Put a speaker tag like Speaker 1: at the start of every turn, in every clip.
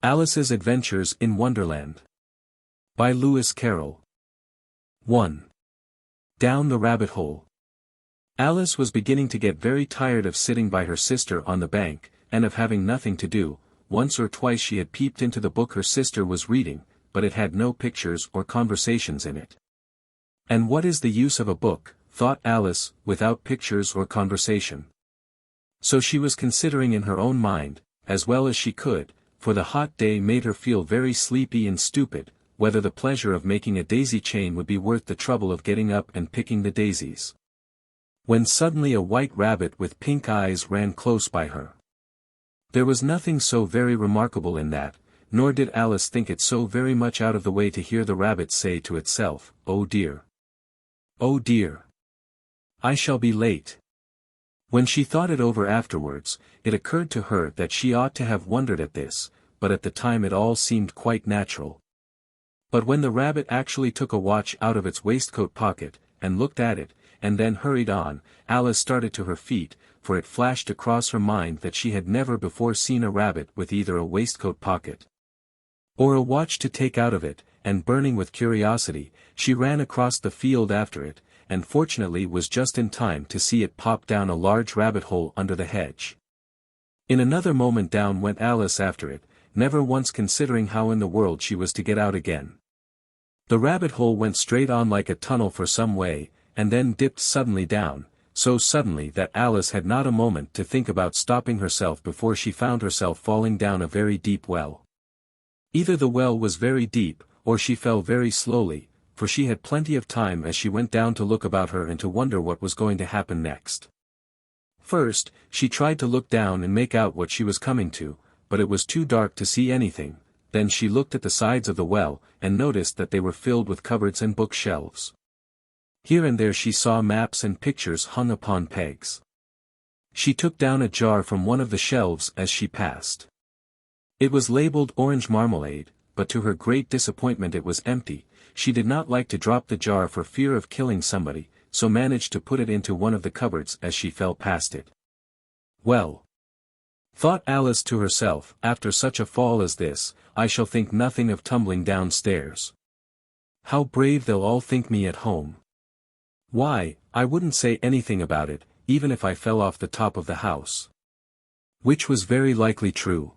Speaker 1: Alice's Adventures in Wonderland. By Lewis Carroll. 1. Down the Rabbit Hole. Alice was beginning to get very tired of sitting by her sister on the bank, and of having nothing to do. Once or twice she had peeped into the book her sister was reading, but it had no pictures or conversations in it. And what is the use of a book, thought Alice, without pictures or conversation? So she was considering in her own mind, as well as she could, for the hot day made her feel very sleepy and stupid, whether the pleasure of making a daisy chain would be worth the trouble of getting up and picking the daisies. When suddenly a white rabbit with pink eyes ran close by her. There was nothing so very remarkable in that, nor did Alice think it so very much out of the way to hear the rabbit say to itself, "Oh dear! Oh dear! I shall be late." When she thought it over afterwards, it occurred to her that she ought to have wondered at this, but at the time it all seemed quite natural. But when the rabbit actually took a watch out of its waistcoat pocket, and looked at it, and then hurried on, Alice started to her feet, for it flashed across her mind that she had never before seen a rabbit with either a waistcoat pocket or a watch to take out of it, and burning with curiosity, she ran across the field after it, and fortunately was just in time to see it pop down a large rabbit hole under the hedge. In another moment down went Alice after it, never once considering how in the world she was to get out again. The rabbit hole went straight on like a tunnel for some way, and then dipped suddenly down, so suddenly that Alice had not a moment to think about stopping herself before she found herself falling down a very deep well. Either the well was very deep, or she fell very slowly, for she had plenty of time as she went down to look about her and to wonder what was going to happen next. First, she tried to look down and make out what she was coming to, but it was too dark to see anything. Then she looked at the sides of the well, and noticed that they were filled with cupboards and bookshelves. Here and there she saw maps and pictures hung upon pegs. She took down a jar from one of the shelves as she passed. It was labeled orange marmalade, but to her great disappointment it was empty. She did not like to drop the jar for fear of killing somebody, so managed to put it into one of the cupboards as she fell past it. Well, thought Alice to herself, after such a fall as this, I shall think nothing of tumbling downstairs. How brave they'll all think me at home. Why, I wouldn't say anything about it, even if I fell off the top of the house. Which was very likely true.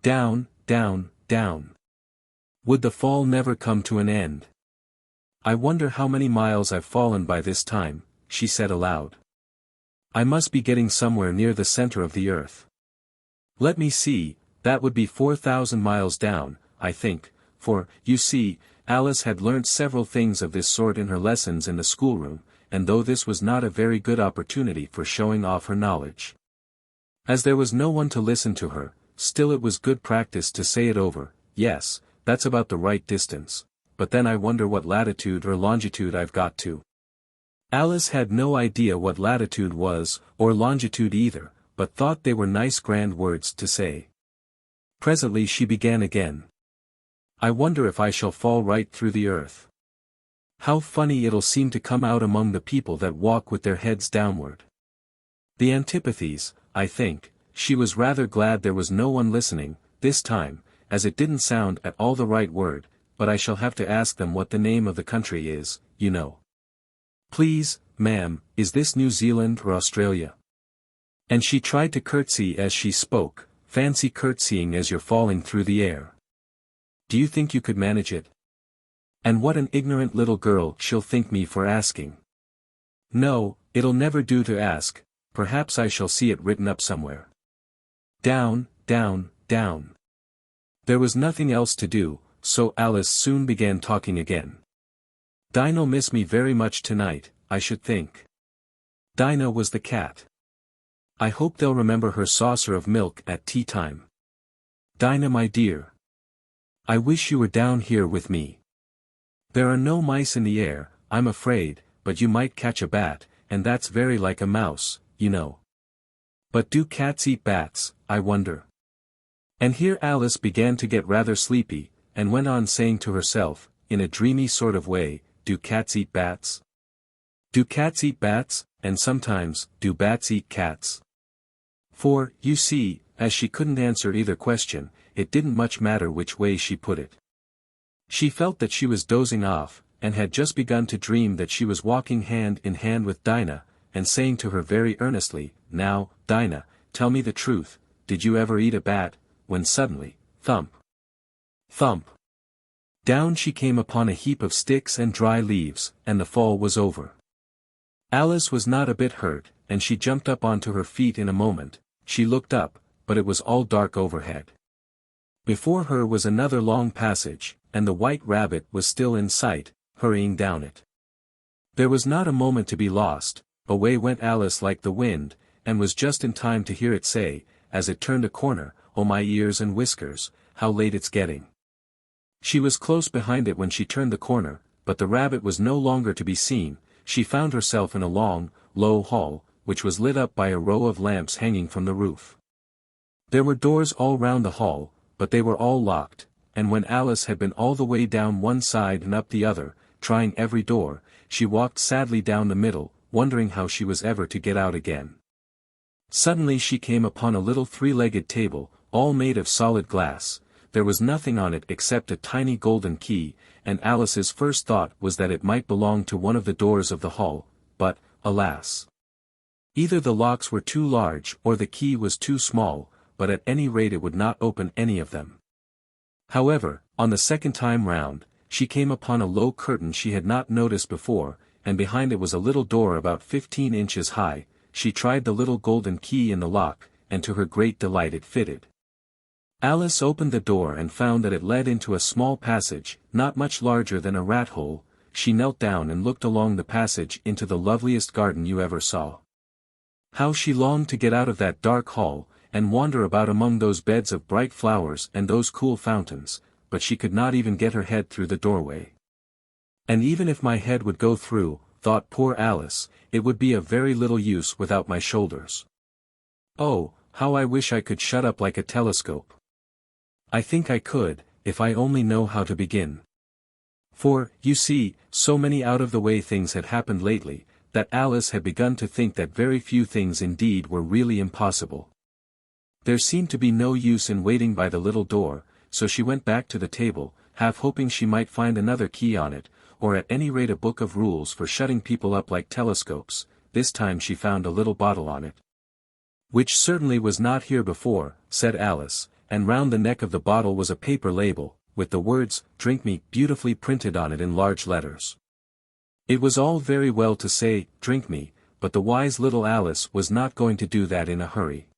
Speaker 1: Down, down, down. Would the fall never come to an end? I wonder how many miles I've fallen by this time, she said aloud. I must be getting somewhere near the center of the earth. Let me see, that would be 4,000 miles down, I think, for, you see, Alice had learnt several things of this sort in her lessons in the schoolroom, and though this was not a very good opportunity for showing off her knowledge, as there was no one to listen to her, still it was good practice to say it over. Yes, that's about the right distance, but then I wonder what latitude or longitude I've got to. Alice had no idea what latitude was, or longitude either, but thought they were nice grand words to say. Presently she began again. I wonder if I shall fall right through the earth. How funny it'll seem to come out among the people that walk with their heads downward. The antipathies, I think. She was rather glad there was no one listening, this time, as it didn't sound at all the right word, but I shall have to ask them what the name of the country is, you know. Please, ma'am, is this New Zealand or Australia? And she tried to curtsy as she spoke. Fancy curtsying as you're falling through the air. Do you think you could manage it? And what an ignorant little girl she'll think me for asking. No, it'll never do to ask, perhaps I shall see it written up somewhere. Down, down, down. There was nothing else to do, so Alice soon began talking again. Dinah'll miss me very much tonight, I should think. Dinah was the cat. I hope they'll remember her saucer of milk at tea time. Dinah, my dear. I wish you were down here with me. There are no mice in the air, I'm afraid, but you might catch a bat, and that's very like a mouse, you know. But do cats eat bats, I wonder? And here Alice began to get rather sleepy, and went on saying to herself, in a dreamy sort of way, do cats eat bats? Do cats eat bats, and sometimes, do bats eat cats? For, you see, as she couldn't answer either question, it didn't much matter which way she put it. She felt that she was dozing off, and had just begun to dream that she was walking hand in hand with Dinah, and saying to her very earnestly, "Now, Dinah, tell me the truth, did you ever eat a bat?" when suddenly, thump! Thump! Down she came upon a heap of sticks and dry leaves, and the fall was over. Alice was not a bit hurt, and she jumped up onto her feet in a moment. She looked up, but it was all dark overhead. Before her was another long passage, and the white rabbit was still in sight, hurrying down it. There was not a moment to be lost. Away went Alice like the wind, and was just in time to hear it say, as it turned a corner, "Oh my ears and whiskers, how late it's getting." She was close behind it when she turned the corner, but the rabbit was no longer to be seen. She found herself in a long, low hall, which was lit up by a row of lamps hanging from the roof. There were doors all round the hall, but they were all locked, and when Alice had been all the way down one side and up the other, trying every door, she walked sadly down the middle, wondering how she was ever to get out again. Suddenly she came upon a little three-legged table, all made of solid glass. There was nothing on it except a tiny golden key, and Alice's first thought was that it might belong to one of the doors of the hall, but, alas! Either the locks were too large or the key was too small, but at any rate it would not open any of them. However, on the second time round, she came upon a low curtain she had not noticed before, and behind it was a little door about 15 inches high. She tried the little golden key in the lock, and to her great delight it fitted. Alice opened the door and found that it led into a small passage, not much larger than a rat-hole. She knelt down and looked along the passage into the loveliest garden you ever saw. How she longed to get out of that dark hall, and wander about among those beds of bright flowers and those cool fountains, but she could not even get her head through the doorway. "And even if my head would go through," thought poor Alice, "it would be of very little use without my shoulders. Oh, how I wish I could shut up like a telescope. I think I could, if I only know how to begin." For, you see, so many out-of-the-way things had happened lately, that Alice had begun to think that very few things indeed were really impossible. There seemed to be no use in waiting by the little door, so she went back to the table, half hoping she might find another key on it, or at any rate a book of rules for shutting people up like telescopes. This time she found a little bottle on it. "Which certainly was not here before," said Alice, and round the neck of the bottle was a paper label, with the words, "Drink me," beautifully printed on it in large letters. It was all very well to say, "Drink me," but the wise little Alice was not going to do that in a hurry.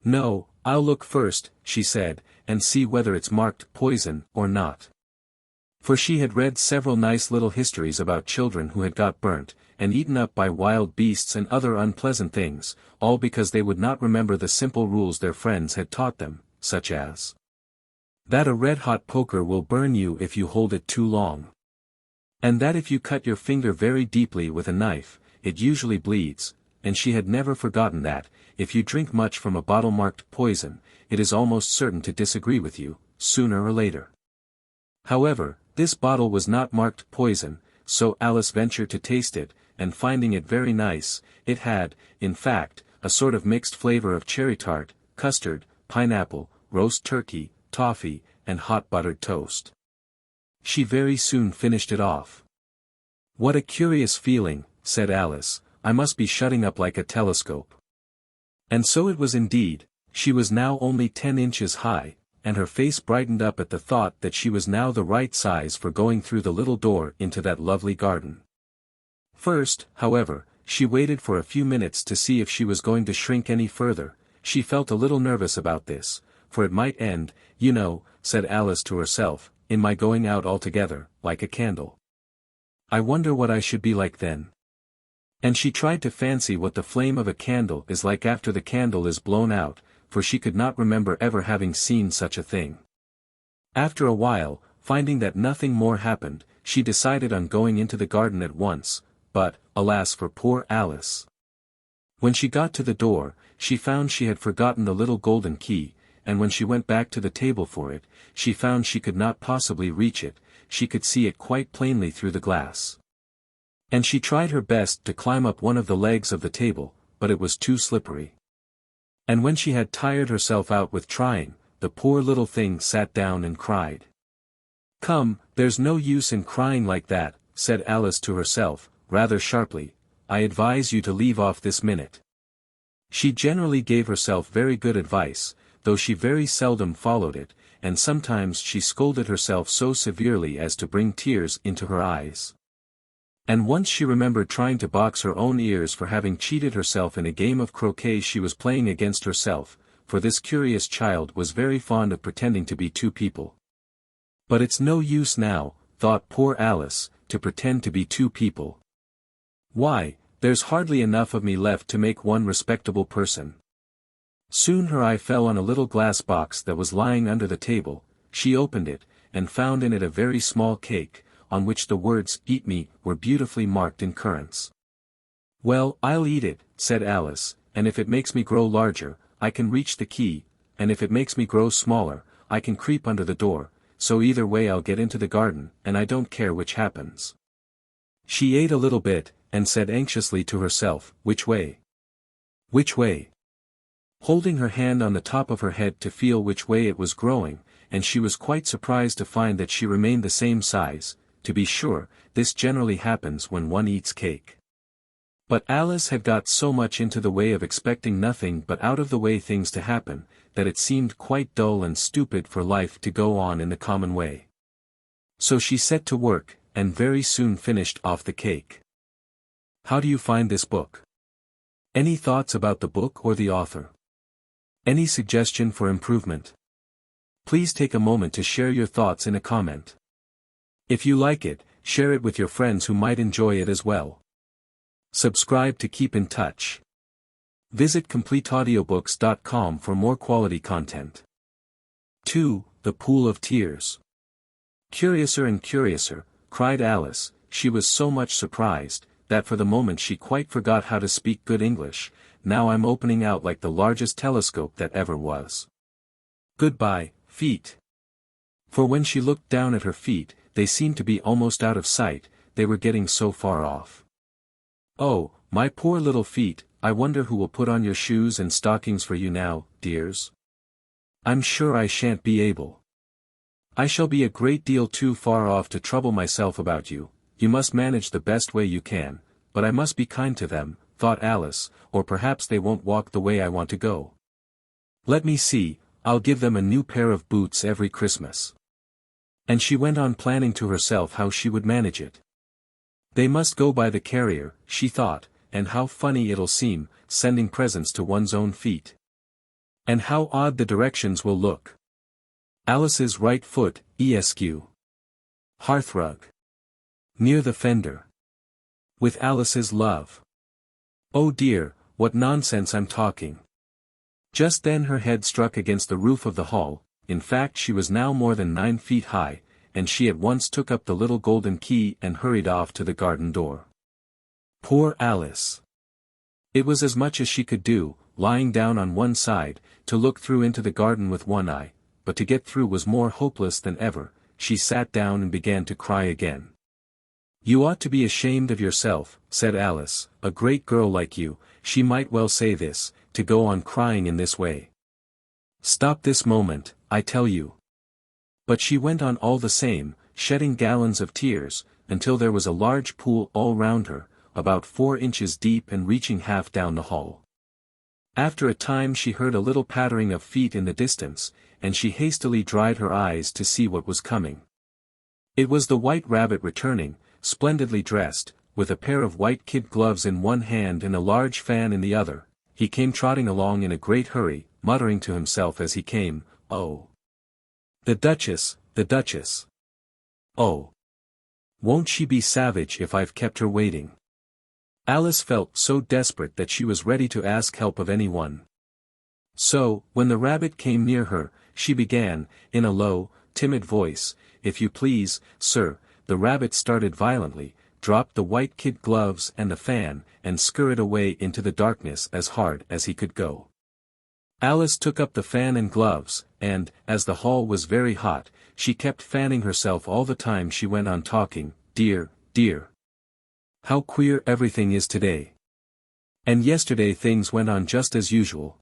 Speaker 1: "No, I'll look first," she said, "and see whether it's marked poison or not." For she had read several nice little histories about children who had got burnt, and eaten up by wild beasts and other unpleasant things, all because they would not remember the simple rules their friends had taught them, such as that a red-hot poker will burn you if you hold it too long, and that if you cut your finger very deeply with a knife, it usually bleeds, and she had never forgotten that, if you drink much from a bottle marked poison, it is almost certain to disagree with you, sooner or later. However, this bottle was not marked poison, so Alice ventured to taste it, and finding it very nice, it had, in fact, a sort of mixed flavor of cherry tart, custard, pineapple, roast turkey, toffee, and hot buttered toast. She very soon finished it off. "What a curious feeling," said Alice, "I must be shutting up like a telescope." And so it was indeed. She was now only 10 inches high, and her face brightened up at the thought that she was now the right size for going through the little door into that lovely garden. First, however, she waited for a few minutes to see if she was going to shrink any further. She felt a little nervous about this, for it might end, "You know," said Alice to herself, "in my going out altogether, like a candle. I wonder what I should be like then." And she tried to fancy what the flame of a candle is like after the candle is blown out, for she could not remember ever having seen such a thing. After a while, finding that nothing more happened, she decided on going into the garden at once, but, alas for poor Alice! When she got to the door, she found she had forgotten the little golden key, and when she went back to the table for it, she found she could not possibly reach it. She could see it quite plainly through the glass. And she tried her best to climb up one of the legs of the table, but it was too slippery. And when she had tired herself out with trying, the poor little thing sat down and cried. "Come, there's no use in crying like that," said Alice to herself, rather sharply. "I advise you to leave off this minute." She generally gave herself very good advice, though she very seldom followed it, and sometimes she scolded herself so severely as to bring tears into her eyes. And once she remembered trying to box her own ears for having cheated herself in a game of croquet she was playing against herself, for this curious child was very fond of pretending to be two people. "But it's no use now," thought poor Alice, "to pretend to be two people. Why, there's hardly enough of me left to make one respectable person." Soon her eye fell on a little glass box that was lying under the table. She opened it, and found in it a very small cake, on which the words "Eat me" were beautifully marked in currants. "Well, I'll eat it," said Alice, "and if it makes me grow larger, I can reach the key, and if it makes me grow smaller, I can creep under the door, so either way I'll get into the garden, and I don't care which happens." She ate a little bit, and said anxiously to herself, "Which way? Which way?" Holding her hand on the top of her head to feel which way it was growing, and she was quite surprised to find that she remained the same size. To be sure, this generally happens when one eats cake. But Alice had got so much into the way of expecting nothing but out-of-the-way things to happen, that it seemed quite dull and stupid for life to go on in the common way. So she set to work, and very soon finished off the cake. How do you find this book? Any thoughts about the book or the author? Any suggestion for improvement? Please take a moment to share your thoughts in a comment. If you like it, share it with your friends who might enjoy it as well. Subscribe to keep in touch. Visit CompleteAudiobooks.com for more quality content. 2. The Pool of Tears. "Curiouser and curiouser," cried Alice. She was so much surprised, that for the moment she quite forgot how to speak good English. "Now I'm opening out like the largest telescope that ever was. Goodbye, feet." For when she looked down at her feet, they seemed to be almost out of sight, they were getting so far off. "Oh, my poor little feet, I wonder who will put on your shoes and stockings for you now, dears? I'm sure I shan't be able. I shall be a great deal too far off to trouble myself about you. You must manage the best way you can, but I must be kind to them," thought Alice, "or perhaps they won't walk the way I want to go. Let me see, I'll give them a new pair of boots every Christmas." And she went on planning to herself how she would manage it. "They must go by the carrier," she thought, "and how funny it'll seem, sending presents to one's own feet. And how odd the directions will look. Alice's right foot, ESQ. Hearthrug. Near the fender. With Alice's love. Oh dear, what nonsense I'm talking." Just then her head struck against the roof of the hall. In fact she was now more than 9 feet high, and she at once took up the little golden key and hurried off to the garden door. Poor Alice! It was as much as she could do, lying down on one side, to look through into the garden with one eye, but to get through was more hopeless than ever. She sat down and began to cry again. "You ought to be ashamed of yourself," said Alice, "a great girl like you," she might well say this, "to go on crying in this way. Stop this moment, I tell you." But she went on all the same, shedding gallons of tears, until there was a large pool all round her, about 4 inches deep and reaching half down the hall. After a time she heard a little pattering of feet in the distance, and she hastily dried her eyes to see what was coming. It was the White Rabbit returning, splendidly dressed, with a pair of white kid gloves in one hand and a large fan in the other. He came trotting along in a great hurry, muttering to himself as he came, "Oh! The Duchess, the Duchess! Oh! Won't she be savage if I've kept her waiting?" Alice felt so desperate that she was ready to ask help of anyone. So, when the rabbit came near her, she began, in a low, timid voice, "If you please, sir." The rabbit started violently, dropped the white kid gloves and the fan, and scurried away into the darkness as hard as he could go. Alice took up the fan and gloves, and, as the hall was very hot, she kept fanning herself all the time she went on talking, "Dear, dear! How queer everything is today. And yesterday things went on just as usual.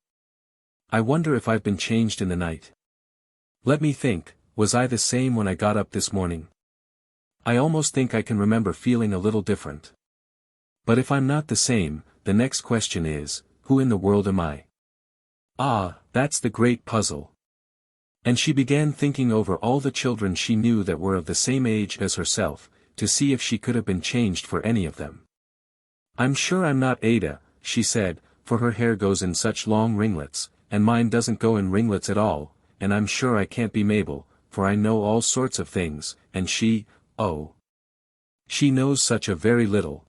Speaker 1: I wonder if I've been changed in the night. Let me think, was I the same when I got up this morning? I almost think I can remember feeling a little different. But if I'm not the same, the next question is, who in the world am I? Ah, that's the great puzzle. And she began thinking over all the children she knew that were of the same age as herself, to see if she could have been changed for any of them. I'm sure I'm not Ada, she said, for her hair goes in such long ringlets, and mine doesn't go in ringlets at all, and I'm sure I can't be Mabel, for I know all sorts of things, and she, oh. She knows such a very little.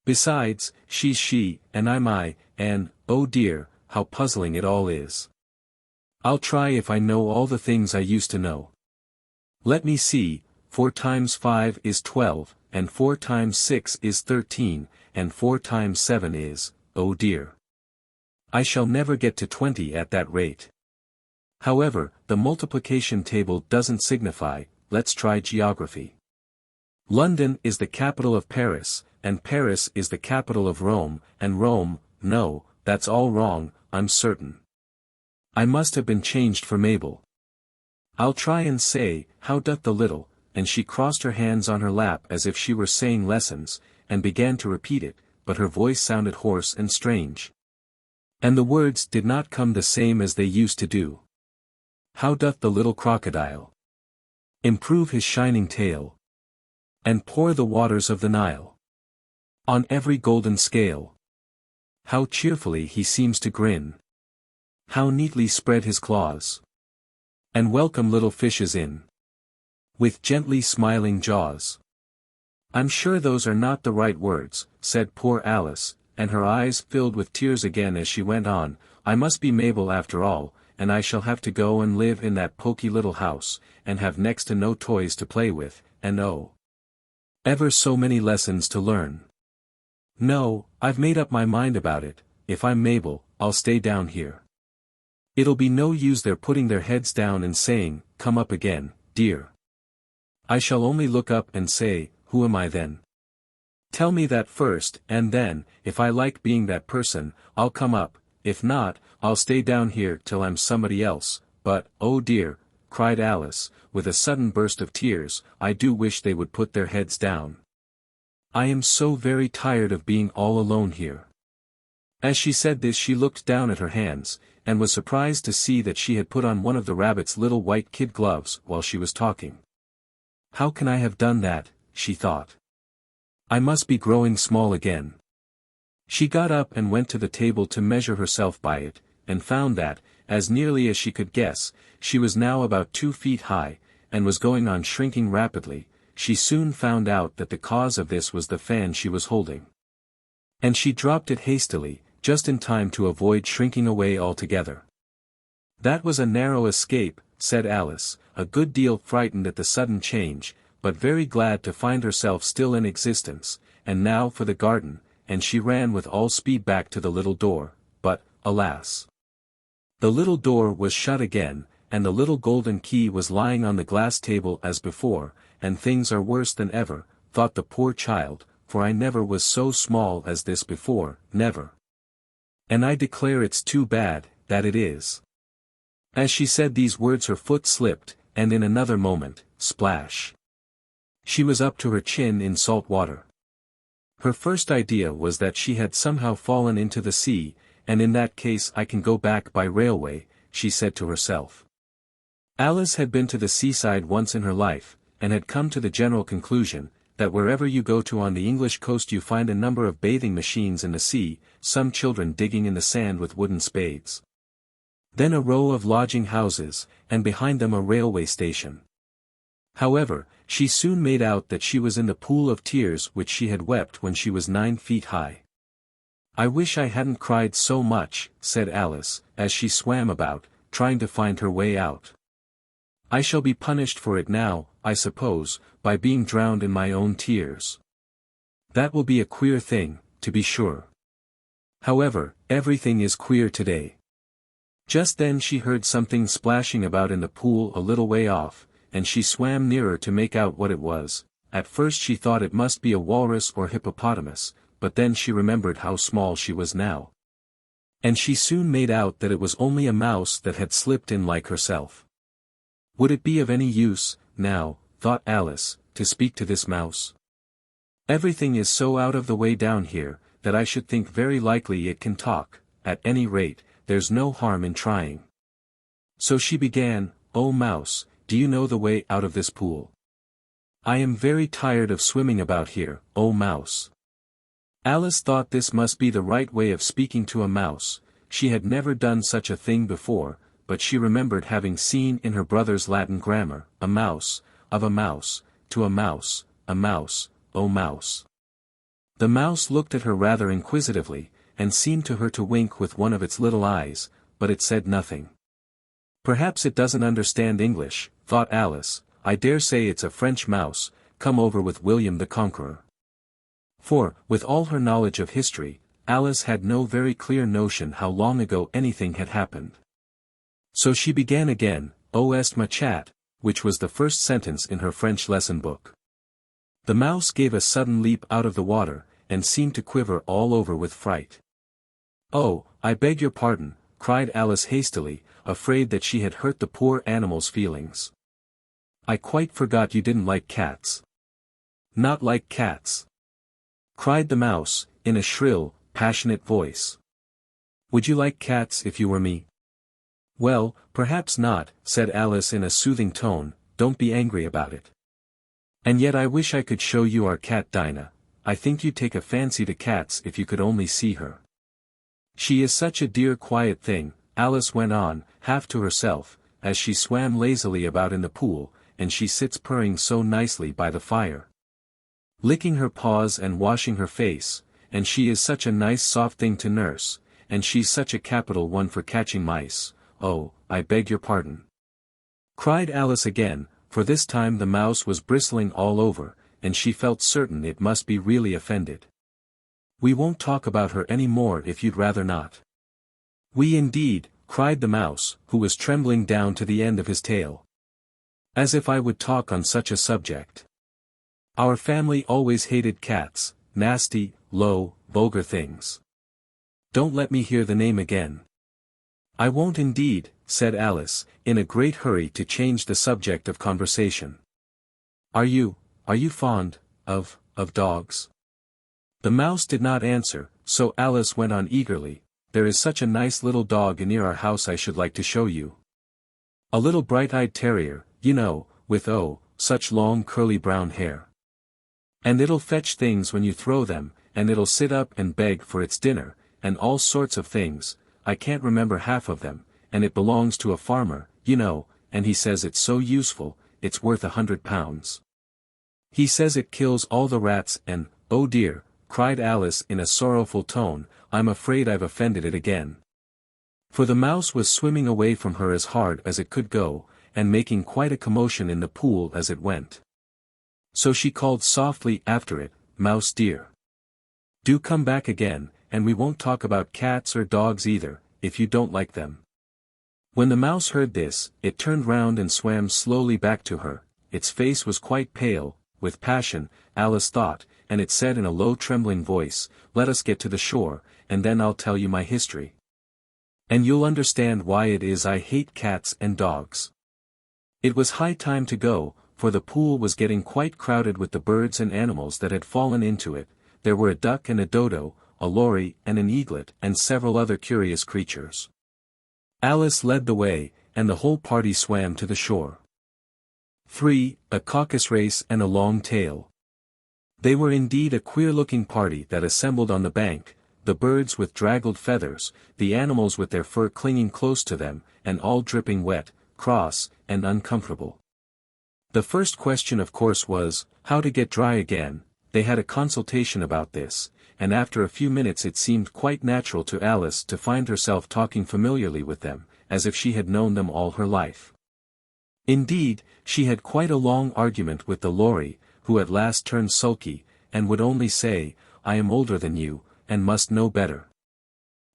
Speaker 1: Besides, she's she, and I'm I, and, oh dear, how puzzling it all is. I'll try if I know all the things I used to know. Let me see, 4 times 5 is 12, and 4 times 6 is 13, and 4 times 7 is, oh dear. I shall never get to 20 at that rate. However, the multiplication table doesn't signify, let's try geography. London is the capital of Paris, and Paris is the capital of Rome, and Rome, no, that's all wrong, I'm certain. I must have been changed for Mabel. I'll try and say, how doth the little, and she crossed her hands on her lap as if she were saying lessons, and began to repeat it, but her voice sounded hoarse and strange. And the words did not come the same as they used to do. How doth the little crocodile improve his shining tail, and pour the waters of the Nile on every golden scale? How cheerfully he seems to grin, how neatly spread his claws, and welcome little fishes in, with gently smiling jaws. I'm sure those are not the right words, said poor Alice, and her eyes filled with tears again as she went on. I must be Mabel after all, and I shall have to go and live in that poky little house, and have next to no toys to play with, and oh, ever so many lessons to learn. No, I've made up my mind about it, if I'm Mabel, I'll stay down here. It'll be no use their putting their heads down and saying, come up again, dear. I shall only look up and say, who am I then? Tell me that first, and then, if I like being that person, I'll come up, if not, I'll stay down here till I'm somebody else. But, oh dear, cried Alice, with a sudden burst of tears, I do wish they would put their heads down. I am so very tired of being all alone here. As she said this she looked down at her hands, and was surprised to see that she had put on one of the rabbit's little white kid gloves while she was talking. How can I have done that, she thought. I must be growing small again. She got up and went to the table to measure herself by it, and found that, as nearly as she could guess, she was now about 2 feet high, and was going on shrinking rapidly. She soon found out that the cause of this was the fan she was holding. And she dropped it hastily, just in time to avoid shrinking away altogether. That was a narrow escape, said Alice, a good deal frightened at the sudden change, but very glad to find herself still in existence. And now for the garden, and she ran with all speed back to the little door, but, alas! The little door was shut again, and the little golden key was lying on the glass table as before, and things are worse than ever, thought the poor child, for I never was so small as this before, never. And I declare it's too bad, that it is. As she said these words her foot slipped, and in another moment, splash! She was up to her chin in salt water. Her first idea was that she had somehow fallen into the sea, and in that case I can go back by railway, she said to herself. Alice had been to the seaside once in her life, and had come to the general conclusion, that wherever you go to on the English coast you find a number of bathing machines in the sea, some children digging in the sand with wooden spades. Then a row of lodging houses, and behind them a railway station. However, she soon made out that she was in the pool of tears which she had wept when she was 9 feet high. I wish I hadn't cried so much, said Alice, as she swam about, trying to find her way out. I shall be punished for it now, I suppose, by being drowned in my own tears. That will be a queer thing, to be sure. However, everything is queer today. Just then she heard something splashing about in the pool a little way off, and she swam nearer to make out what it was. At first she thought it must be a walrus or hippopotamus, but then she remembered how small she was now. And she soon made out that it was only a mouse that had slipped in like herself. Would it be of any use, now, thought Alice, to speak to this mouse? Everything is so out of the way down here, that I should think very likely it can talk. At any rate, there's no harm in trying. So she began, "Oh mouse, do you know the way out of this pool? I am very tired of swimming about here, oh mouse." Alice thought this must be the right way of speaking to a mouse. She had never done such a thing before, but she remembered having seen in her brother's Latin grammar, a mouse, of a mouse, to a mouse, oh mouse. The mouse looked at her rather inquisitively, and seemed to her to wink with one of its little eyes, but it said nothing. Perhaps it doesn't understand English, thought Alice. I dare say it's a French mouse, come over with William the Conqueror. For, with all her knowledge of history, Alice had no very clear notion how long ago anything had happened. So she began again, "Oh est ma chat," which was the first sentence in her French lesson book. The mouse gave a sudden leap out of the water, and seemed to quiver all over with fright. "Oh, I beg your pardon," cried Alice hastily, afraid that she had hurt the poor animal's feelings. "I quite forgot you didn't like cats." "Not like cats?" cried the mouse, in a shrill, passionate voice. "Would you like cats if you were me?" "Well, perhaps not," said Alice in a soothing tone, "don't be angry about it. And yet I wish I could show you our cat Dinah. I think you'd take a fancy to cats if you could only see her. She is such a dear quiet thing," Alice went on, half to herself, as she swam lazily about in the pool, "and she sits purring so nicely by the fire, licking her paws and washing her face, and she is such a nice soft thing to nurse, and she's such a capital one for catching mice." "Oh, I beg your pardon," cried Alice again, for this time the mouse was bristling all over, and she felt certain it must be really offended. "We won't talk about her any more if you'd rather not." "We indeed," cried the mouse, who was trembling down to the end of his tail. "As if I would talk on such a subject. Our family always hated cats, nasty, low, vulgar things. Don't let me hear the name again." "I won't indeed," said Alice, in a great hurry to change the subject of conversation. Are you fond of dogs?" The mouse did not answer, so Alice went on eagerly, "There is such a nice little dog near our house I should like to show you. A little bright-eyed terrier, you know, with such long curly brown hair. And it'll fetch things when you throw them, and it'll sit up and beg for its dinner, and all sorts of things, I can't remember half of them, and it belongs to a farmer, you know, and he says it's so useful, it's worth £100. He says it kills all the rats and, oh dear," cried Alice in a sorrowful tone, "I'm afraid I've offended it again." For the mouse was swimming away from her as hard as it could go, and making quite a commotion in the pool as it went. So she called softly after it, "Mouse dear, do come back again, and we won't talk about cats or dogs either, if you don't like them." When the mouse heard this, it turned round and swam slowly back to her. Its face was quite pale, with passion, Alice thought, and it said in a low trembling voice, "Let us get to the shore, and then I'll tell you my history. And you'll understand why it is I hate cats and dogs." It was high time to go, for the pool was getting quite crowded with the birds and animals that had fallen into it. There were a duck and a dodo, a lory and an eaglet and several other curious creatures. Alice led the way, and the whole party swam to the shore. 3. A Caucus-Race and a Long Tail. They were indeed a queer-looking party that assembled on the bank, the birds with draggled feathers, the animals with their fur clinging close to them, and all dripping wet, cross, and uncomfortable. The first question of course was, how to get dry again. They had a consultation about this, and after a few minutes it seemed quite natural to Alice to find herself talking familiarly with them, as if she had known them all her life. Indeed, she had quite a long argument with the lory, who at last turned sulky, and would only say, "I am older than you, and must know better."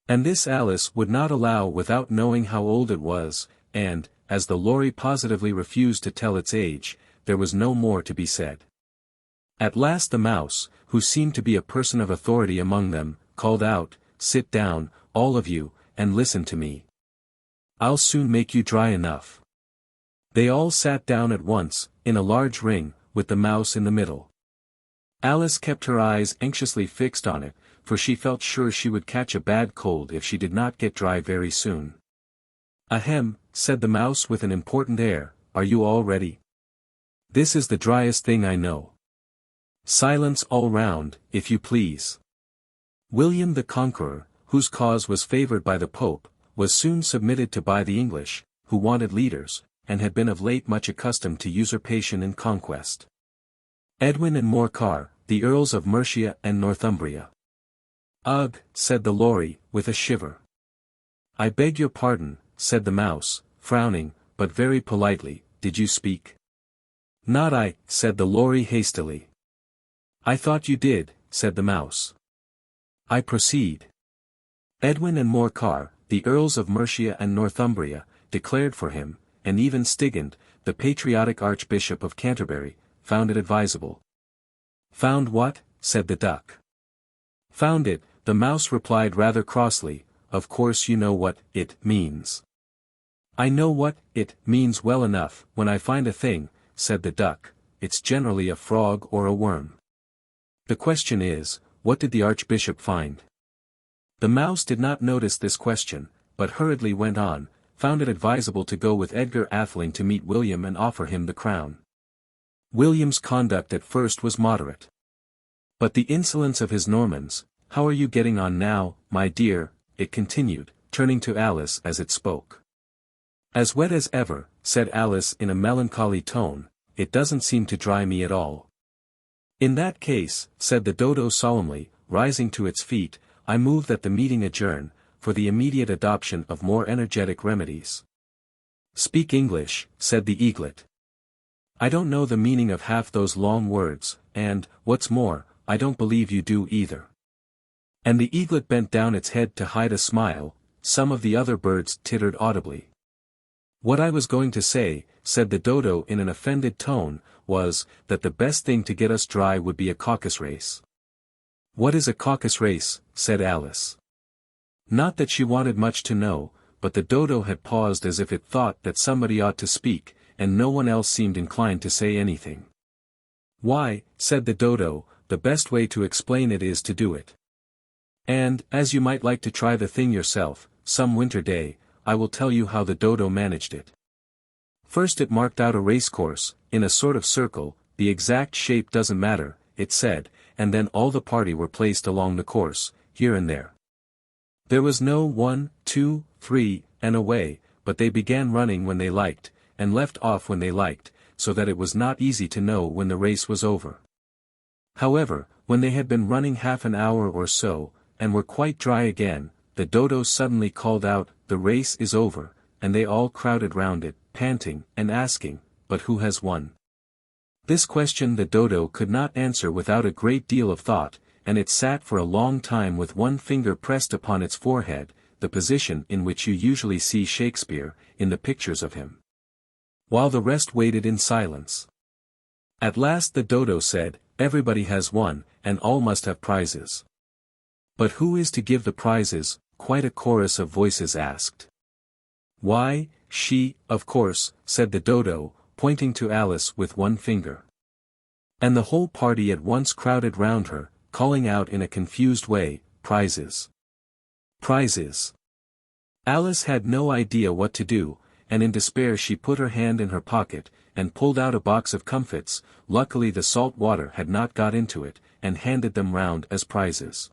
Speaker 1: And this Alice would not allow without knowing how old it was, and, as the lory positively refused to tell its age, there was no more to be said. At last the mouse, who seemed to be a person of authority among them, called out, "Sit down, all of you, and listen to me. I'll soon make you dry enough." They all sat down at once, in a large ring, with the mouse in the middle. Alice kept her eyes anxiously fixed on it, for she felt sure she would catch a bad cold if she did not get dry very soon. "Ahem," said the mouse with an important air, "are you all ready? This is the driest thing I know. Silence all round, if you please." William the Conqueror, whose cause was favoured by the Pope, was soon submitted to by the English, who wanted leaders, and had been of late much accustomed to usurpation and conquest. Edwin and Morcar, the Earls of Mercia and Northumbria. "Ugh," said the Lory, with a shiver. "I beg your pardon," said the mouse, frowning, but very politely, "did you speak?" "Not I," said the Lory hastily. "I thought you did," said the mouse. "I proceed." Edwin and Morcar, the Earls of Mercia and Northumbria, declared for him, and even Stigand, the patriotic Archbishop of Canterbury, found it advisable. "Found what?" said the duck. "Found it," the mouse replied rather crossly, "of course you know what it means." "I know what it means well enough. When I find a thing," said the duck, "it's generally a frog or a worm. The question is, what did the Archbishop find?" The mouse did not notice this question, but hurriedly went on, found it advisable to go with Edgar Atheling to meet William and offer him the crown. William's conduct at first was moderate. But the insolence of his Normans, "How are you getting on now, my dear?" it continued, turning to Alice as it spoke. "As wet as ever," said Alice in a melancholy tone, "it doesn't seem to dry me at all." "In that case," said the dodo solemnly, rising to its feet, "I move that the meeting adjourn, for the immediate adoption of more energetic remedies." "Speak English," said the eaglet. "I don't know the meaning of half those long words, and, what's more, I don't believe you do either." And the eaglet bent down its head to hide a smile. Some of the other birds tittered audibly. "What I was going to say," said the dodo in an offended tone, "was, that the best thing to get us dry would be a Caucus-Race." "What is a Caucus-Race?" said Alice. Not that she wanted much to know, but the dodo had paused as if it thought that somebody ought to speak, and no one else seemed inclined to say anything. "Why," said the dodo, "the best way to explain it is to do it. And, as you might like to try the thing yourself, some winter day, I will tell you how the dodo managed it. First it marked out a racecourse, in a sort of circle, the exact shape doesn't matter, it said, and then all the party were placed along the course, here and there. There was no 1, 2, 3, and away, but they began running when they liked, and left off when they liked, so that it was not easy to know when the race was over. However, when they had been running half an hour or so, and were quite dry again, the dodo suddenly called out, 'The race is over,' and they all crowded round it, panting, and asking, 'But who has won?' This question the dodo could not answer without a great deal of thought, and it sat for a long time with one finger pressed upon its forehead, the position in which you usually see Shakespeare, in the pictures of him. While the rest waited in silence. At last the dodo said, 'Everybody has won, and all must have prizes.' 'But who is to give the prizes?' quite a chorus of voices asked. 'Why, she, of course,' said the dodo, pointing to Alice with one finger. And the whole party at once crowded round her, calling out in a confused way, 'Prizes! Prizes!' Alice had no idea what to do, and in despair she put her hand in her pocket, and pulled out a box of comfits. Luckily the salt water had not got into it, and handed them round as prizes.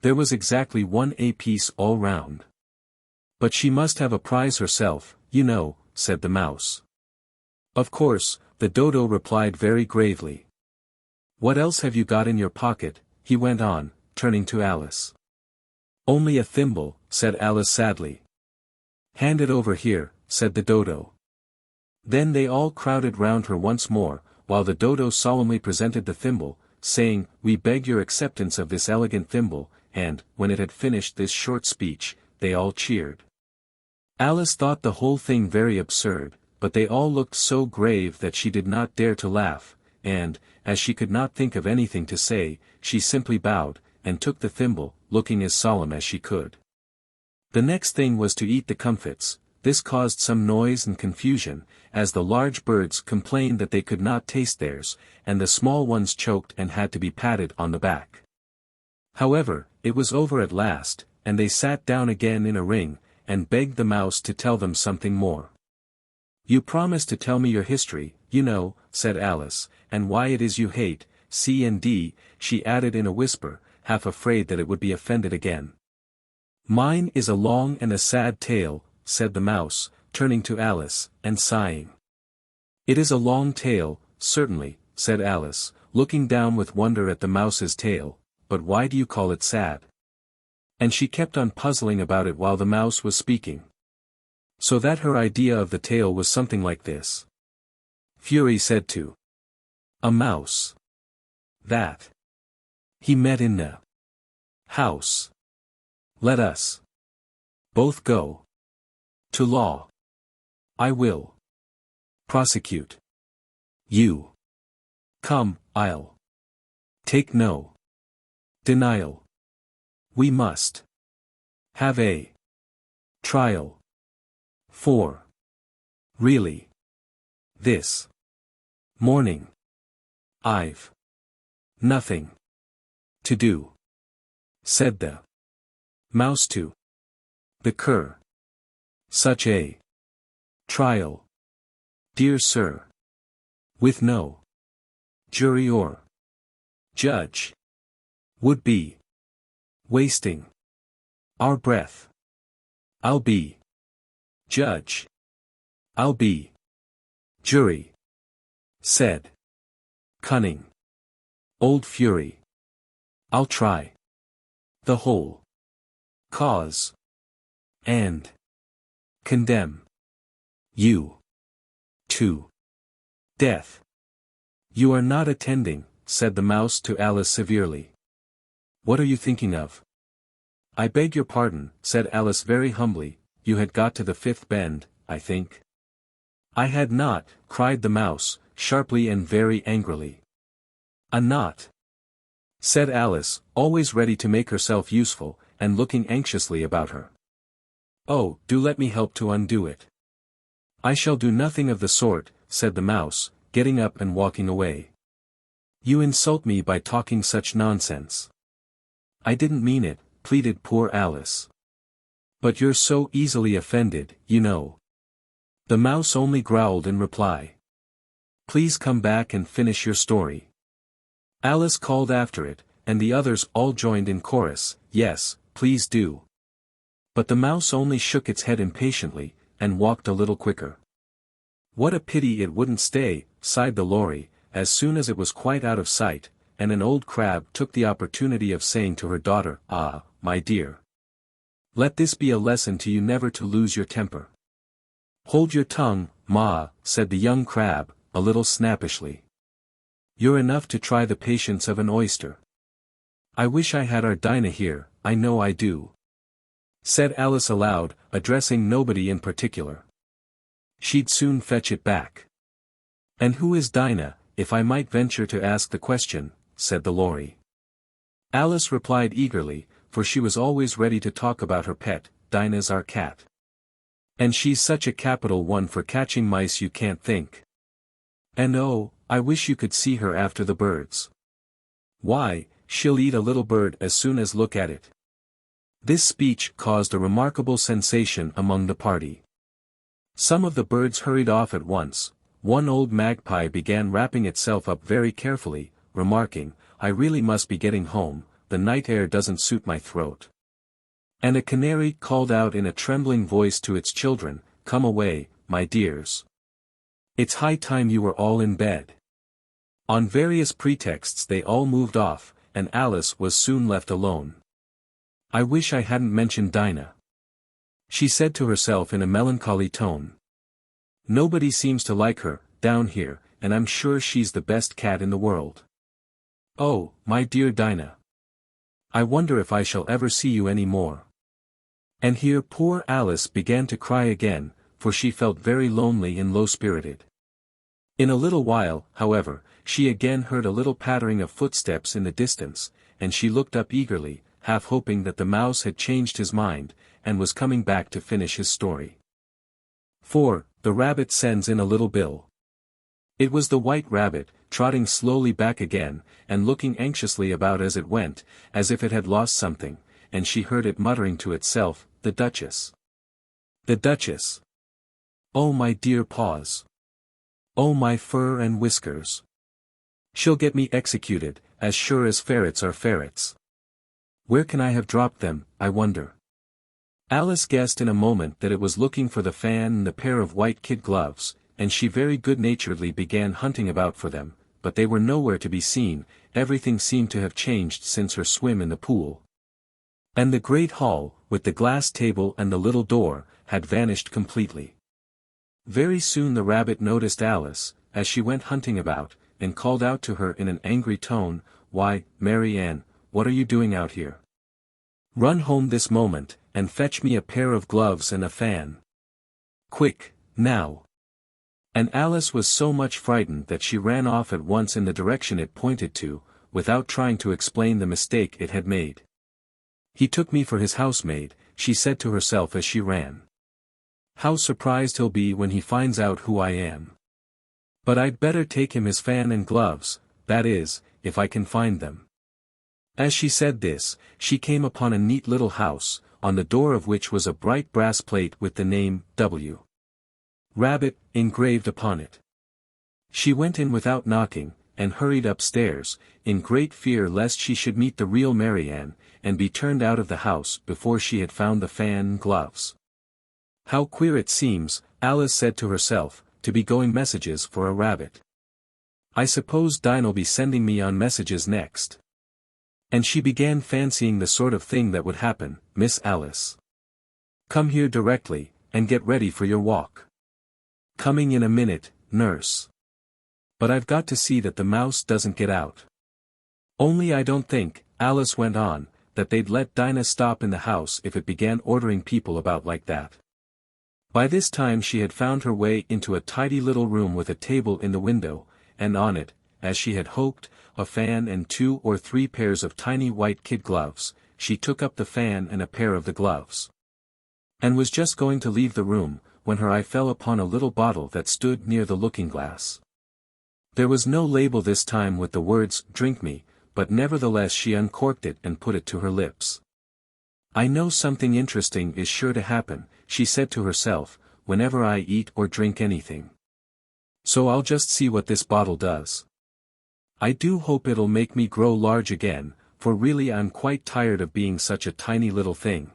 Speaker 1: There was exactly one apiece all round. 'But she must have a prize herself, you know,' said the mouse. 'Of course,' the dodo replied very gravely. 'What else have you got in your pocket?' he went on, turning to Alice. 'Only a thimble,' said Alice sadly. 'Hand it over here,' said the dodo. Then they all crowded round her once more, while the dodo solemnly presented the thimble, saying, 'We beg your acceptance of this elegant thimble,' and, when it had finished this short speech, they all cheered. Alice thought the whole thing very absurd, but they all looked so grave that she did not dare to laugh, and, as she could not think of anything to say, she simply bowed, and took the thimble, looking as solemn as she could. The next thing was to eat the comfits, this caused some noise and confusion, as the large birds complained that they could not taste theirs, and the small ones choked and had to be patted on the back. However, it was over at last, and they sat down again in a ring, and begged the mouse to tell them something more. "You promised to tell me your history, you know," said Alice, "and why it is you hate C&D, she added in a whisper, half afraid that it would be offended again. "Mine is a long and a sad tale," said the mouse, turning to Alice, and sighing. "It is a long tale, certainly," said Alice, looking down with wonder at the mouse's tail, "but why do you call it sad?" And she kept on puzzling about it while the mouse was speaking. So that her idea of the tale was something like this. Fury said to a mouse that he met in the house, "Let us both go to law. I will prosecute you. Come, I'll take no denial. We must have a trial. For really, this morning I've nothing to do," said the mouse to the cur. "Such a trial, dear sir, with no jury or judge, would be wasting our breath. I'll be judge. I'll be jury," said cunning old Fury. "I'll try the whole cause and condemn you to death." "You are not attending," said the mouse to Alice severely. "What are you thinking of?" "I beg your pardon," said Alice very humbly, "you had got to the fifth bend, I think." "I had not," cried the mouse, sharply and very angrily. "A knot," said Alice, always ready to make herself useful, and looking anxiously about her. "Oh, do let me help to undo it." "I shall do nothing of the sort," said the mouse, getting up and walking away. "You insult me by talking such nonsense." "I didn't mean it," pleaded poor Alice. "But you're so easily offended, you know." The mouse only growled in reply. "Please come back and finish your story." Alice called after it, and the others all joined in chorus, "Yes, please do." But the mouse only shook its head impatiently, and walked a little quicker. "What a pity it wouldn't stay," sighed the lory, as soon as it was quite out of sight, and an old crab took the opportunity of saying to her daughter, "Ah, my dear, let this be a lesson to you never to lose your temper." "Hold your tongue, Ma," said the young crab, a little snappishly. "You're enough to try the patience of an oyster." "I wish I had our Dinah here, I know I do," said Alice aloud, addressing nobody in particular. "She'd soon fetch it back." "And who is Dinah, if I might venture to ask the question?" said the lory. Alice replied eagerly, for she was always ready to talk about her pet. "Dinah's our cat. And she's such a capital one for catching mice you can't think. And oh, I wish you could see her after the birds. Why, she'll eat a little bird as soon as look at it." This speech caused a remarkable sensation among the party. Some of the birds hurried off at once. One old magpie began wrapping itself up very carefully, remarking, "I really must be getting home, the night air doesn't suit my throat." And a canary called out in a trembling voice to its children, "Come away, my dears. It's high time you were all in bed." On various pretexts they all moved off, and Alice was soon left alone. "I wish I hadn't mentioned Dinah," she said to herself in a melancholy tone. "Nobody seems to like her, down here, and I'm sure she's the best cat in the world. Oh, my dear Dinah, I wonder if I shall ever see you any more." And here poor Alice began to cry again, for she felt very lonely and low-spirited. In a little while, however, she again heard a little pattering of footsteps in the distance, and she looked up eagerly, half hoping that the mouse had changed his mind, and was coming back to finish his story. 4. The rabbit sends in a little bill. It was the white rabbit, trotting slowly back again, and looking anxiously about as it went, as if it had lost something, and she heard it muttering to itself, "The Duchess. The Duchess. Oh my dear paws. Oh my fur and whiskers. She'll get me executed, as sure as ferrets are ferrets. Where can I have dropped them, I wonder?" Alice guessed in a moment that it was looking for the fan and the pair of white kid gloves, and she very good-naturedly began hunting about for them, but they were nowhere to be seen. Everything seemed to have changed since her swim in the pool. And the great hall, with the glass table and the little door, had vanished completely. Very soon the rabbit noticed Alice, as she went hunting about, and called out to her in an angry tone, "Why, Mary Ann, what are you doing out here? Run home this moment, and fetch me a pair of gloves and a fan. Quick, now." And Alice was so much frightened that she ran off at once in the direction it pointed to, without trying to explain the mistake it had made. "He took me for his housemaid," she said to herself as she ran. "How surprised he'll be when he finds out who I am. But I'd better take him his fan and gloves, that is, if I can find them." As she said this, she came upon a neat little house, on the door of which was a bright brass plate with the name, W. Rabbit, engraved upon it. She went in without knocking, and hurried upstairs, in great fear lest she should meet the real Mary Ann, and be turned out of the house before she had found the fan and gloves. "How queer it seems," Alice said to herself, "to be going messages for a rabbit. I suppose Dinah'll be sending me on messages next." And she began fancying the sort of thing that would happen. "Miss Alice. Come here directly, and get ready for your walk. Coming in a minute, nurse. But I've got to see that the mouse doesn't get out. Only I don't think," Alice went on, "that they'd let Dinah stop in the house if it began ordering people about like that." By this time she had found her way into a tidy little room with a table in the window, and on it, as she had hoped, a fan and 2 or 3 pairs of tiny white kid gloves. She took up the fan and a pair of the gloves, and was just going to leave the room, when her eye fell upon a little bottle that stood near the looking-glass. There was no label this time with the words, "Drink me," but nevertheless she uncorked it and put it to her lips. "I know something interesting is sure to happen," she said to herself, "whenever I eat or drink anything. So I'll just see what this bottle does. I do hope it'll make me grow large again, for really I'm quite tired of being such a tiny little thing."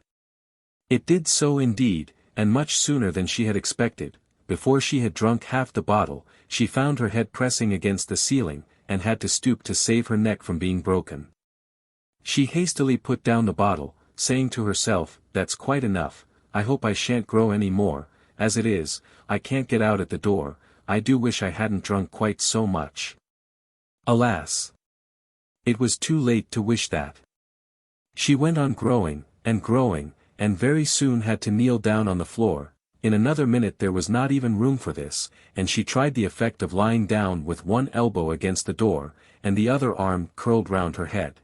Speaker 1: It did so indeed, and much sooner than she had expected. Before she had drunk half the bottle, she found her head pressing against the ceiling, and had to stoop to save her neck from being broken. She hastily put down the bottle, saying to herself, "That's quite enough, I hope I shan't grow any more. As it is, I can't get out at the door. I do wish I hadn't drunk quite so much." Alas! It was too late to wish that. She went on growing, and very soon had to kneel down on the floor. In another minute there was not even room for this, and she tried the effect of lying down with one elbow against the door, and the other arm curled round her head.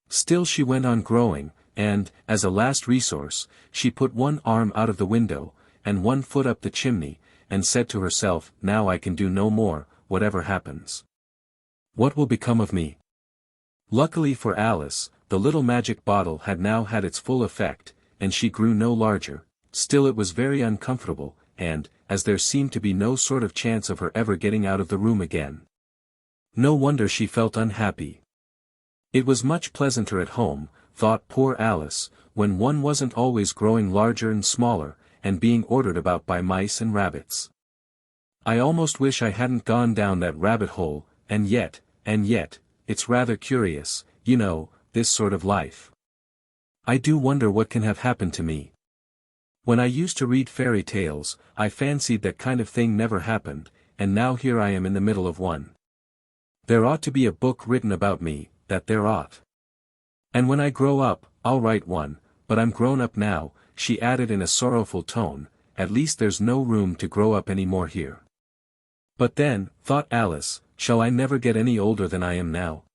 Speaker 1: Still she went on growing, and, as a last resource, she put one arm out of the window, and one foot up the chimney, and said to herself, "Now I can do no more, whatever happens. What will become of me?" Luckily for Alice, the little magic bottle had now had its full effect, and she grew no larger. Still it was very uncomfortable, and, as there seemed to be no sort of chance of her ever getting out of the room again, no wonder she felt unhappy. It was much pleasanter at home, thought poor Alice, when one wasn't always growing larger and smaller, and being ordered about by mice and rabbits. "I almost wish I hadn't gone down that rabbit hole, and yet, it's rather curious, you know, this sort of life. I do wonder what can have happened to me. When I used to read fairy tales, I fancied that kind of thing never happened, and now here I am in the middle of one. There ought to be a book written about me, that there ought. And when I grow up, I'll write one, but I'm grown up now," she added in a sorrowful tone. "At least there's no room to grow up any more here. But then," thought Alice, "shall I never get any older than I am now?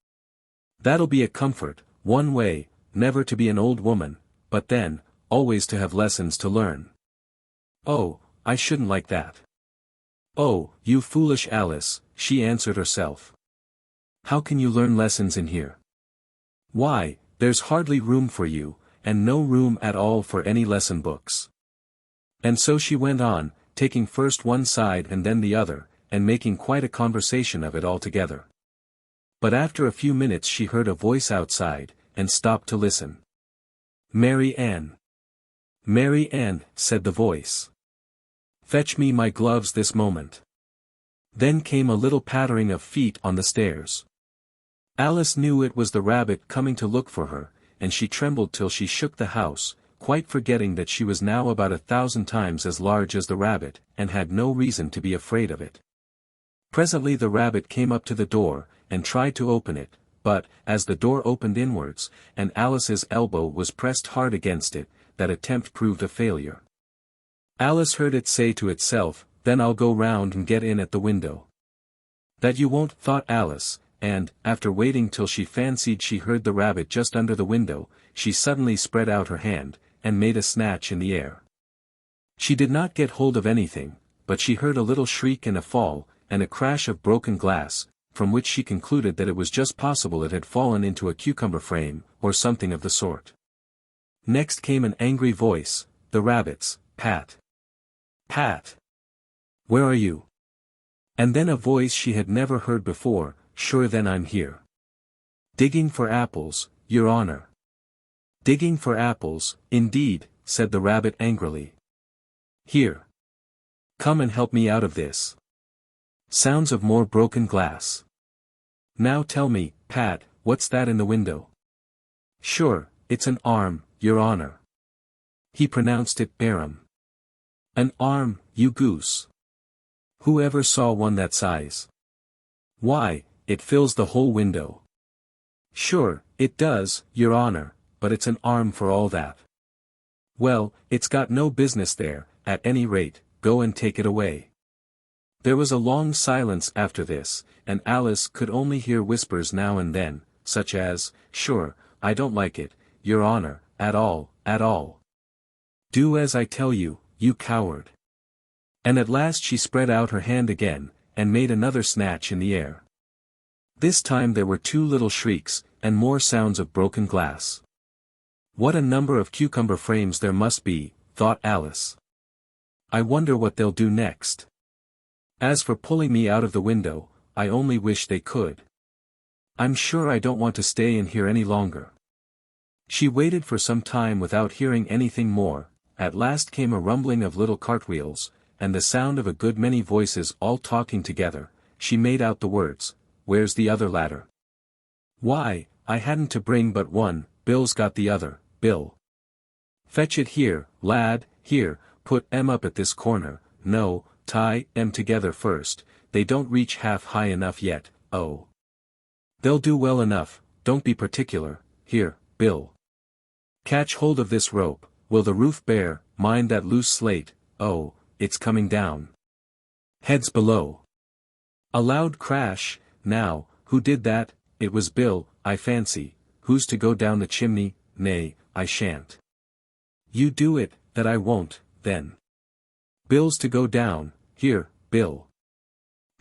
Speaker 1: That'll be a comfort, one way, never to be an old woman, but then, always to have lessons to learn. Oh, I shouldn't like that. Oh, you foolish Alice, she answered herself. How can you learn lessons in here? Why, there's hardly room for you, and no room at all for any lesson books. And so she went on, taking first one side and then the other, and making quite a conversation of it altogether. But after a few minutes she heard a voice outside, and stopped to listen. Mary Ann. Mary Ann, said the voice. Fetch me my gloves this moment. Then came a little pattering of feet on the stairs. Alice knew it was the rabbit coming to look for her, and she trembled till she shook the house, quite forgetting that she was now about 1,000 times as large as the rabbit, and had no reason to be afraid of it. Presently the rabbit came up to the door, and tried to open it, but, as the door opened inwards, and Alice's elbow was pressed hard against it, that attempt proved a failure. Alice heard it say to itself, then I'll go round and get in at the window. That you won't, thought Alice, and, after waiting till she fancied she heard the rabbit just under the window, she suddenly spread out her hand, and made a snatch in the air. She did not get hold of anything, but she heard a little shriek and a fall, and a crash of broken glass, from which she concluded that it was just possible it had fallen into a cucumber frame, or something of the sort. Next came an angry voice, the rabbit's, Pat. Pat. Where are you? And then a voice she had never heard before, sure then I'm here. Digging for apples, your honor. Digging for apples, indeed, said the rabbit angrily. Here. Come and help me out of this. Sounds of more broken glass. Now tell me, Pat, what's that in the window? Sure, it's an arm, your honor. He pronounced it Barum. An arm, you goose. Who ever saw one that size? Why, it fills the whole window. Sure, it does, your honor, but it's an arm for all that. Well, it's got no business there, at any rate, go and take it away. There was a long silence after this, and Alice could only hear whispers now and then, such as, sure, I don't like it, your honor, at all, at all. Do as I tell you, you coward. And at last she spread out her hand again, and made another snatch in the air. This time there were 2 little shrieks, and more sounds of broken glass. What a number of cucumber frames there must be, thought Alice. I wonder what they'll do next. As for pulling me out of the window, I only wish they could. I'm sure I don't want to stay in here any longer. She waited for some time without hearing anything more. At last came a rumbling of little cartwheels, and the sound of a good many voices all talking together. She made out the words, where's the other ladder? Why, I hadn't to bring but one, Bill's got the other, Bill. Fetch it here, lad, here, put 'em up at this corner, no, tie 'em together first, they don't reach half high enough yet, oh. They'll do well enough, don't be particular, here, Bill. Catch hold of this rope, will the roof bear, mind that loose slate, oh, it's coming down. Heads below. A loud crash, now, who did that? It was Bill, I fancy. Who's to go down the chimney? Nay, I shan't. You do it, that I won't, then. Bill's to go down, here, Bill.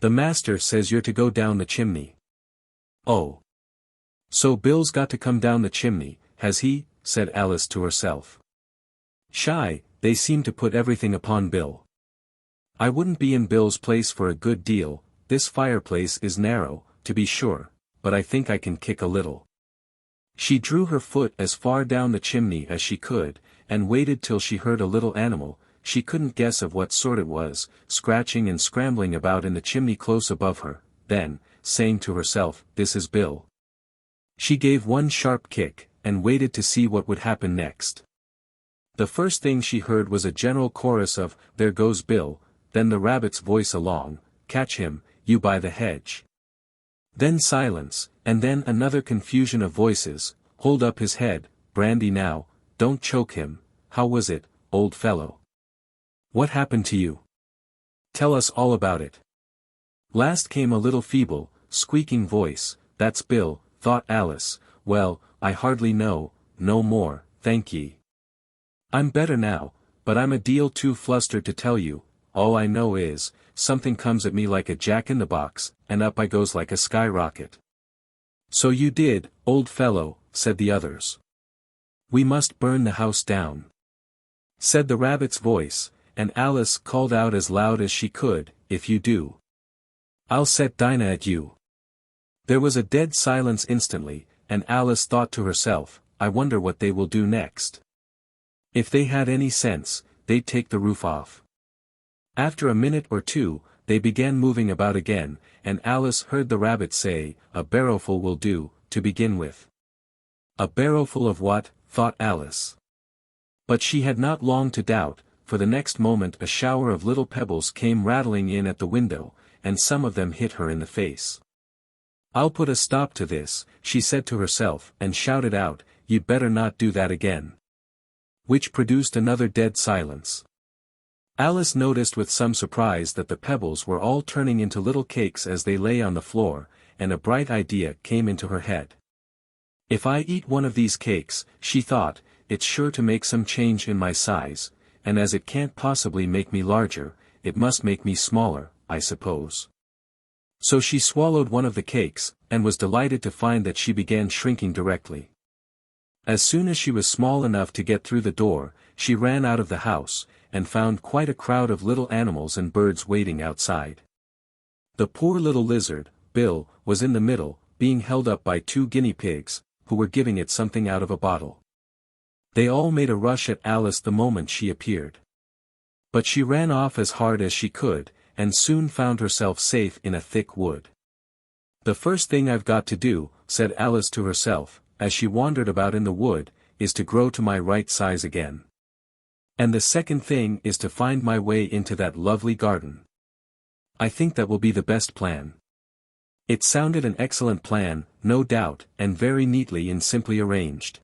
Speaker 1: The master says you're to go down the chimney. Oh. So Bill's got to come down the chimney, has he? Said Alice to herself. Shy, they seem to put everything upon Bill. I wouldn't be in Bill's place for a good deal. This fireplace is narrow, to be sure, but I think I can kick a little. She drew her foot as far down the chimney as she could, and waited till she heard a little animal, she couldn't guess of what sort it was, scratching and scrambling about in the chimney close above her. Then, saying to herself, this is Bill. She gave one sharp kick, and waited to see what would happen next. The first thing she heard was a general chorus of, there goes Bill, then the rabbit's voice along, catch him, you by the hedge. Then silence, and then another confusion of voices, hold up his head, brandy now, don't choke him, how was it, old fellow? What happened to you? Tell us all about it. Last came a little feeble, squeaking voice, that's Bill, thought Alice, well, I hardly know, no more, thank ye. I'm better now, but I'm a deal too flustered to tell you, all I know is, something comes at me like a jack-in-the-box, and up I goes like a skyrocket." "So you did, old fellow," said the others. "We must burn the house down," said the rabbit's voice, and Alice called out as loud as she could, "If you do, I'll set Dinah at you." There was a dead silence instantly, and Alice thought to herself, "I wonder what they will do next. If they had any sense, they'd take the roof off." After a minute or two, they began moving about again, and Alice heard the rabbit say, "A barrowful will do, to begin with." A barrowful of what, thought Alice. But she had not long to doubt, for the next moment a shower of little pebbles came rattling in at the window, and some of them hit her in the face. "I'll put a stop to this," she said to herself, and shouted out, "You'd better not do that again." Which produced another dead silence. Alice noticed with some surprise that the pebbles were all turning into little cakes as they lay on the floor, and a bright idea came into her head. "If I eat one of these cakes," she thought, "it's sure to make some change in my size, and as it can't possibly make me larger, it must make me smaller, I suppose." So she swallowed one of the cakes, and was delighted to find that she began shrinking directly. As soon as she was small enough to get through the door, she ran out of the house, and found quite a crowd of little animals and birds waiting outside. The poor little lizard, Bill, was in the middle, being held up by 2 guinea pigs, who were giving it something out of a bottle. They all made a rush at Alice the moment she appeared. But she ran off as hard as she could, and soon found herself safe in a thick wood. "The first thing I've got to do," said Alice to herself, as she wandered about in the wood, "is to grow to my right size again. And the second thing is to find my way into that lovely garden. I think that will be the best plan." It sounded an excellent plan, no doubt, and very neatly and simply arranged.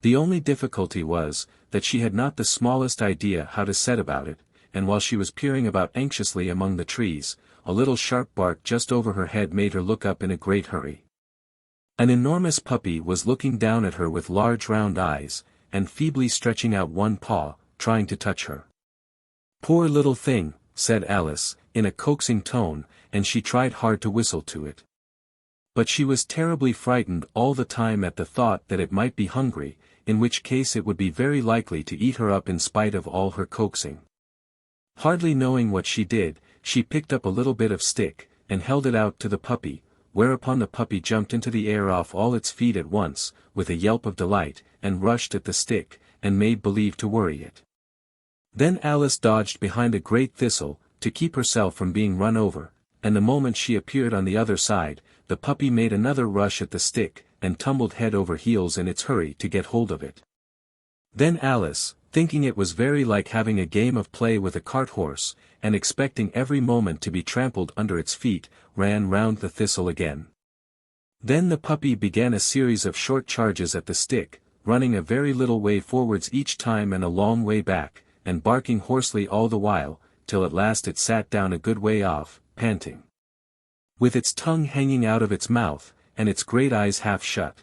Speaker 1: The only difficulty was, that she had not the smallest idea how to set about it, and while she was peering about anxiously among the trees, a little sharp bark just over her head made her look up in a great hurry. An enormous puppy was looking down at her with large round eyes, and feebly stretching out one paw, trying to touch her. "Poor little thing," said Alice, in a coaxing tone, and she tried hard to whistle to it. But she was terribly frightened all the time at the thought that it might be hungry, in which case it would be very likely to eat her up in spite of all her coaxing. Hardly knowing what she did, she picked up a little bit of stick, and held it out to the puppy, whereupon the puppy jumped into the air off all its feet at once, with a yelp of delight, and rushed at the stick, and made believe to worry it. Then Alice dodged behind a great thistle, to keep herself from being run over, and the moment she appeared on the other side, the puppy made another rush at the stick, and tumbled head over heels in its hurry to get hold of it. Then Alice, thinking it was very like having a game of play with a cart horse, and expecting every moment to be trampled under its feet, ran round the thistle again. Then the puppy began a series of short charges at the stick, running a very little way forwards each time and a long way back, and barking hoarsely all the while, till at last it sat down a good way off, panting, with its tongue hanging out of its mouth, and its great eyes half shut.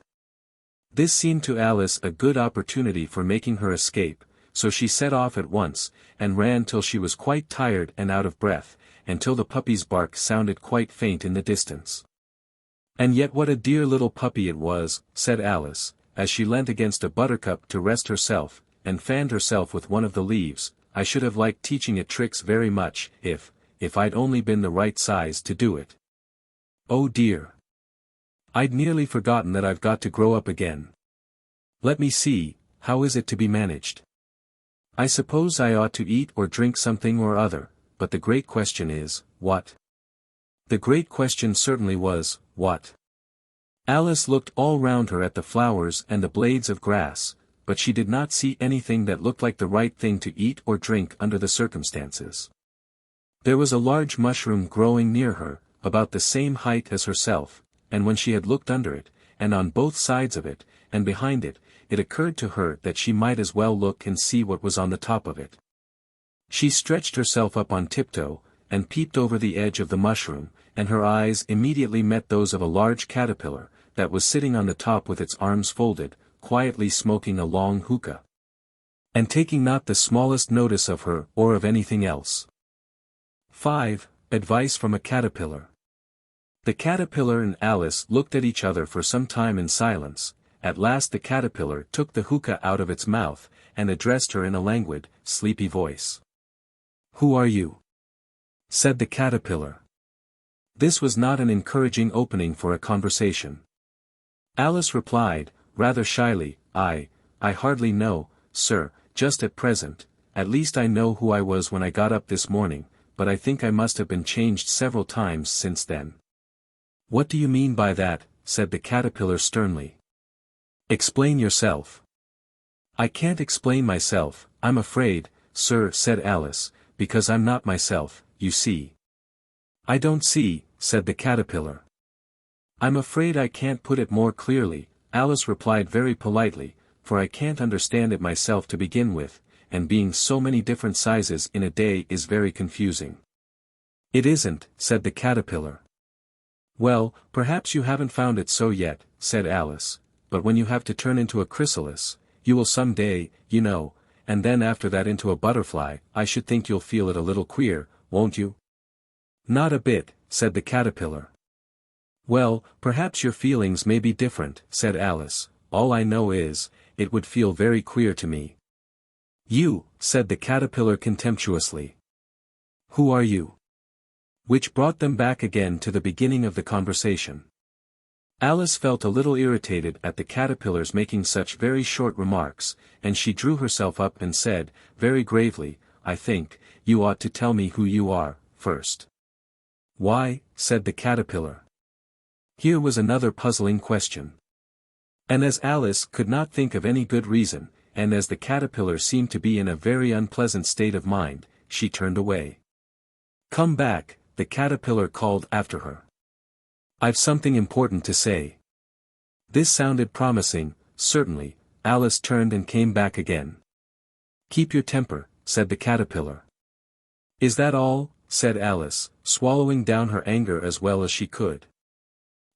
Speaker 1: This seemed to Alice a good opportunity for making her escape, so she set off at once, and ran till she was quite tired and out of breath, and till the puppy's bark sounded quite faint in the distance. "And yet what a dear little puppy it was," said Alice, as she leant against a buttercup to rest herself, and fanned herself with one of the leaves. "I should have liked teaching it tricks very much, if I'd only been the right size to do it. Oh dear! I'd nearly forgotten that I've got to grow up again. Let me see, how is it to be managed? I suppose I ought to eat or drink something or other, but the great question is, what?" The great question certainly was, what? Alice looked all round her at the flowers and the blades of grass, but she did not see anything that looked like the right thing to eat or drink under the circumstances. There was a large mushroom growing near her, about the same height as herself, and when she had looked under it, and on both sides of it, and behind it, it occurred to her that she might as well look and see what was on the top of it. She stretched herself up on tiptoe, and peeped over the edge of the mushroom, and her eyes immediately met those of a large caterpillar, that was sitting on the top with its arms folded, quietly smoking a long hookah, and taking not the smallest notice of her or of anything else. 5. Advice from a Caterpillar. The caterpillar and Alice looked at each other for some time in silence. At last the caterpillar took the hookah out of its mouth, and addressed her in a languid, sleepy voice. "Who are you?" said the caterpillar. This was not an encouraging opening for a conversation. Alice replied, rather shyly, I hardly know, sir, just at present. At least I know who I was when I got up this morning, but I think I must have been changed several times since then." "What do you mean by that?" said the caterpillar sternly. "Explain yourself." "I can't explain myself, I'm afraid, sir," said Alice, "because I'm not myself, you see." "I don't see," said the caterpillar. "I'm afraid I can't put it more clearly," Alice replied very politely, "for I can't understand it myself to begin with, and being so many different sizes in a day is very confusing." "It isn't," said the caterpillar. "Well, perhaps you haven't found it so yet," said Alice, "but when you have to turn into a chrysalis, you will some day, you know, and then after that into a butterfly, I should think you'll feel it a little queer, won't you?" "Not a bit," said the caterpillar. "Well, perhaps your feelings may be different," said Alice, "all I know is, it would feel very queer to me." "You," said the caterpillar contemptuously. "Who are you?" Which brought them back again to the beginning of the conversation. Alice felt a little irritated at the caterpillar's making such very short remarks, and she drew herself up and said, very gravely, "I think, you ought to tell me who you are, first." "Why?" said the caterpillar. Here was another puzzling question. And as Alice could not think of any good reason, and as the caterpillar seemed to be in a very unpleasant state of mind, she turned away. "Come back," the caterpillar called after her. "I've something important to say." This sounded promising, certainly. Alice turned and came back again. "Keep your temper," said the caterpillar. "Is that all?" said Alice, swallowing down her anger as well as she could.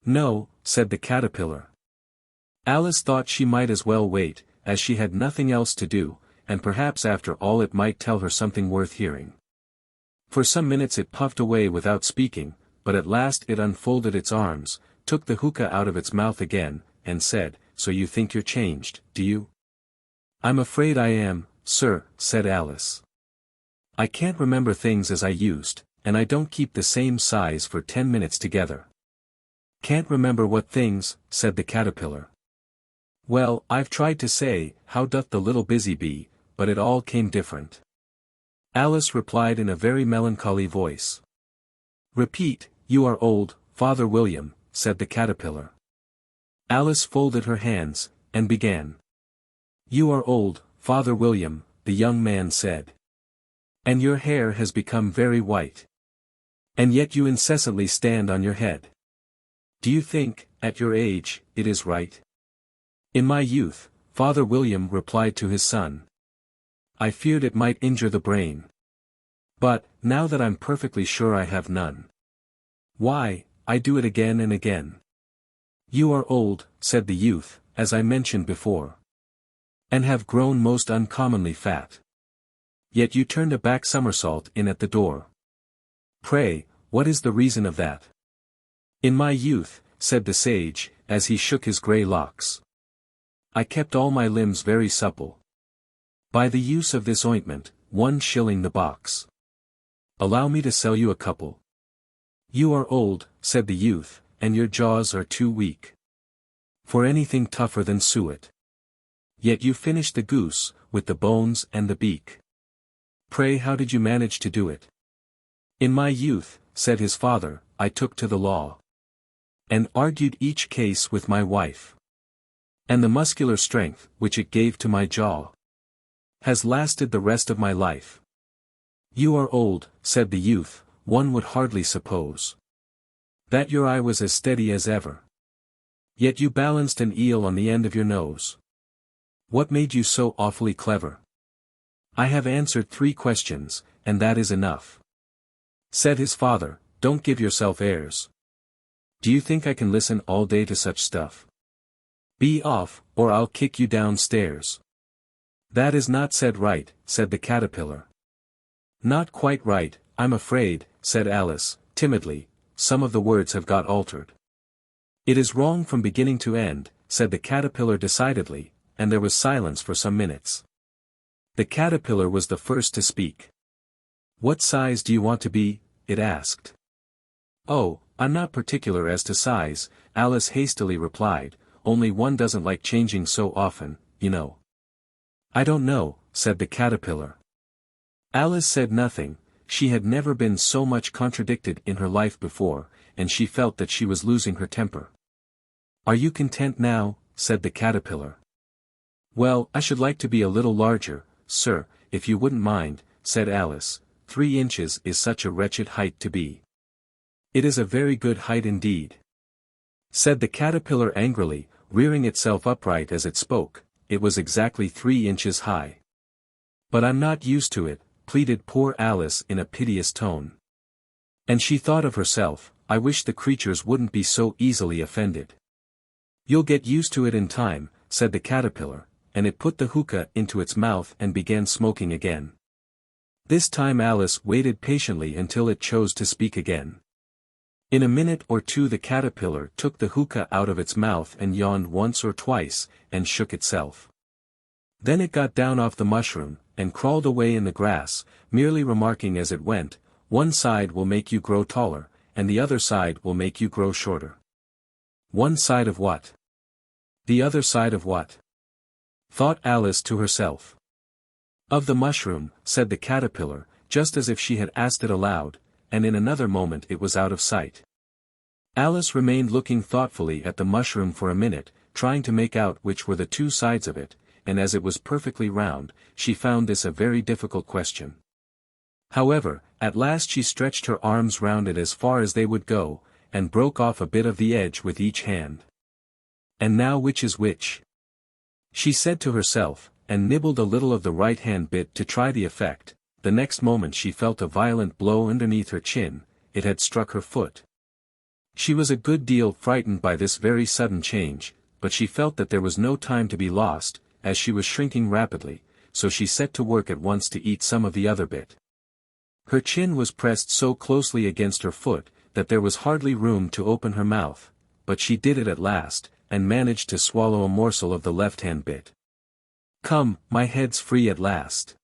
Speaker 1: "No," said the caterpillar. Alice thought she might as well wait, as she had nothing else to do, and perhaps after all it might tell her something worth hearing. For some minutes it puffed away without speaking, but at last it unfolded its arms, took the hookah out of its mouth again, and said, "So you think you're changed, do you?" "I'm afraid I am, sir," said Alice. "I can't remember things as I used, and I don't keep the same size for 10 minutes together." "Can't remember what things?" said the caterpillar. "Well, I've tried to say, how doth the little busy bee, but it all came different." Alice replied in a very melancholy voice. "Repeat, you are old, Father William," said the caterpillar. Alice folded her hands, and began. "You are old, Father William," the young man said. "And your hair has become very white. And yet you incessantly stand on your head. Do you think, at your age, it is right?" "In my youth," Father William replied to his son, "I feared it might injure the brain. But, now that I'm perfectly sure I have none, why, I do it again and again." "You are old," said the youth, "as I mentioned before. And have grown most uncommonly fat. Yet you turned a back somersault in at the door. Pray, what is the reason of that?" "In my youth," said the sage, as he shook his grey locks, "I kept all my limbs very supple. By the use of this ointment, 1 shilling the box. Allow me to sell you a couple." "You are old," said the youth, "and your jaws are too weak for anything tougher than suet. Yet you finished the goose, with the bones and the beak. Pray how did you manage to do it?" "In my youth," said his father, "I took to the law, and argued each case with my wife. And the muscular strength, which it gave to my jaw, has lasted the rest of my life." "You are old," said the youth, "one would hardly suppose that your eye was as steady as ever. Yet you balanced an eel on the end of your nose. What made you so awfully clever?" "I have answered 3 questions, and that is enough," said his father. "Don't give yourself airs. Do you think I can listen all day to such stuff? Be off, or I'll kick you downstairs." "That is not said right," said the caterpillar. "Not quite right, I'm afraid," said Alice, timidly, some of the words have got altered. It is wrong from beginning to end, said the caterpillar decidedly, and there was silence for some minutes. The caterpillar was the first to speak. What size do you want to be? It asked. Oh, I'm not particular as to size, Alice hastily replied, only one doesn't like changing so often, you know. I don't know, said the caterpillar. Alice said nothing. She had never been so much contradicted in her life before, and she felt that she was losing her temper. Are you content now? Said the caterpillar. Well, I should like to be a little larger, sir, if you wouldn't mind, said Alice. 3 inches is such a wretched height to be. It is a very good height indeed, said the caterpillar angrily, rearing itself upright as it spoke. It was exactly 3 inches high. But I'm not used to it, pleaded poor Alice in a piteous tone. And she thought of herself, I wish the creatures wouldn't be so easily offended. You'll get used to it in time, said the caterpillar, and it put the hookah into its mouth and began smoking again. This time Alice waited patiently until it chose to speak again. In a minute or two the caterpillar took the hookah out of its mouth and yawned once or twice, and shook itself. Then it got down off the mushroom, and crawled away in the grass, merely remarking as it went, one side will make you grow taller, and the other side will make you grow shorter. One side of what? The other side of what? Thought Alice to herself. Of the mushroom, said the caterpillar, just as if she had asked it aloud, and in another moment it was out of sight. Alice remained looking thoughtfully at the mushroom for a minute, trying to make out which were the 2 sides of it, and as it was perfectly round, she found this a very difficult question. However, at last she stretched her arms round it as far as they would go, and broke off a bit of the edge with each hand. And now which is which? She said to herself, and nibbled a little of the right-hand bit to try the effect. The next moment she felt a violent blow underneath her chin. It had struck her foot. She was a good deal frightened by this very sudden change, but she felt that there was no time to be lost, as she was shrinking rapidly, so she set to work at once to eat some of the other bit. Her chin was pressed so closely against her foot, that there was hardly room to open her mouth, but she did it at last, and managed to swallow a morsel of the left-hand bit. Come, my head's free at last,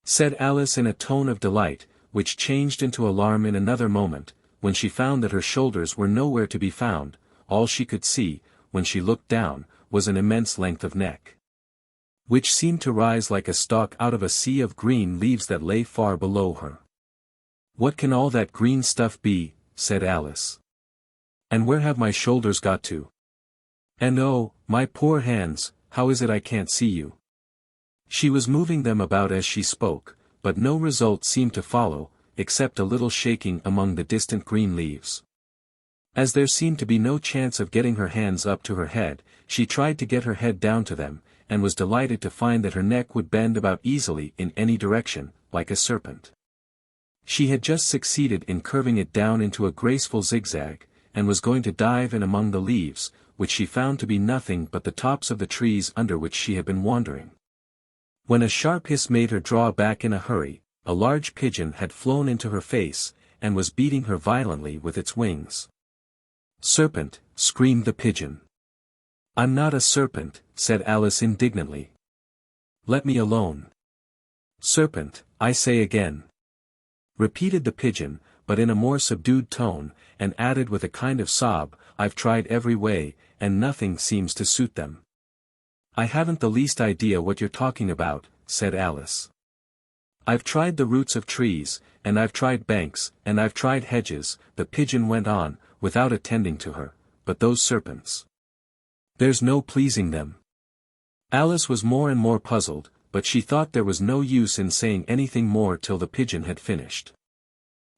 Speaker 1: said Alice in a tone of delight, which changed into alarm in another moment, when she found that her shoulders were nowhere to be found. All she could see, when she looked down, was an immense length of neck, which seemed to rise like a stalk out of a sea of green leaves that lay far below her. What can all that green stuff be? Said Alice. And where have my shoulders got to? And oh, my poor hands, how is it I can't see you? She was moving them about as she spoke, but no result seemed to follow, except a little shaking among the distant green leaves. As there seemed to be no chance of getting her hands up to her head, she tried to get her head down to them, and was delighted to find that her neck would bend about easily in any direction, like a serpent. She had just succeeded in curving it down into a graceful zigzag, and was going to dive in among the leaves, which she found to be nothing but the tops of the trees under which she had been wandering, when a sharp hiss made her draw back in a hurry. A large pigeon had flown into her face, and was beating her violently with its wings. Serpent, screamed the pigeon. I'm not a serpent, said Alice indignantly. Let me alone. Serpent, I say again, repeated the pigeon, but in a more subdued tone, and added with a kind of sob, I've tried every way, and nothing seems to suit them. I haven't the least idea what you're talking about, said Alice. I've tried the roots of trees, and I've tried banks, and I've tried hedges, the pigeon went on, without attending to her, but those serpents. There's no pleasing them. Alice was more and more puzzled, but she thought there was no use in saying anything more till the pigeon had finished.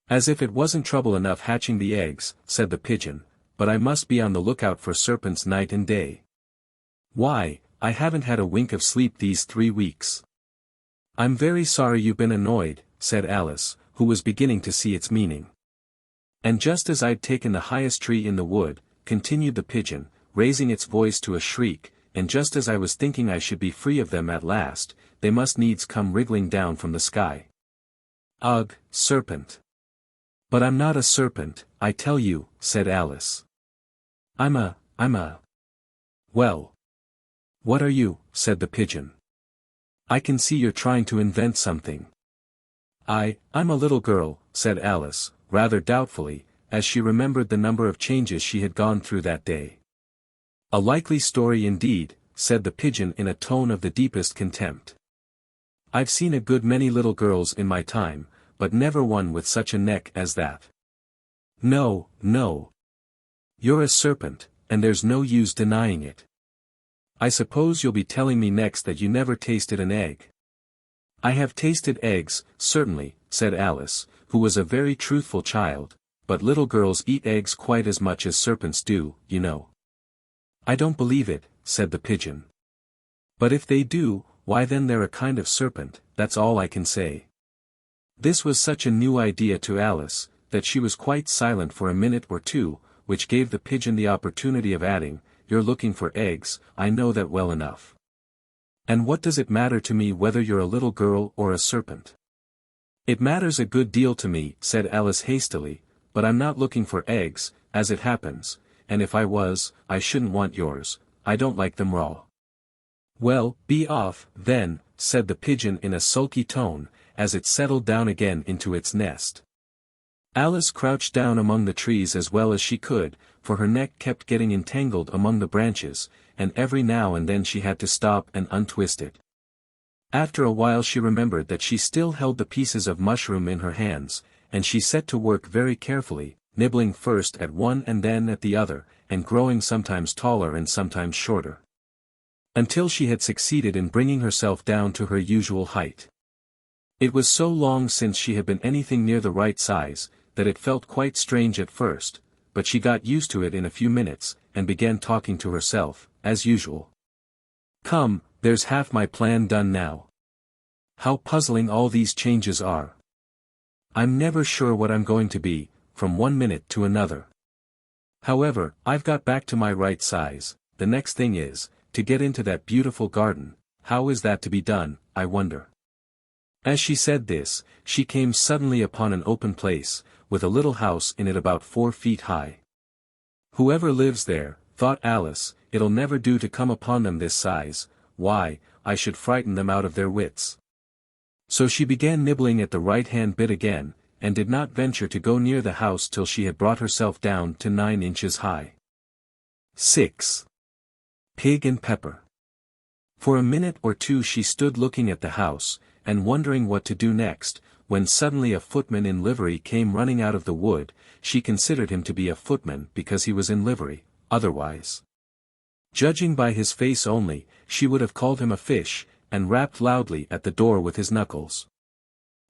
Speaker 1: As if it wasn't trouble enough hatching the eggs, said the pigeon, but I must be on the lookout for serpents night and day. Why, I haven't had a wink of sleep these 3 weeks. I'm very sorry you've been annoyed, said Alice, who was beginning to see its meaning. And just as I'd taken the highest tree in the wood, continued the pigeon, raising its voice to a shriek, and just as I was thinking I should be free of them at last, they must needs come wriggling down from the sky. Ugh, serpent! But I'm not a serpent, I tell you, said Alice. I'm a. Well. What are you, said the pigeon. I can see you're trying to invent something. I'm a little girl, said Alice, rather doubtfully, as she remembered the number of changes she had gone through that day. A likely story indeed, said the pigeon in a tone of the deepest contempt. I've seen a good many little girls in my time, but never one with such a neck as that. No. You're a serpent, and there's no use denying it. I suppose you'll be telling me next that you never tasted an egg. I have tasted eggs, certainly, said Alice, who was a very truthful child, but little girls eat eggs quite as much as serpents do, you know. I don't believe it, said the pigeon. But if they do, why then they're a kind of serpent, that's all I can say. This was such a new idea to Alice, that she was quite silent for a minute or two, which gave the pigeon the opportunity of adding, You're looking for eggs, I know that well enough. And what does it matter to me whether you're a little girl or a serpent? It matters a good deal to me, said Alice hastily, but I'm not looking for eggs, as it happens, and if I was, I shouldn't want yours, I don't like them raw. Well, be off, then, said the pigeon in a sulky tone, as it settled down again into its nest. Alice crouched down among the trees as well as she could, for her neck kept getting entangled among the branches, and every now and then she had to stop and untwist it. After a while she remembered that she still held the pieces of mushroom in her hands, and she set to work very carefully, nibbling first at one and then at the other, and growing sometimes taller and sometimes shorter. Until she had succeeded in bringing herself down to her usual height. It was so long since she had been anything near the right size, that it felt quite strange at first, but she got used to it in a few minutes, and began talking to herself, as usual. Come, there's half my plan done now. How puzzling all these changes are. I'm never sure what I'm going to be, from one minute to another. However, I've got back to my right size, the next thing is, to get into that beautiful garden. How is that to be done, I wonder? As she said this, she came suddenly upon an open place, with a little house in it about 4 feet high. Whoever lives there, thought Alice, it'll never do to come upon them this size, why, I should frighten them out of their wits. So she began nibbling at the right-hand bit again, and did not venture to go near the house till she had brought herself down to 9 inches high. 6. Pig and Pepper. For a minute or two she stood looking at the house, and wondering what to do next, when suddenly a footman in livery came running out of the wood. She considered him to be a footman because he was in livery, otherwise. Judging by his face only, she would have called him a fish, and rapped loudly at the door with his knuckles.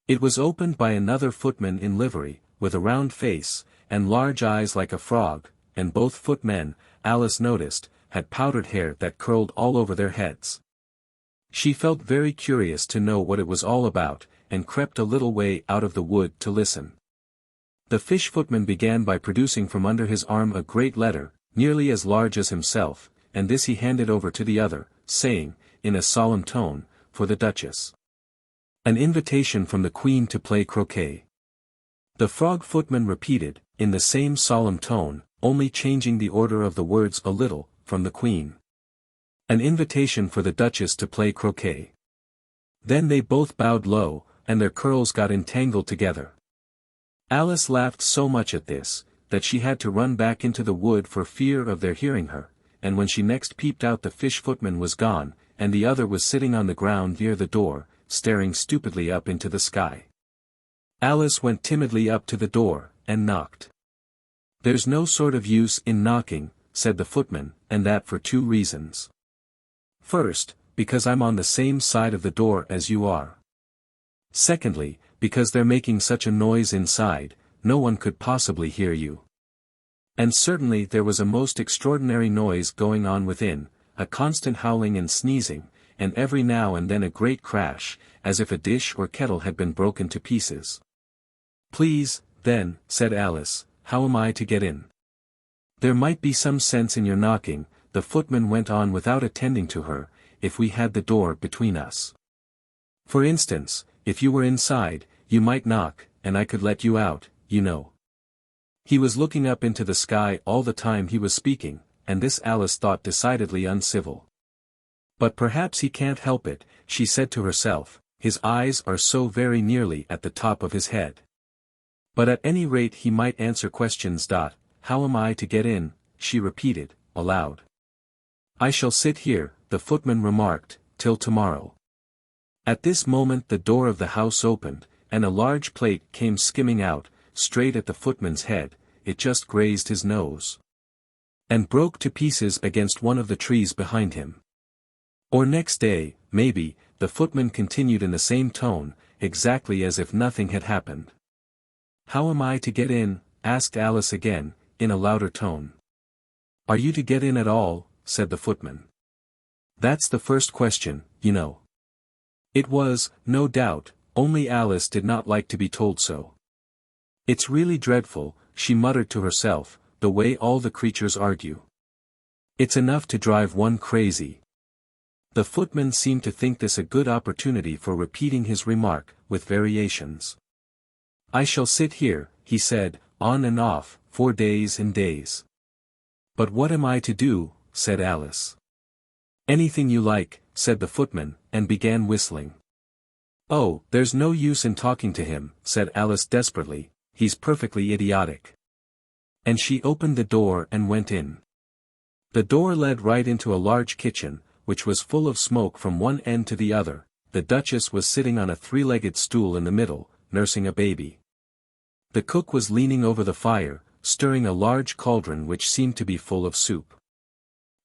Speaker 1: It was opened by another footman in livery, with a round face, and large eyes like a frog, and both footmen, Alice noticed, had powdered hair that curled all over their heads. She felt very curious to know what it was all about, and crept a little way out of the wood to listen. The fish footman began by producing from under his arm a great letter, nearly as large as himself, and this he handed over to the other, saying, in a solemn tone, for the Duchess. An invitation from the Queen to play croquet. The frog footman repeated, in the same solemn tone, only changing the order of the words a little, from the Queen. An invitation for the Duchess to play croquet. Then they both bowed low, and their curls got entangled together. Alice laughed so much at this, that she had to run back into the wood for fear of their hearing her, and when she next peeped out the fish footman was gone, and the other was sitting on the ground near the door, staring stupidly up into the sky. Alice went timidly up to the door, and knocked. There's no sort of use in knocking, said the footman, and that for 2 reasons. First, because I'm on the same side of the door as you are. Secondly, because they're making such a noise inside, no one could possibly hear you. And certainly there was a most extraordinary noise going on within, a constant howling and sneezing, and every now and then a great crash, as if a dish or kettle had been broken to pieces. Please, then, said Alice, how am I to get in? There might be some sense in your knocking, the footman went on without attending to her, if we had the door between us. For instance, if you were inside, you might knock, and I could let you out, you know. He was looking up into the sky all the time he was speaking, and this Alice thought decidedly uncivil. But perhaps he can't help it, she said to herself, his eyes are so very nearly at the top of his head. But at any rate he might answer questions. How am I to get in? She repeated, aloud. I shall sit here, the footman remarked, till tomorrow. At this moment the door of the house opened, and a large plate came skimming out, straight at the footman's head. It just grazed his nose, and broke to pieces against one of the trees behind him. Or next day, maybe, the footman continued in the same tone, exactly as if nothing had happened. How am I to get in? Asked Alice again, in a louder tone. Are you to get in at all? Said the footman. That's the first question, you know. It was, no doubt, only Alice did not like to be told so. It's really dreadful, she muttered to herself, the way all the creatures argue. It's enough to drive one crazy. The footman seemed to think this a good opportunity for repeating his remark, with variations. I shall sit here, he said, on and off, for days and days. But what am I to do? Said Alice. Anything you like, said the footman, and began whistling. Oh, there's no use in talking to him, said Alice desperately, he's perfectly idiotic. And she opened the door and went in. The door led right into a large kitchen, which was full of smoke from one end to the other. The Duchess was sitting on a three-legged stool in the middle, nursing a baby. The cook was leaning over the fire, stirring a large cauldron which seemed to be full of soup.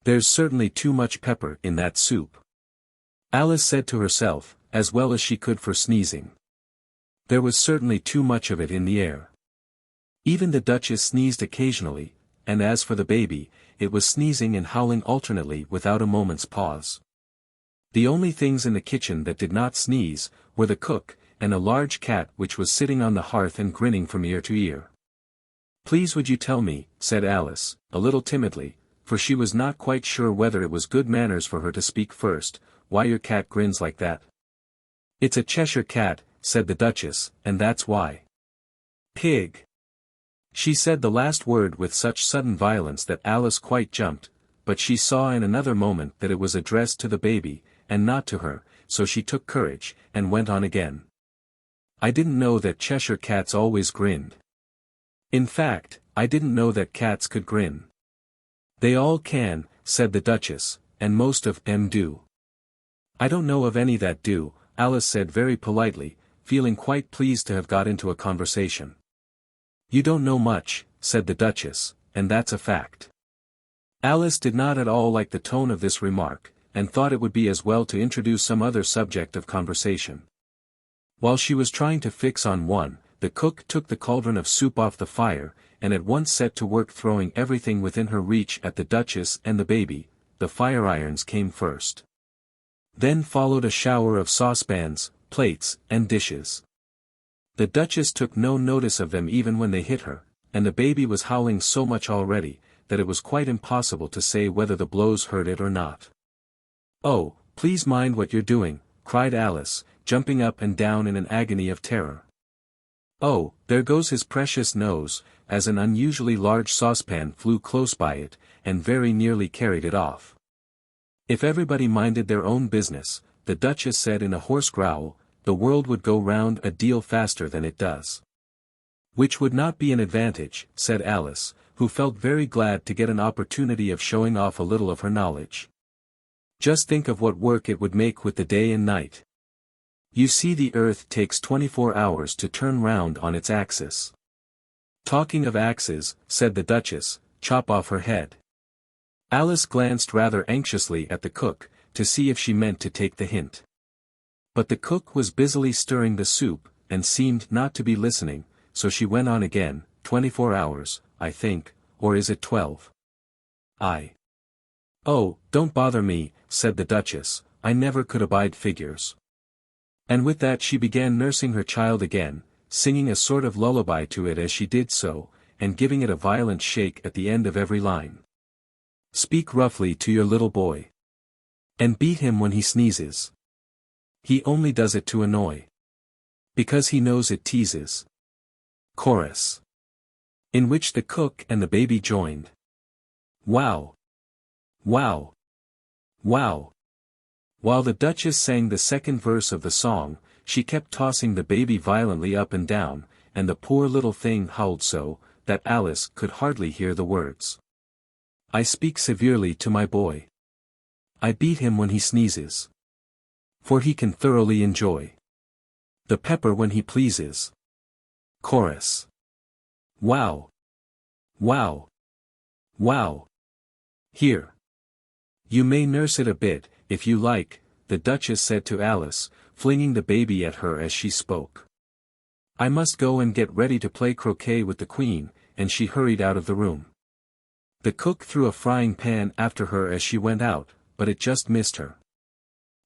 Speaker 1: There's certainly too much pepper in that soup, Alice said to herself, as well as she could for sneezing. There was certainly too much of it in the air. Even the Duchess sneezed occasionally, and as for the baby, it was sneezing and howling alternately without a moment's pause. The only things in the kitchen that did not sneeze, were the cook, and a large cat which was sitting on the hearth and grinning from ear to ear. Please would you tell me, said Alice, a little timidly, for she was not quite sure whether it was good manners for her to speak first, why your cat grins like that? It's a Cheshire Cat, said the Duchess, and that's why. Pig. She said the last word with such sudden violence that Alice quite jumped, but she saw in another moment that it was addressed to the baby, and not to her, so she took courage, and went on again. I didn't know that Cheshire Cats always grinned. In fact, I didn't know that cats could grin. They all can, said the Duchess, and most of them do. I don't know of any that do, Alice said very politely, feeling quite pleased to have got into a conversation. You don't know much, said the Duchess, and that's a fact. Alice did not at all like the tone of this remark, and thought it would be as well to introduce some other subject of conversation. While she was trying to fix on one, the cook took the cauldron of soup off the fire, and at once set to work throwing everything within her reach at the Duchess and the baby. The fire irons came first. Then followed a shower of saucepans, plates, and dishes. The Duchess took no notice of them even when they hit her, and the baby was howling so much already, that it was quite impossible to say whether the blows hurt it or not. Oh, please mind what you're doing, cried Alice, jumping up and down in an agony of terror. Oh, there goes his precious nose, as an unusually large saucepan flew close by it, and very nearly carried it off. If everybody minded their own business, the Duchess said in a hoarse growl, the world would go round a deal faster than it does. Which would not be an advantage, said Alice, who felt very glad to get an opportunity of showing off a little of her knowledge. Just think of what work it would make with the day and night. You see, the earth takes 24 hours to turn round on its axis. Talking of axes, said the Duchess, chop off her head. Alice glanced rather anxiously at the cook, to see if she meant to take the hint. But the cook was busily stirring the soup, and seemed not to be listening, so she went on again, 24 hours, I think, or is it 12? Oh, don't bother me, said the Duchess, I never could abide figures. And with that she began nursing her child again, singing a sort of lullaby to it as she did so, and giving it a violent shake at the end of every line. Speak roughly to your little boy. And beat him when he sneezes. He only does it to annoy. Because he knows it teases. chorus. In which the cook and the baby joined. Wow! Wow! Wow! While the Duchess sang the second verse of the song, she kept tossing the baby violently up and down, and the poor little thing howled so, that Alice could hardly hear the words. I speak severely to my boy. I beat him when he sneezes. For he can thoroughly enjoy the pepper when he pleases. Chorus. Wow! Wow! Wow! Here. You may nurse it a bit, if you like, the Duchess said to Alice, flinging the baby at her as she spoke. I must go and get ready to play croquet with the Queen, and she hurried out of the room. The cook threw a frying pan after her as she went out, but it just missed her.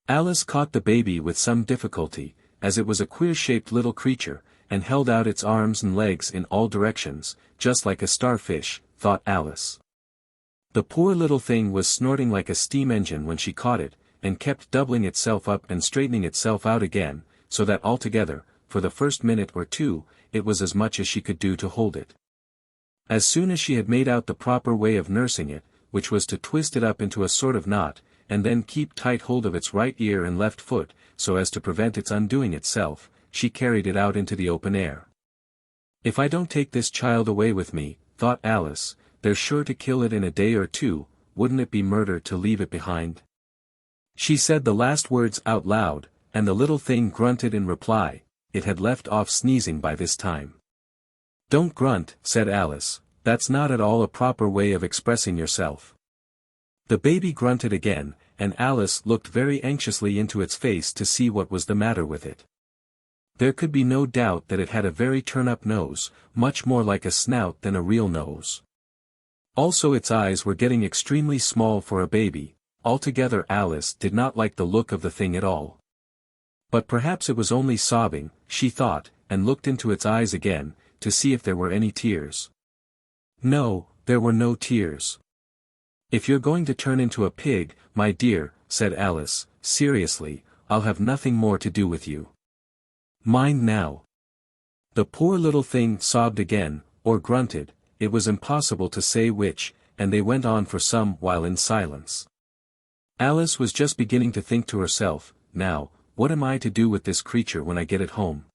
Speaker 1: Alice caught the baby with some difficulty, as it was a queer-shaped little creature, and held out its arms and legs in all directions, just like a starfish, thought Alice. The poor little thing was snorting like a steam engine when she caught it, and kept doubling itself up and straightening itself out again, so that altogether, for the first minute or two, it was as much as she could do to hold it. As soon as she had made out the proper way of nursing it, which was to twist it up into a sort of knot, and then keep tight hold of its right ear and left foot, so as to prevent its undoing itself, she carried it out into the open air. If I don't take this child away with me, thought Alice, they're sure to kill it in a day or two, wouldn't it be murder to leave it behind? She said the last words out loud, and the little thing grunted in reply. It had left off sneezing by this time. Don't grunt, said Alice, that's not at all a proper way of expressing yourself. The baby grunted again, and Alice looked very anxiously into its face to see what was the matter with it. There could be no doubt that it had a very turn-up nose, much more like a snout than a real nose. Also its eyes were getting extremely small for a baby. Altogether Alice did not like the look of the thing at all. But perhaps it was only sobbing, she thought, and looked into its eyes again, to see if there were any tears. No, there were no tears. If you're going to turn into a pig, my dear, said Alice, seriously, I'll have nothing more to do with you. Mind now. The poor little thing sobbed again, or grunted, it was impossible to say which, and they went on for some while in silence. Alice was just beginning to think to herself, now, what am I to do with this creature when I get it home?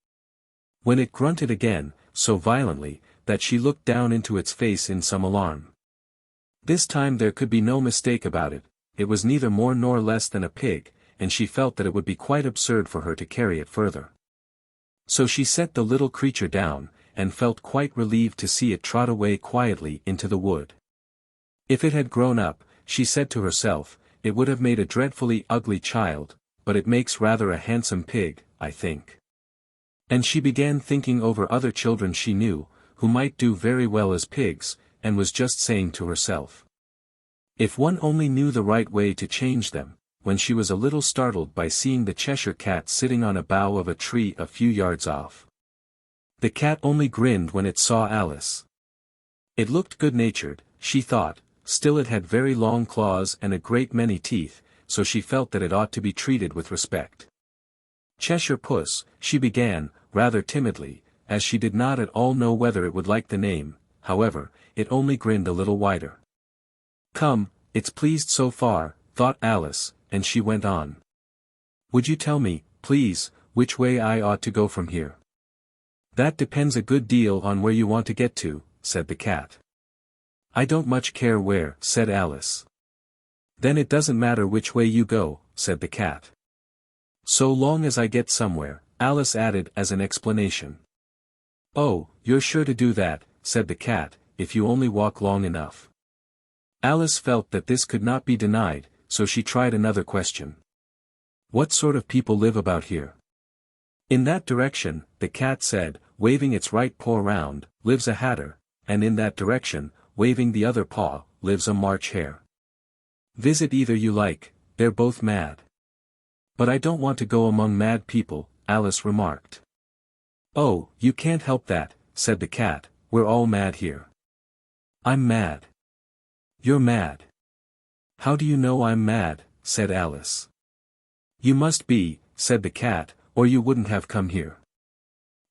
Speaker 1: When it grunted again, so violently, that she looked down into its face in some alarm. This time there could be no mistake about it, it was neither more nor less than a pig, and she felt that it would be quite absurd for her to carry it further. So she set the little creature down, and felt quite relieved to see it trot away quietly into the wood. If it had grown up, she said to herself, it would have made a dreadfully ugly child, but it makes rather a handsome pig, I think. And she began thinking over other children she knew, who might do very well as pigs, and was just saying to herself, if one only knew the right way to change them, when she was a little startled by seeing the Cheshire Cat sitting on a bough of a tree a few yards off. The cat only grinned when it saw Alice. It looked good-natured, she thought, still it had very long claws and a great many teeth, so she felt that it ought to be treated with respect. Cheshire Puss, she began, rather timidly, as she did not at all know whether it would like the name, however, it only grinned a little wider. Come, it's pleased so far, thought Alice, and she went on. Would you tell me, please, which way I ought to go from here? That depends a good deal on where you want to get to, said the cat. I don't much care where, said Alice. Then it doesn't matter which way you go, said the cat. So long as I get somewhere, Alice added as an explanation. Oh, you're sure to do that, said the cat, if you only walk long enough. Alice felt that this could not be denied, so she tried another question. What sort of people live about here? In that direction, the cat said, waving its right paw round, lives a hatter, and in that direction, waving the other paw, lives a March hare. Visit either you like, they're both mad. But I don't want to go among mad people, Alice remarked. Oh, you can't help that, said the cat, we're all mad here. I'm mad. You're mad. How do you know I'm mad, said Alice. You must be, said the cat, or you wouldn't have come here.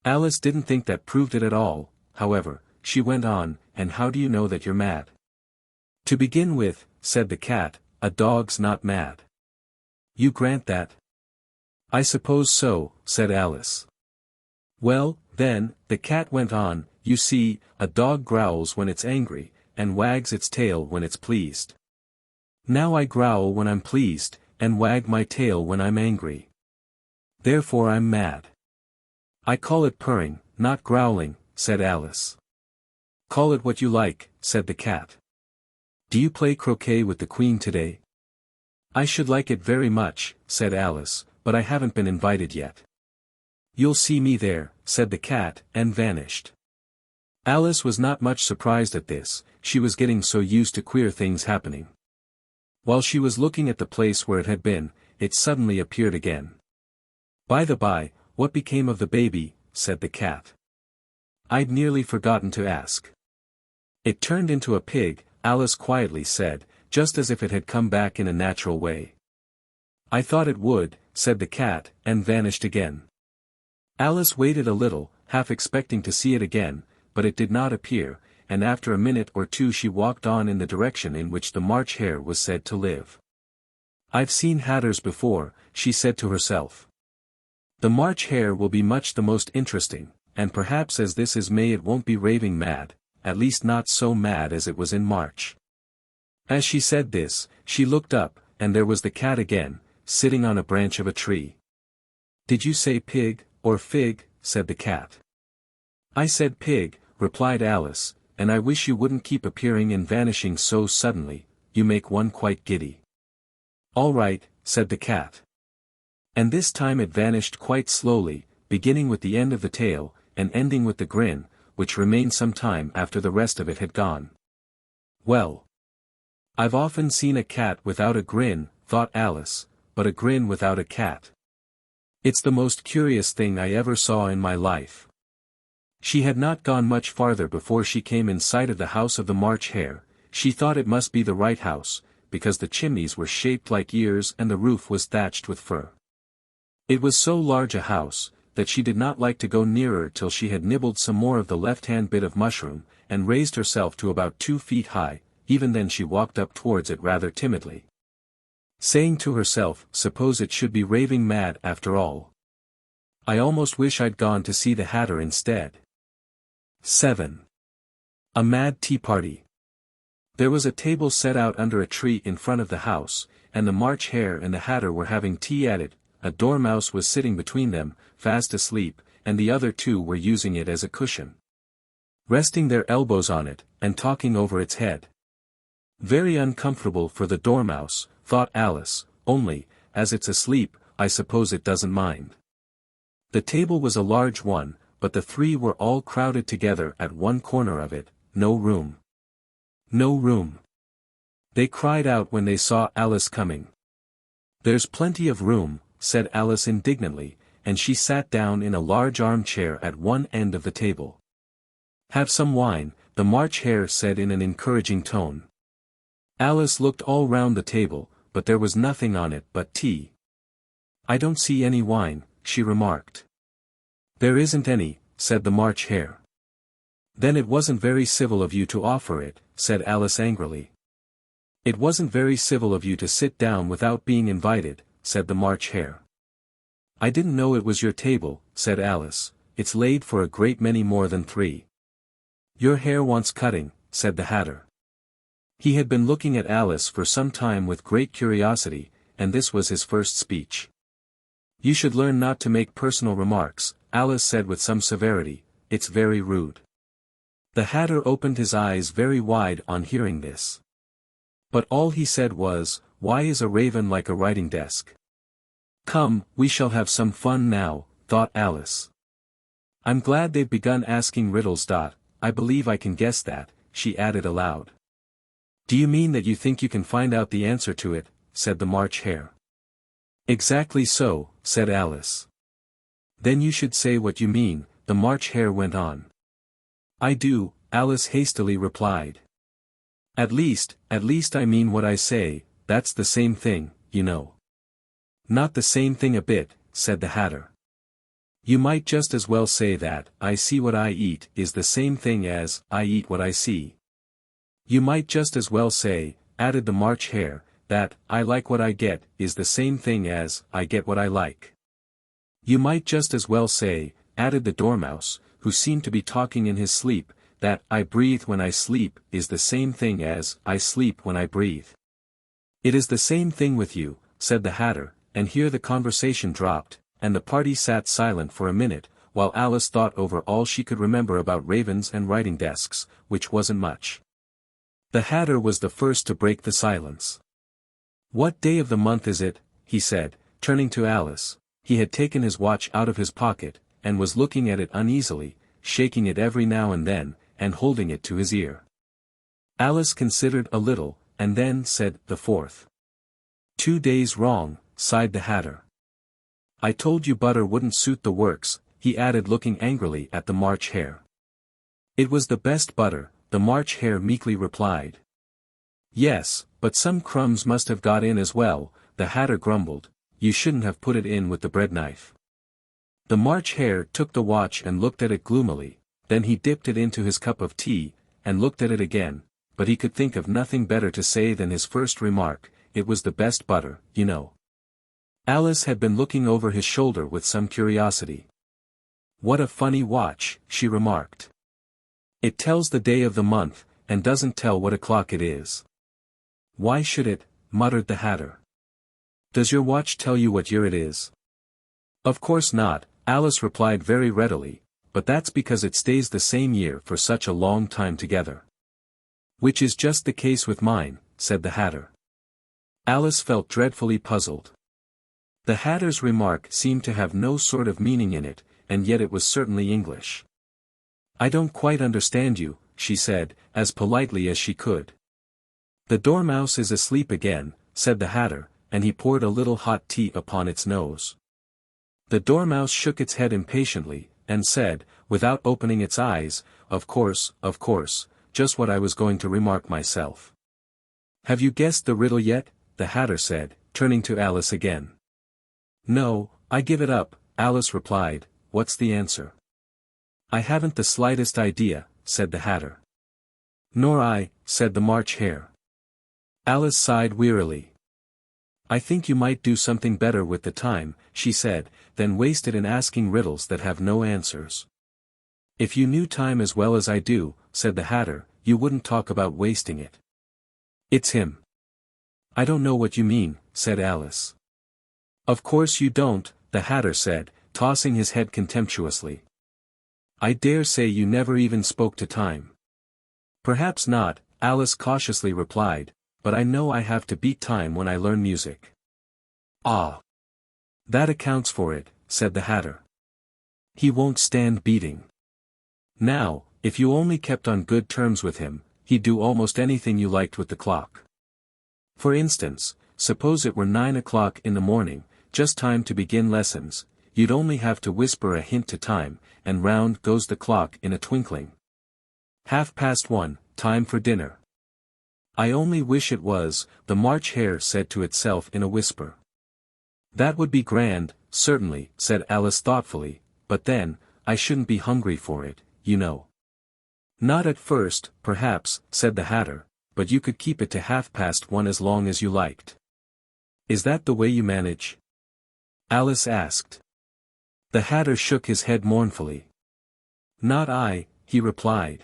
Speaker 1: Alice didn't think that proved it at all, however, she went on, and how do you know that you're mad? To begin with, said the cat, a dog's not mad. You grant that? I suppose so, said Alice. Well, then, the cat went on, you see, a dog growls when it's angry, and wags its tail when it's pleased. Now I growl when I'm pleased, and wag my tail when I'm angry. Therefore I'm mad. I call it purring, not growling, said Alice. Call it what you like, said the cat. Do you play croquet with the Queen today? I should like it very much, said Alice, but I haven't been invited yet. You'll see me there, said the cat, and vanished. Alice was not much surprised at this, she was getting so used to queer things happening. While she was looking at the place where it had been, it suddenly appeared again. By the by, what became of the baby? Said the cat. I'd nearly forgotten to ask. It turned into a pig, Alice quietly said, just as if it had come back in a natural way. I thought it would, said the cat, and vanished again. Alice waited a little, half expecting to see it again, but it did not appear, and after a minute or two she walked on in the direction in which the March Hare was said to live. I've seen hatters before, she said to herself. The March Hare will be much the most interesting, and perhaps as this is May it won't be raving mad, at least not so mad as it was in March. As she said this, she looked up, and there was the cat again, sitting on a branch of a tree. Did you say pig, or fig? Said the cat. I said pig, replied Alice, and I wish you wouldn't keep appearing and vanishing so suddenly, you make one quite giddy. All right, said the cat. And this time it vanished quite slowly, beginning with the end of the tail, and ending with the grin, which remained some time after the rest of it had gone. Well, I've often seen a cat without a grin, thought Alice, but a grin without a cat. It's the most curious thing I ever saw in my life. She had not gone much farther before she came in sight of the house of the March Hare. She thought it must be the right house, because the chimneys were shaped like ears and the roof was thatched with fur. It was so large a house, that she did not like to go nearer till she had nibbled some more of the left-hand bit of mushroom, and raised herself to about 2 feet high. Even then she walked up towards it rather timidly, saying to herself, suppose it should be raving mad after all. I almost wish I'd gone to see the Hatter instead. 7. A mad tea party. There was a table set out under a tree in front of the house, and the March Hare and the Hatter were having tea at it. A dormouse was sitting between them, fast asleep, and the other two were using it as a cushion, resting their elbows on it, and talking over its head. Very uncomfortable for the dormouse, thought Alice, only, as it's asleep, I suppose it doesn't mind. The table was a large one, but the three were all crowded together at one corner of it, no room. No room. They cried out when they saw Alice coming. There's plenty of room, said Alice indignantly, and she sat down in a large armchair at one end of the table. Have some wine, the March Hare said in an encouraging tone. Alice looked all round the table, but there was nothing on it but tea. I don't see any wine, she remarked. There isn't any, said the March Hare. Then it wasn't very civil of you to offer it, said Alice angrily. It wasn't very civil of you to sit down without being invited, said the March Hare. I didn't know it was your table, said Alice, it's laid for a great many more than 3. Your hair wants cutting, said the Hatter. He had been looking at Alice for some time with great curiosity, and this was his first speech. You should learn not to make personal remarks, Alice said with some severity, it's very rude. The Hatter opened his eyes very wide on hearing this. But all he said was, why is a raven like a writing desk? Come, we shall have some fun now, thought Alice. I'm glad they've begun asking riddles. I believe I can guess that, she added aloud. Do you mean that you think you can find out the answer to it? Said the March Hare. Exactly so, said Alice. Then you should say what you mean, the March Hare went on. I do, Alice hastily replied. At least I mean what I say, that's the same thing, you know. Not the same thing a bit, said the Hatter. You might just as well say that, I see what I eat is the same thing as, I eat what I see. You might just as well say, added the March Hare, that, I like what I get is the same thing as, I get what I like. You might just as well say, added the Dormouse, who seemed to be talking in his sleep, that, I breathe when I sleep is the same thing as, I sleep when I breathe. It is the same thing with you, said the Hatter, and here the conversation dropped, and the party sat silent for a minute, while Alice thought over all she could remember about ravens and writing desks, which wasn't much. The Hatter was the first to break the silence. What day of the month is it? He said, turning to Alice. He had taken his watch out of his pocket, and was looking at it uneasily, shaking it every now and then, and holding it to his ear. Alice considered a little, and then said, the 4th. 2 days wrong, sighed the Hatter. I told you butter wouldn't suit the works, he added looking angrily at the March Hare. It was the best butter, the March Hare meekly replied. Yes, but some crumbs must have got in as well, the Hatter grumbled, you shouldn't have put it in with the bread knife. The March Hare took the watch and looked at it gloomily, then he dipped it into his cup of tea, and looked at it again, but he could think of nothing better to say than his first remark, it was the best butter, you know. Alice had been looking over his shoulder with some curiosity. What a funny watch, she remarked. It tells the day of the month, and doesn't tell what o'clock it is. Why should it? Muttered the Hatter. Does your watch tell you what year it is? Of course not, Alice replied very readily, but that's because it stays the same year for such a long time together. Which is just the case with mine, said the Hatter. Alice felt dreadfully puzzled. The Hatter's remark seemed to have no sort of meaning in it, and yet it was certainly English. I don't quite understand you, she said, as politely as she could. The Dormouse is asleep again, said the Hatter, and he poured a little hot tea upon its nose. The Dormouse shook its head impatiently, and said, without opening its eyes, of course, just what I was going to remark myself. Have you guessed the riddle yet? The Hatter said, turning to Alice again. No, I give it up, Alice replied, what's the answer? I haven't the slightest idea, said the Hatter. Nor I, said the March Hare. Alice sighed wearily. I think you might do something better with the time, she said, than waste it in asking riddles that have no answers. If you knew time as well as I do, said the Hatter, you wouldn't talk about wasting it. It's him. I don't know what you mean, said Alice. Of course you don't, the Hatter said, tossing his head contemptuously. I dare say you never even spoke to time. Perhaps not, Alice cautiously replied, but I know I have to beat time when I learn music. Ah! That accounts for it, said the Hatter. He won't stand beating. Now, if you only kept on good terms with him, he'd do almost anything you liked with the clock. For instance, suppose it were 9 o'clock in the morning, just time to begin lessons, you'd only have to whisper a hint to time, and round goes the clock in a twinkling. 1:30, time for dinner. I only wish it was, the March Hare said to itself in a whisper. That would be grand, certainly, said Alice thoughtfully, but then, I shouldn't be hungry for it, you know. Not at first, perhaps, said the Hatter, but you could keep it to 1:30 as long as you liked. Is that the way you manage? Alice asked. The Hatter shook his head mournfully. Not I, he replied.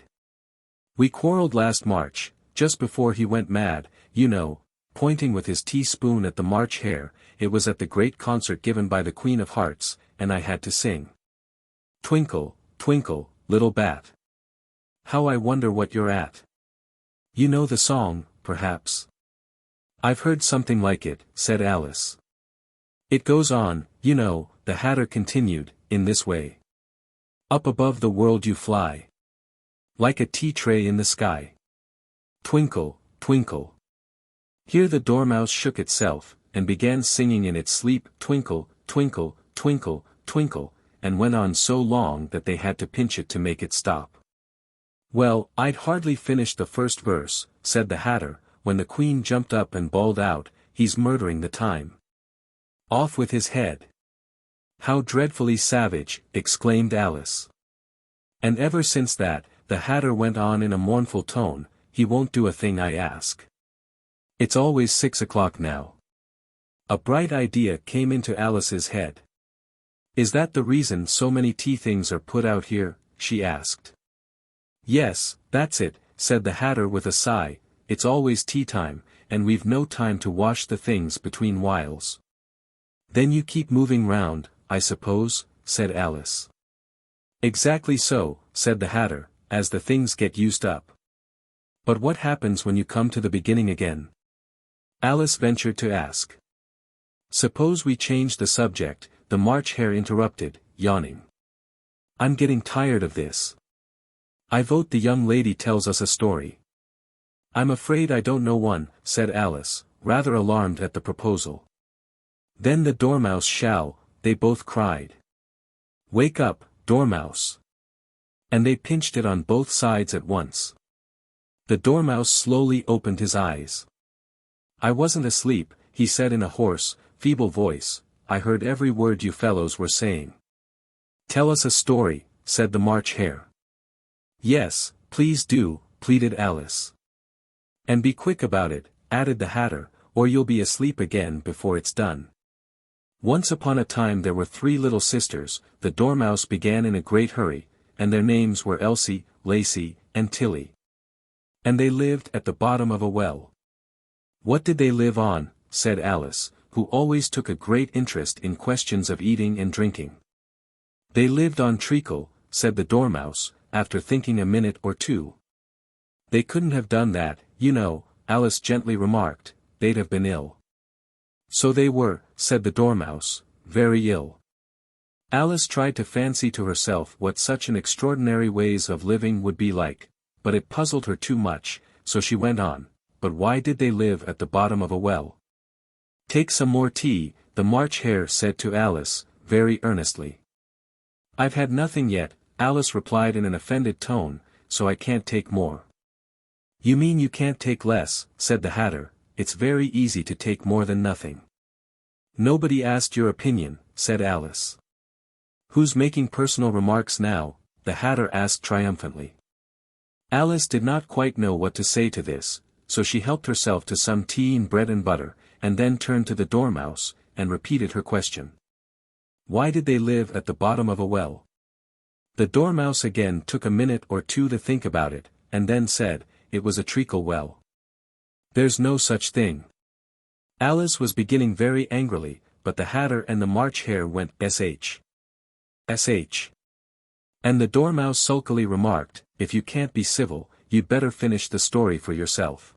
Speaker 1: We quarreled last March, just before he went mad, you know, pointing with his teaspoon at the March Hare, it was at the great concert given by the Queen of Hearts, and I had to sing. Twinkle, twinkle, little bat. How I wonder what you're at. You know the song, perhaps? I've heard something like it, said Alice. It goes on, you know, the Hatter continued, in this way. Up above the world you fly. Like a tea tray in the sky. Twinkle, twinkle. Here the Dormouse shook itself, and began singing in its sleep, twinkle, twinkle, twinkle, twinkle, and went on so long that they had to pinch it to make it stop. Well, I'd hardly finished the first verse, said the Hatter, when the Queen jumped up and bawled out, he's murdering the time. Off with his head. "How dreadfully savage," exclaimed Alice. "And ever since that," the Hatter went on in a mournful tone, "he won't do a thing I ask. It's always 6 o'clock now." A bright idea came into Alice's head. "Is that the reason so many tea things are put out here?" she asked. "Yes, that's it," said the Hatter with a sigh, "it's always tea time, and we've no time to wash the things between whiles." "Then you keep moving round, I suppose," said Alice. "Exactly so," said the Hatter, "as the things get used up." "But what happens when you come to the beginning again?" Alice ventured to ask. "Suppose we change the subject," the March Hare interrupted, yawning. "I'm getting tired of this. I vote the young lady tells us a story." "I'm afraid I don't know one," said Alice, rather alarmed at the proposal. "Then the Dormouse shall," they both cried. "Wake up, Dormouse." And they pinched it on both sides at once. The Dormouse slowly opened his eyes. "I wasn't asleep," he said in a hoarse, feeble voice, "I heard every word you fellows were saying." "Tell us a story," said the March Hare. "Yes, please do," pleaded Alice. "And be quick about it," added the Hatter, "or you'll be asleep again before it's done. Once upon a time there were 3 little sisters," the Dormouse began in a great hurry, "and their names were Elsie, Lacie, and Tilly. And they lived at the bottom of a well." "What did they live on?" said Alice, who always took a great interest in questions of eating and drinking. "They lived on treacle," said the Dormouse, after thinking a minute or two. "They couldn't have done that, you know," Alice gently remarked, "they'd have been ill." "So they were," said the Dormouse, "very ill." Alice tried to fancy to herself what such an extraordinary ways of living would be like, but it puzzled her too much, so she went on, "But why did they live at the bottom of a well?" "Take some more tea," the March Hare said to Alice, very earnestly. "I've had nothing yet," Alice replied in an offended tone, "so I can't take more." "You mean you can't take less," said the Hatter, "it's very easy to take more than nothing." "Nobody asked your opinion," said Alice. "Who's making personal remarks now?" the Hatter asked triumphantly. Alice did not quite know what to say to this, so she helped herself to some tea and bread and butter, and then turned to the Dormouse, and repeated her question. "Why did they live at the bottom of a well?" The Dormouse again took a minute or two to think about it, and then said, "It was a treacle well." "There's no such thing." Alice was beginning very angrily, but the Hatter and the March Hare went sh. And the Dormouse sulkily remarked, "If you can't be civil, you'd better finish the story for yourself."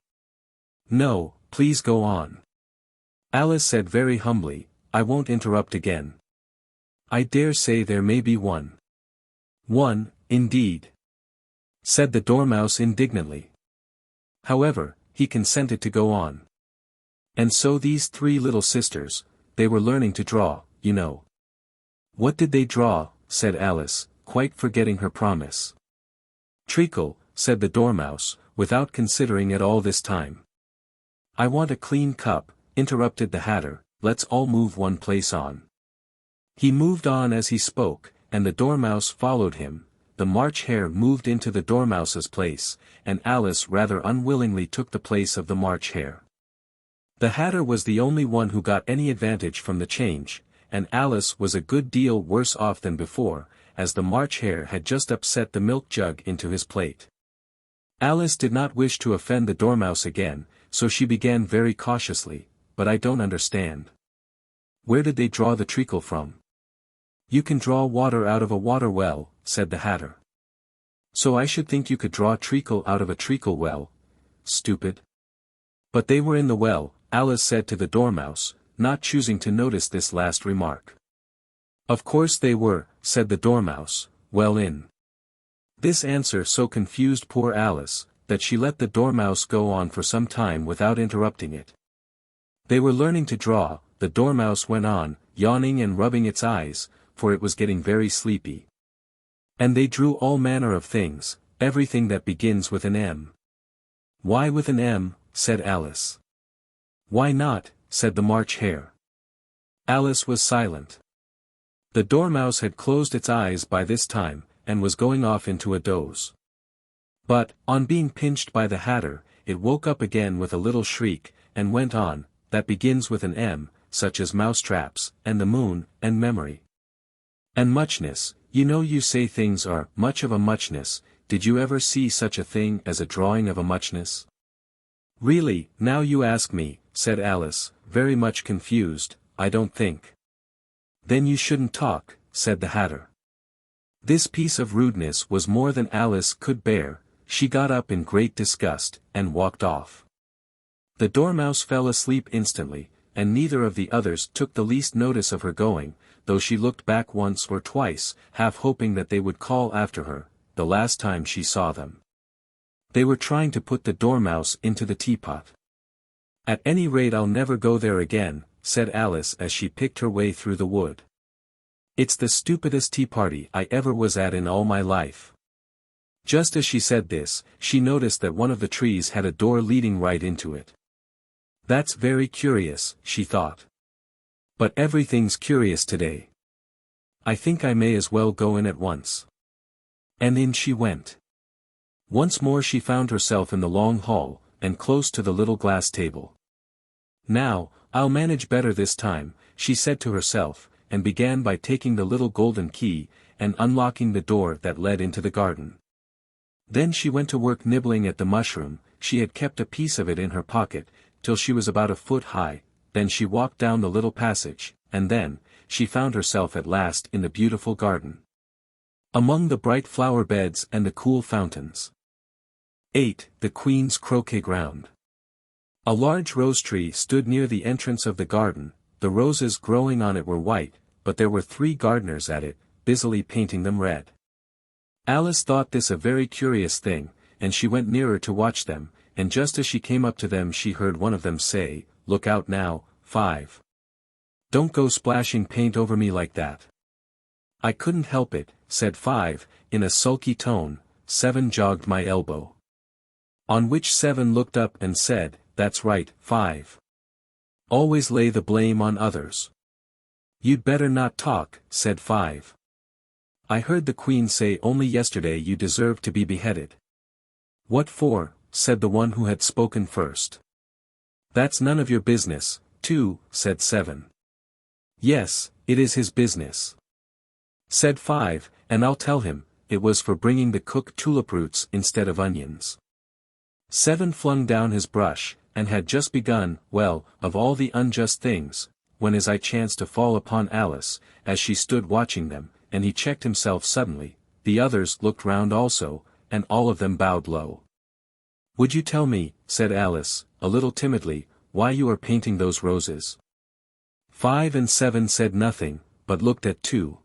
Speaker 1: "No, please go on." Alice said very humbly, "I won't interrupt again." "I dare say there may be one." "One, indeed," said the Dormouse indignantly. However, he consented to go on. "And so these 3 little sisters, they were learning to draw, you know." "What did they draw?" said Alice, quite forgetting her promise. "Treacle," said the Dormouse, without considering it all this time. "I want a clean cup," interrupted the Hatter, "let's all move one place on." He moved on as he spoke, and the Dormouse followed him. The March Hare moved into the Dormouse's place, and Alice rather unwillingly took the place of the March Hare. The Hatter was the only one who got any advantage from the change, and Alice was a good deal worse off than before, as the March Hare had just upset the milk jug into his plate. Alice did not wish to offend the Dormouse again, so she began very cautiously, "But I don't understand. Where did they draw the treacle from?" "You can draw water out of a water well," said the Hatter. "So I should think you could draw treacle out of a treacle well, stupid." "But they were in the well," Alice said to the Dormouse, not choosing to notice this last remark. "Of course they were," said the Dormouse, "well in." This answer so confused poor Alice, that she let the Dormouse go on for some time without interrupting it. "They were learning to draw," the Dormouse went on, yawning and rubbing its eyes, for it was getting very sleepy. "And they drew all manner of things, everything that begins with an M." "Why with an M?" said Alice. "Why not?" said the March Hare. Alice was silent. The dormouse had closed its eyes by this time, and was going off into a doze. But, on being pinched by the hatter, it woke up again with a little shriek, and went on, that begins with an M, such as mousetraps, and the moon, and memory. And muchness, you know you say things are much of a muchness. Did you ever see such a thing as a drawing of a muchness? Really, now you ask me, said Alice, very much confused, I don't think. Then you shouldn't talk, said the hatter. This piece of rudeness was more than Alice could bear. She got up in great disgust, and walked off. The dormouse fell asleep instantly, and neither of the others took the least notice of her going, though she looked back once or twice, half hoping that they would call after her, the last time she saw them. They were trying to put the dormouse into the teapot. At any rate I'll never go there again, said Alice as she picked her way through the wood. It's the stupidest tea party I ever was at in all my life. Just as she said this, she noticed that one of the trees had a door leading right into it. That's very curious, she thought. But everything's curious today. I think I may as well go in at once. And in she went. Once more she found herself in the long hall, and close to the little glass table. Now, I'll manage better this time, she said to herself, and began by taking the little golden key, and unlocking the door that led into the garden. Then she went to work nibbling at the mushroom. She had kept a piece of it in her pocket, till she was about a foot high. Then she walked down the little passage, and then, she found herself at last in the beautiful garden. Among the bright flower beds and the cool fountains. 8. The Queen's Croquet-Ground. A large rose tree stood near the entrance of the garden. The roses growing on it were white, but there were 3 gardeners at it, busily painting them red. Alice thought this a very curious thing, and she went nearer to watch them, and just as she came up to them she heard one of them say, "Look out now, 5. Don't go splashing paint over me like that." "I couldn't help it," said 5, in a sulky tone. 7 jogged my elbow. On which 7 looked up and said, "That's right, 5. Always lay the blame on others." "You'd better not talk," said 5. "I heard the Queen say only yesterday you deserved to be beheaded." "What for?" said the one who had spoken first. "That's none of your business, 2, said 7. "Yes, it is his business," said 5, "and I'll tell him, it was for bringing the cook tulip roots instead of onions." 7 flung down his brush, and had just begun, well, of all the unjust things, when his eye chanced to fall upon Alice, as she stood watching them, and he checked himself suddenly. The others looked round also, and all of them bowed low. "Would you tell me," said Alice, a little timidly, "why you are painting those roses?" 5 and 7 said nothing, but looked at 2.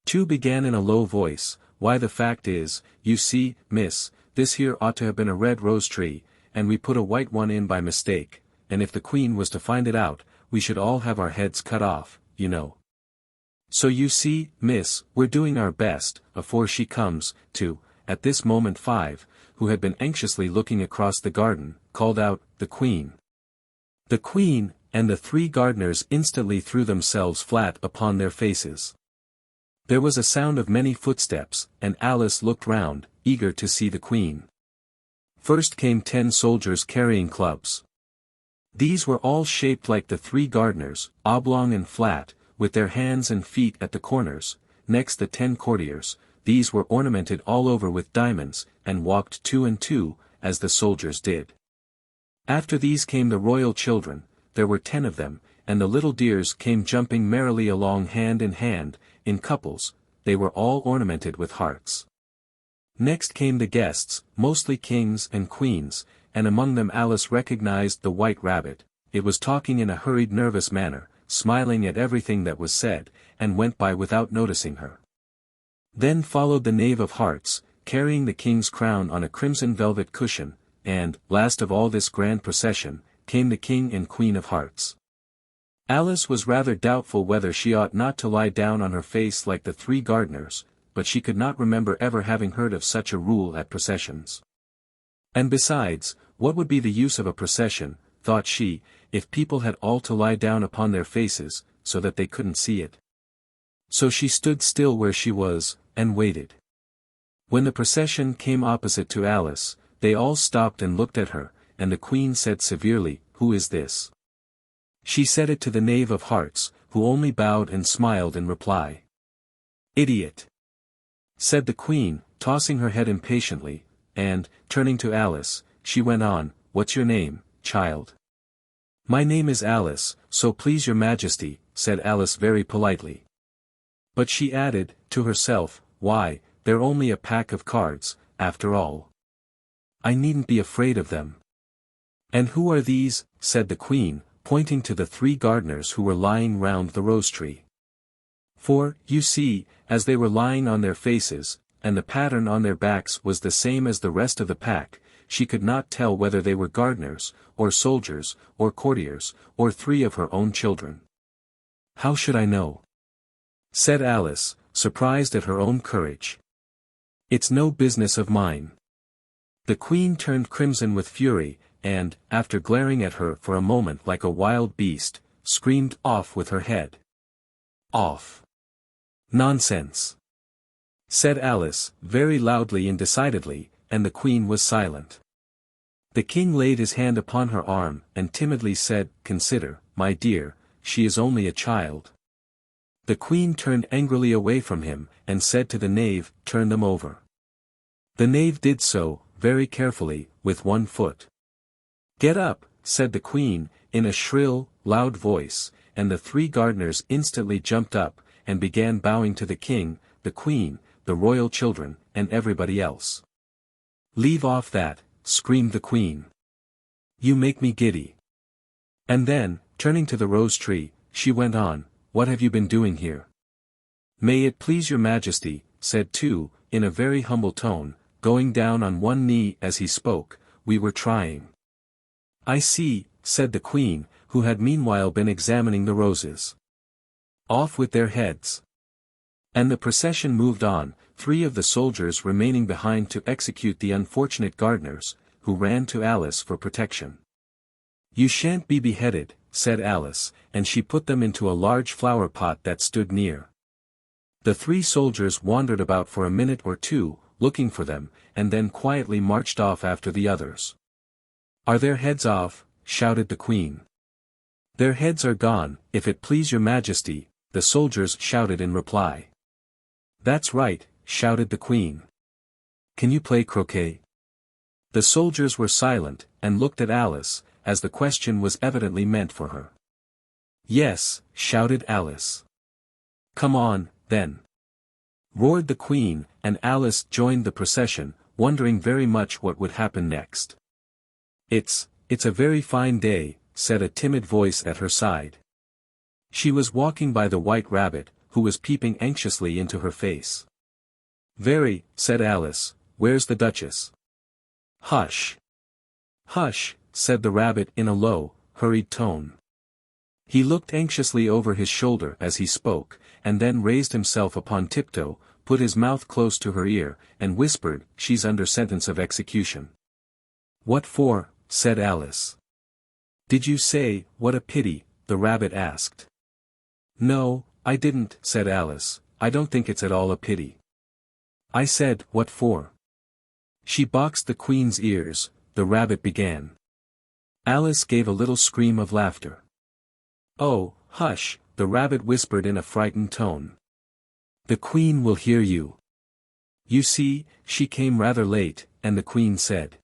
Speaker 1: 2 began in a low voice, "Why the fact is, you see, miss, this here ought to have been a red rose tree, and we put a white one in by mistake, and if the Queen was to find it out, we should all have our heads cut off, you know. So you see, miss, we're doing our best, afore she comes, to," at this moment 5, who had been anxiously looking across the garden, called out, "The Queen! The Queen!" and the 3 gardeners instantly threw themselves flat upon their faces. There was a sound of many footsteps, and Alice looked round, eager to see the Queen. First came 10 soldiers carrying clubs. These were all shaped like the 3 gardeners, oblong and flat, with their hands and feet at the corners. Next the 10 courtiers. These were ornamented all over with diamonds, and walked 2 and 2, as the soldiers did. After these came the royal children. There were 10 of them, and the little dears came jumping merrily along hand in hand, in couples. They were all ornamented with hearts. Next came the guests, mostly kings and queens, and among them Alice recognized the White Rabbit. It was talking in a hurried nervous manner, smiling at everything that was said, and went by without noticing her. Then followed the Knave of Hearts, carrying the king's crown on a crimson velvet cushion, and, last of all this grand procession, came the King and Queen of Hearts. Alice was rather doubtful whether she ought not to lie down on her face like the 3 gardeners, but she could not remember ever having heard of such a rule at processions. And besides, what would be the use of a procession, thought she, if people had all to lie down upon their faces, so that they couldn't see it? So she stood still where she was, and waited. When the procession came opposite to Alice, they all stopped and looked at her, and the queen said severely, "Who is this?" She said it to the Knave of Hearts, who only bowed and smiled in reply. "Idiot!" said the queen, tossing her head impatiently, and, turning to Alice, she went on, "What's your name, child?" "My name is Alice, so please your majesty," said Alice very politely. But she added, to herself, "Why, they're only a pack of cards, after all. I needn't be afraid of them." "And who are these?" said the queen, pointing to the 3 gardeners who were lying round the rose tree. For, you see, as they were lying on their faces, and the pattern on their backs was the same as the rest of the pack, she could not tell whether they were gardeners, or soldiers, or courtiers, or 3 of her own children. "How should I know?" said Alice, surprised at her own courage. "It's no business of mine." The queen turned crimson with fury, and, after glaring at her for a moment like a wild beast, screamed, "Off with her head! Off!" "Nonsense!" said Alice, very loudly and decidedly, and the queen was silent. The king laid his hand upon her arm, and timidly said, "Consider, my dear, she is only a child." The queen turned angrily away from him, and said to the knave, "Turn them over." The knave did so, very carefully, with 1 foot. "Get up," said the queen, in a shrill, loud voice, and the 3 gardeners instantly jumped up, and began bowing to the king, the queen, the royal children, and everybody else. "Leave off that," screamed the queen. "You make me giddy." And then, turning to the rose tree, she went on, "What have you been doing here?" "May it please your majesty," said 2, in a very humble tone, going down on 1 knee as he spoke, "we were trying." "I see," said the queen, who had meanwhile been examining the roses. "Off with their heads." And the procession moved on, 3 of the soldiers remaining behind to execute the unfortunate gardeners, who ran to Alice for protection. "You shan't be beheaded," said Alice, and she put them into a large flower pot that stood near. The 3 soldiers wandered about for a minute or 2, looking for them, and then quietly marched off after the others. "Are their heads off?" shouted the queen. "Their heads are gone, if it please your majesty," the soldiers shouted in reply. "That's right," shouted the queen. "Can you play croquet?" The soldiers were silent, and looked at Alice, as the question was evidently meant for her. "Yes," shouted Alice. "Come on, then," roared the queen, and Alice joined the procession, wondering very much what would happen next. It's a very fine day," said a timid voice at her side. She was walking by the white rabbit, who was peeping anxiously into her face. "Very," said Alice, "where's the Duchess?" "Hush! Hush!" said the rabbit in a low, hurried tone. He looked anxiously over his shoulder as he spoke, and then raised himself upon tiptoe, put his mouth close to her ear, and whispered, "She's under sentence of execution." "What for?" said Alice. "Did you say, 'What a pity'?" the rabbit asked. "No, I didn't," said Alice, "I don't think it's at all a pity. I said, 'What for?'" "She boxed the queen's ears," the rabbit began. Alice gave a little scream of laughter. "Oh, hush," the rabbit whispered in a frightened tone. "The queen will hear you. You see, she came rather late," and the queen said.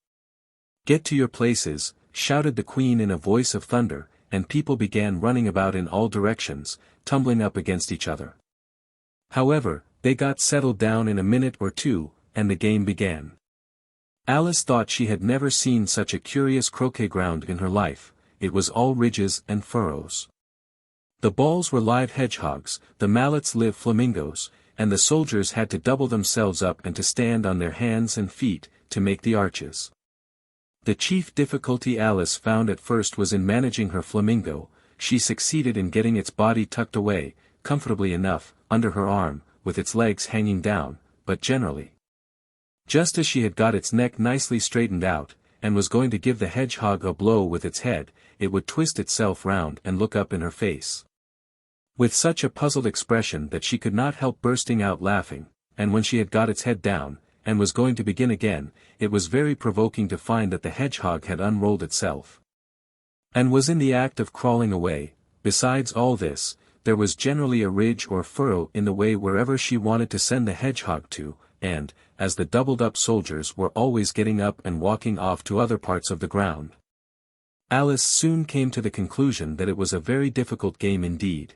Speaker 1: "Get to your places," shouted the queen in a voice of thunder, and people began running about in all directions, tumbling up against each other. However, they got settled down in a minute or 2, and the game began. Alice thought she had never seen such a curious croquet-ground in her life. It was all ridges and furrows. The balls were live hedgehogs, the mallets live flamingos, and the soldiers had to double themselves up and to stand on their hands and feet, to make the arches. The chief difficulty Alice found at first was in managing her flamingo. She succeeded in getting its body tucked away, comfortably enough, under her arm, with its legs hanging down, but generally. Just as she had got its neck nicely straightened out, and was going to give the hedgehog a blow with its head, it would twist itself round and look up in her face. with such a puzzled expression that she could not help bursting out laughing, and when she had got its head down, and was going to begin again, it was very provoking to find that the hedgehog had unrolled itself, and was in the act of crawling away. Besides all this, there was generally a ridge or furrow in the way wherever she wanted to send the hedgehog to, and, as the doubled-up soldiers were always getting up and walking off to other parts of the ground, Alice soon came to the conclusion that it was a very difficult game indeed.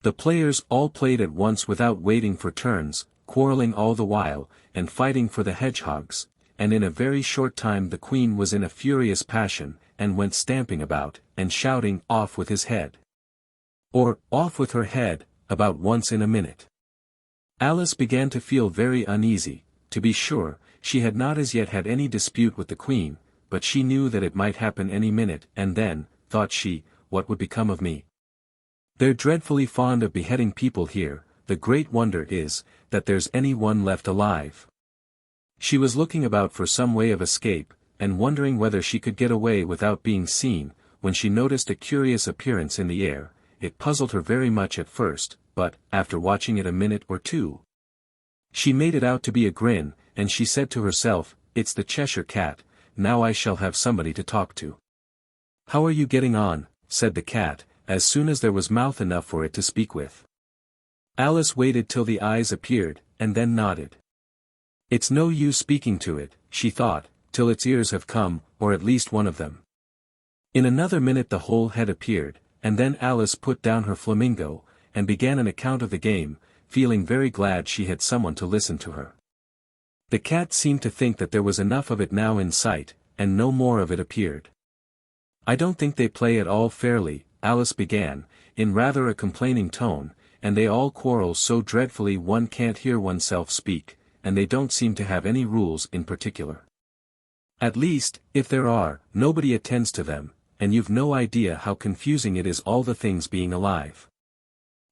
Speaker 1: The players all played at once without waiting for turns, quarreling all the while, and fighting for the hedgehogs, and in a very short time the queen was in a furious passion, and went stamping about, and shouting, "Off with his head!" or "Off with her head," about once in a minute. Alice began to feel very uneasy. To be sure, she had not as yet had any dispute with the queen, but she knew that it might happen any minute, and then, thought she, what would become of me? They're dreadfully fond of beheading people here. The great wonder is, that there's any one left alive. She was looking about for some way of escape, and wondering whether she could get away without being seen, when she noticed a curious appearance in the air. It puzzled her very much at first, but, after watching it a minute or two, she made it out to be a grin, and she said to herself, "It's the Cheshire Cat, now I shall have somebody to talk to." "How are you getting on?" said the cat, as soon as there was mouth enough for it to speak with. Alice waited till the eyes appeared, and then nodded. "It's no use speaking to it," she thought, "till its ears have come, or at least one of them." In another minute the whole head appeared, and then Alice put down her flamingo, and began an account of the game, feeling very glad she had someone to listen to her. The cat seemed to think that there was enough of it now in sight, and no more of it appeared. "I don't think they play at all fairly," Alice began, in rather a complaining tone, "and they all quarrel so dreadfully one can't hear oneself speak, and they don't seem to have any rules in particular. At least, if there are, nobody attends to them, and you've no idea how confusing it is all the things being alive.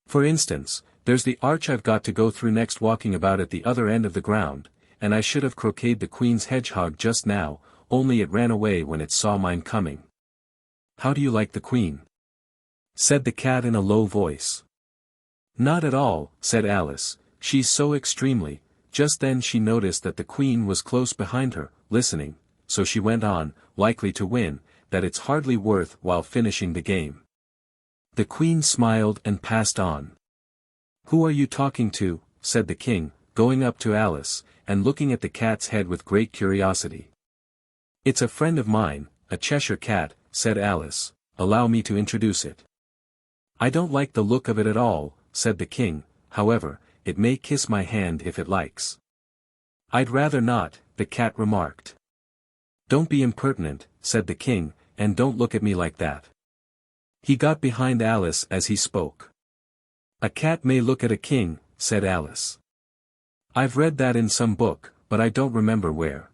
Speaker 1: For instance, there's the arch I've got to go through next, walking about at the other end of the ground, and I should have croqueted the queen's hedgehog just now, only it ran away when it saw mine coming." "How do you like the queen?" said the cat in a low voice. "Not at all," said Alice, "she's so extremely—" Just then she noticed that the queen was close behind her, listening, so she went on, likely to win, that it's hardly worth while finishing the game. The queen smiled and passed on. "Who are you talking to?" said the king, going up to Alice, and looking at the cat's head with great curiosity. "It's a friend of mine, a Cheshire Cat," said Alice. "Allow me to introduce it." "I don't like the look of it at all," said the king, "however, it may kiss my hand if it likes." "I'd rather not," the cat remarked. "Don't be impertinent," said the king, "and don't look at me like that." He got behind Alice as he spoke. "A cat may look at a king," said Alice. "I've read that in some book, but I don't remember where."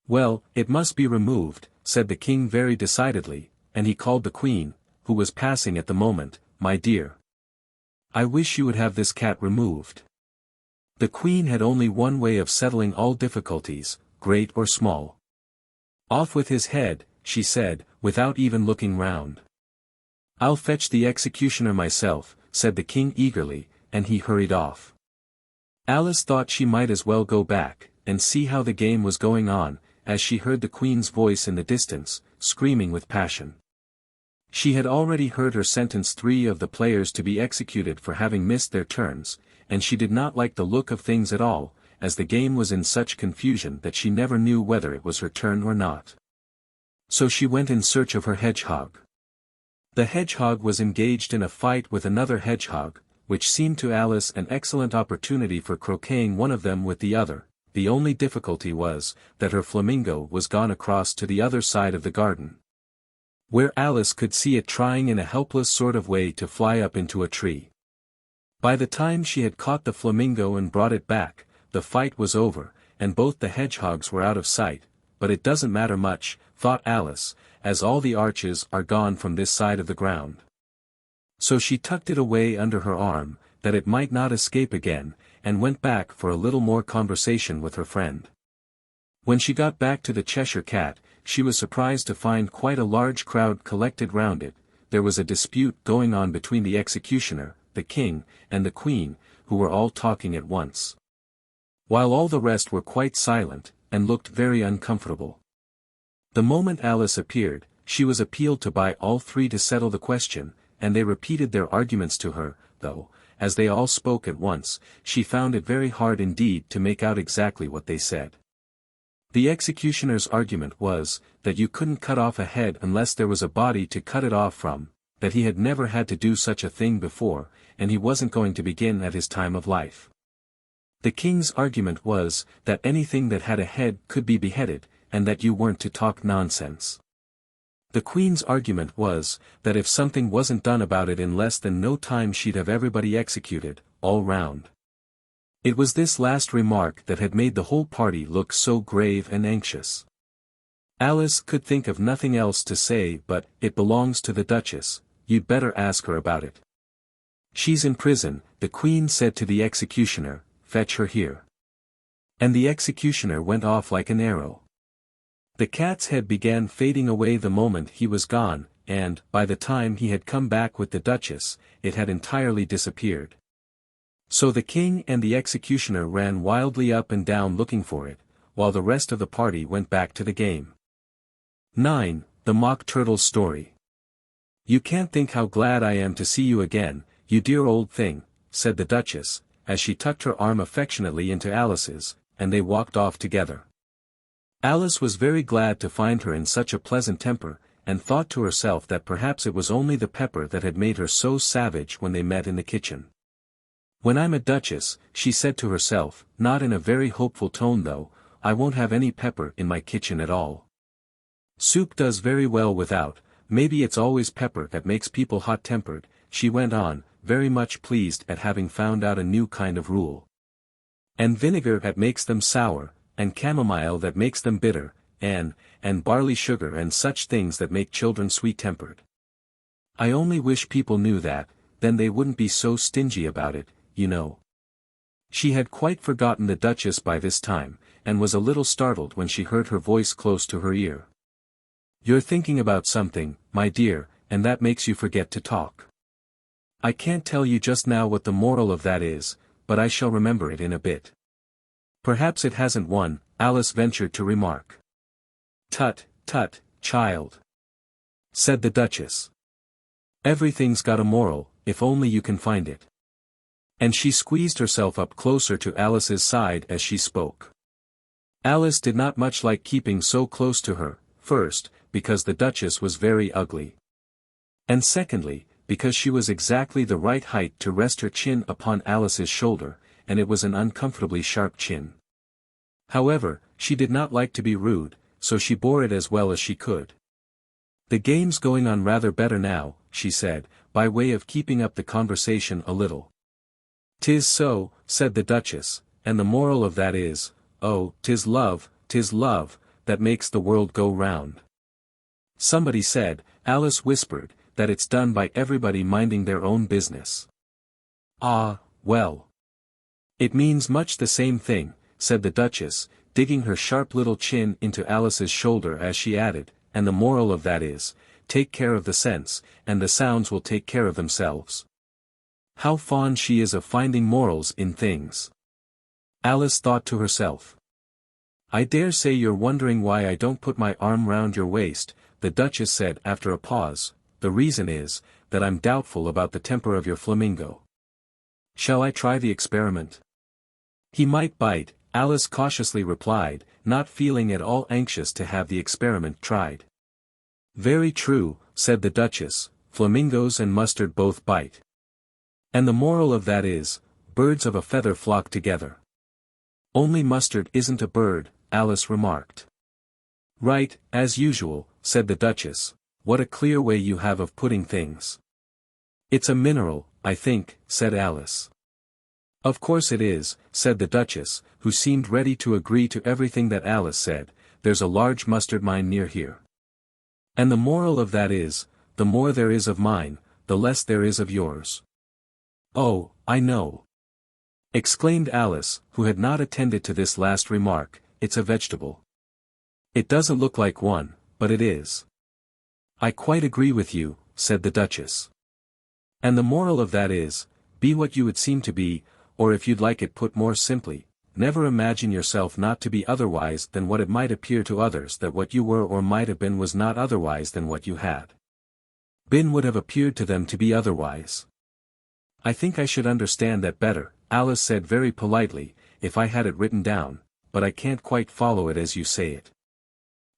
Speaker 1: "Well, it must be removed," said the king very decidedly, and he called the queen, who was passing at the moment, "My dear, I wish you would have this cat removed." The queen had only one way of settling all difficulties, great or small. "Off with his head," she said, without even looking round. "I'll fetch the executioner myself," said the king eagerly, and he hurried off. Alice thought she might as well go back, and see how the game was going on, as she heard the queen's voice in the distance, screaming with passion. She had already heard her sentence 3 of the players to be executed for having missed their turns, and she did not like the look of things at all, as the game was in such confusion that she never knew whether it was her turn or not. So she went in search of her hedgehog. The hedgehog was engaged in a fight with another hedgehog, which seemed to Alice an excellent opportunity for croqueting one of them with the other. The only difficulty was, that her flamingo was gone across to the other side of the garden, where Alice could see it trying in a helpless sort of way to fly up into a tree. By the time she had caught the flamingo and brought it back, the fight was over, and both the hedgehogs were out of sight. But it doesn't matter much, thought Alice, as all the arches are gone from this side of the ground. So she tucked it away under her arm, that it might not escape again, and went back for a little more conversation with her friend. When she got back to the Cheshire Cat, she was surprised to find quite a large crowd collected round it, there was a dispute going on between the executioner, the king, and the queen, who were all talking at once, while all the rest were quite silent, and looked very uncomfortable. The moment Alice appeared, she was appealed to by all three to settle the question, and they repeated their arguments to her, though, as they all spoke at once, she found it very hard indeed to make out exactly what they said. The executioner's argument was, that you couldn't cut off a head unless there was a body to cut it off from, that he had never had to do such a thing before, and he wasn't going to begin at his time of life. The king's argument was, that anything that had a head could be beheaded, and that you weren't to talk nonsense. The queen's argument was, that if something wasn't done about it in less than no time she'd have everybody executed, all round. It was this last remark that had made the whole party look so grave and anxious. Alice could think of nothing else to say but, "It belongs to the Duchess, you'd better ask her about it." "She's in prison," the queen said to the executioner, "fetch her here." And the executioner went off like an arrow. The cat's head began fading away the moment he was gone, and, by the time he had come back with the Duchess, it had entirely disappeared. So the king and the executioner ran wildly up and down looking for it, while the rest of the party went back to the game. 9. The Mock Turtle's Story. "You can't think how glad I am to see you again, you dear old thing," said the Duchess, as she tucked her arm affectionately into Alice's, and they walked off together. Alice was very glad to find her in such a pleasant temper, and thought to herself that perhaps it was only the pepper that had made her so savage when they met in the kitchen. "When I'm a duchess," she said to herself, not in a very hopeful tone though, "I won't have any pepper in my kitchen at all. Soup does very well without, maybe it's always pepper that makes people hot-tempered," she went on, very much pleased at having found out a new kind of rule. "And vinegar that makes them sour, and chamomile that makes them bitter, and barley sugar and such things that make children sweet-tempered. I only wish people knew that, then they wouldn't be so stingy about it, you know." She had quite forgotten the Duchess by this time, and was a little startled when she heard her voice close to her ear. "You're thinking about something, my dear, and that makes you forget to talk. I can't tell you just now what the moral of that is, but I shall remember it in a bit." "Perhaps it hasn't one," Alice ventured to remark. "Tut, tut, child," said the Duchess. "Everything's got a moral, if only you can find it." And she squeezed herself up closer to Alice's side as she spoke. Alice did not much like keeping so close to her, first, because the Duchess was very ugly. And secondly, because she was exactly the right height to rest her chin upon Alice's shoulder, and it was an uncomfortably sharp chin. However, she did not like to be rude, so she bore it as well as she could. "The game's going on rather better now," she said, by way of keeping up the conversation a little. "'Tis so," said the Duchess, "and the moral of that is, oh, 'tis love, that makes the world go round." Somebody said, Alice whispered, that it's done by everybody minding their own business. "Ah, well. It means much the same thing," said the Duchess, digging her sharp little chin into Alice's shoulder as she added, "and the moral of that is, take care of the sense, and the sounds will take care of themselves." How fond she is of finding morals in things. Alice thought to herself. "I dare say you're wondering why I don't put my arm round your waist," the Duchess said after a pause. "The reason is, that I'm doubtful about the temper of your flamingo. Shall I try the experiment?" "He might bite," Alice cautiously replied, not feeling at all anxious to have the experiment tried. "Very true," said the Duchess, "flamingos and mustard both bite. And the moral of that is, birds of a feather flock together." "Only mustard isn't a bird," Alice remarked. "Right, as usual," said the Duchess. "What a clear way you have of putting things." "It's a mineral, I think," said Alice. "Of course it is," said the Duchess, who seemed ready to agree to everything that Alice said. "There's a large mustard mine near here. And the moral of that is, the more there is of mine, the less there is of yours." "Oh, I know," exclaimed Alice, who had not attended to this last remark. "It's a vegetable. It doesn't look like one, but it is." "I quite agree with you," said the Duchess. And the moral of that is, be what you would seem to be, or if you'd like it put more simply, never imagine yourself not to be otherwise than what it might appear to others that what you were or might have been was not otherwise than what you had been would have appeared to them to be otherwise. I think I should understand that better, Alice said very politely, if I had it written down, but I can't quite follow it as you say it.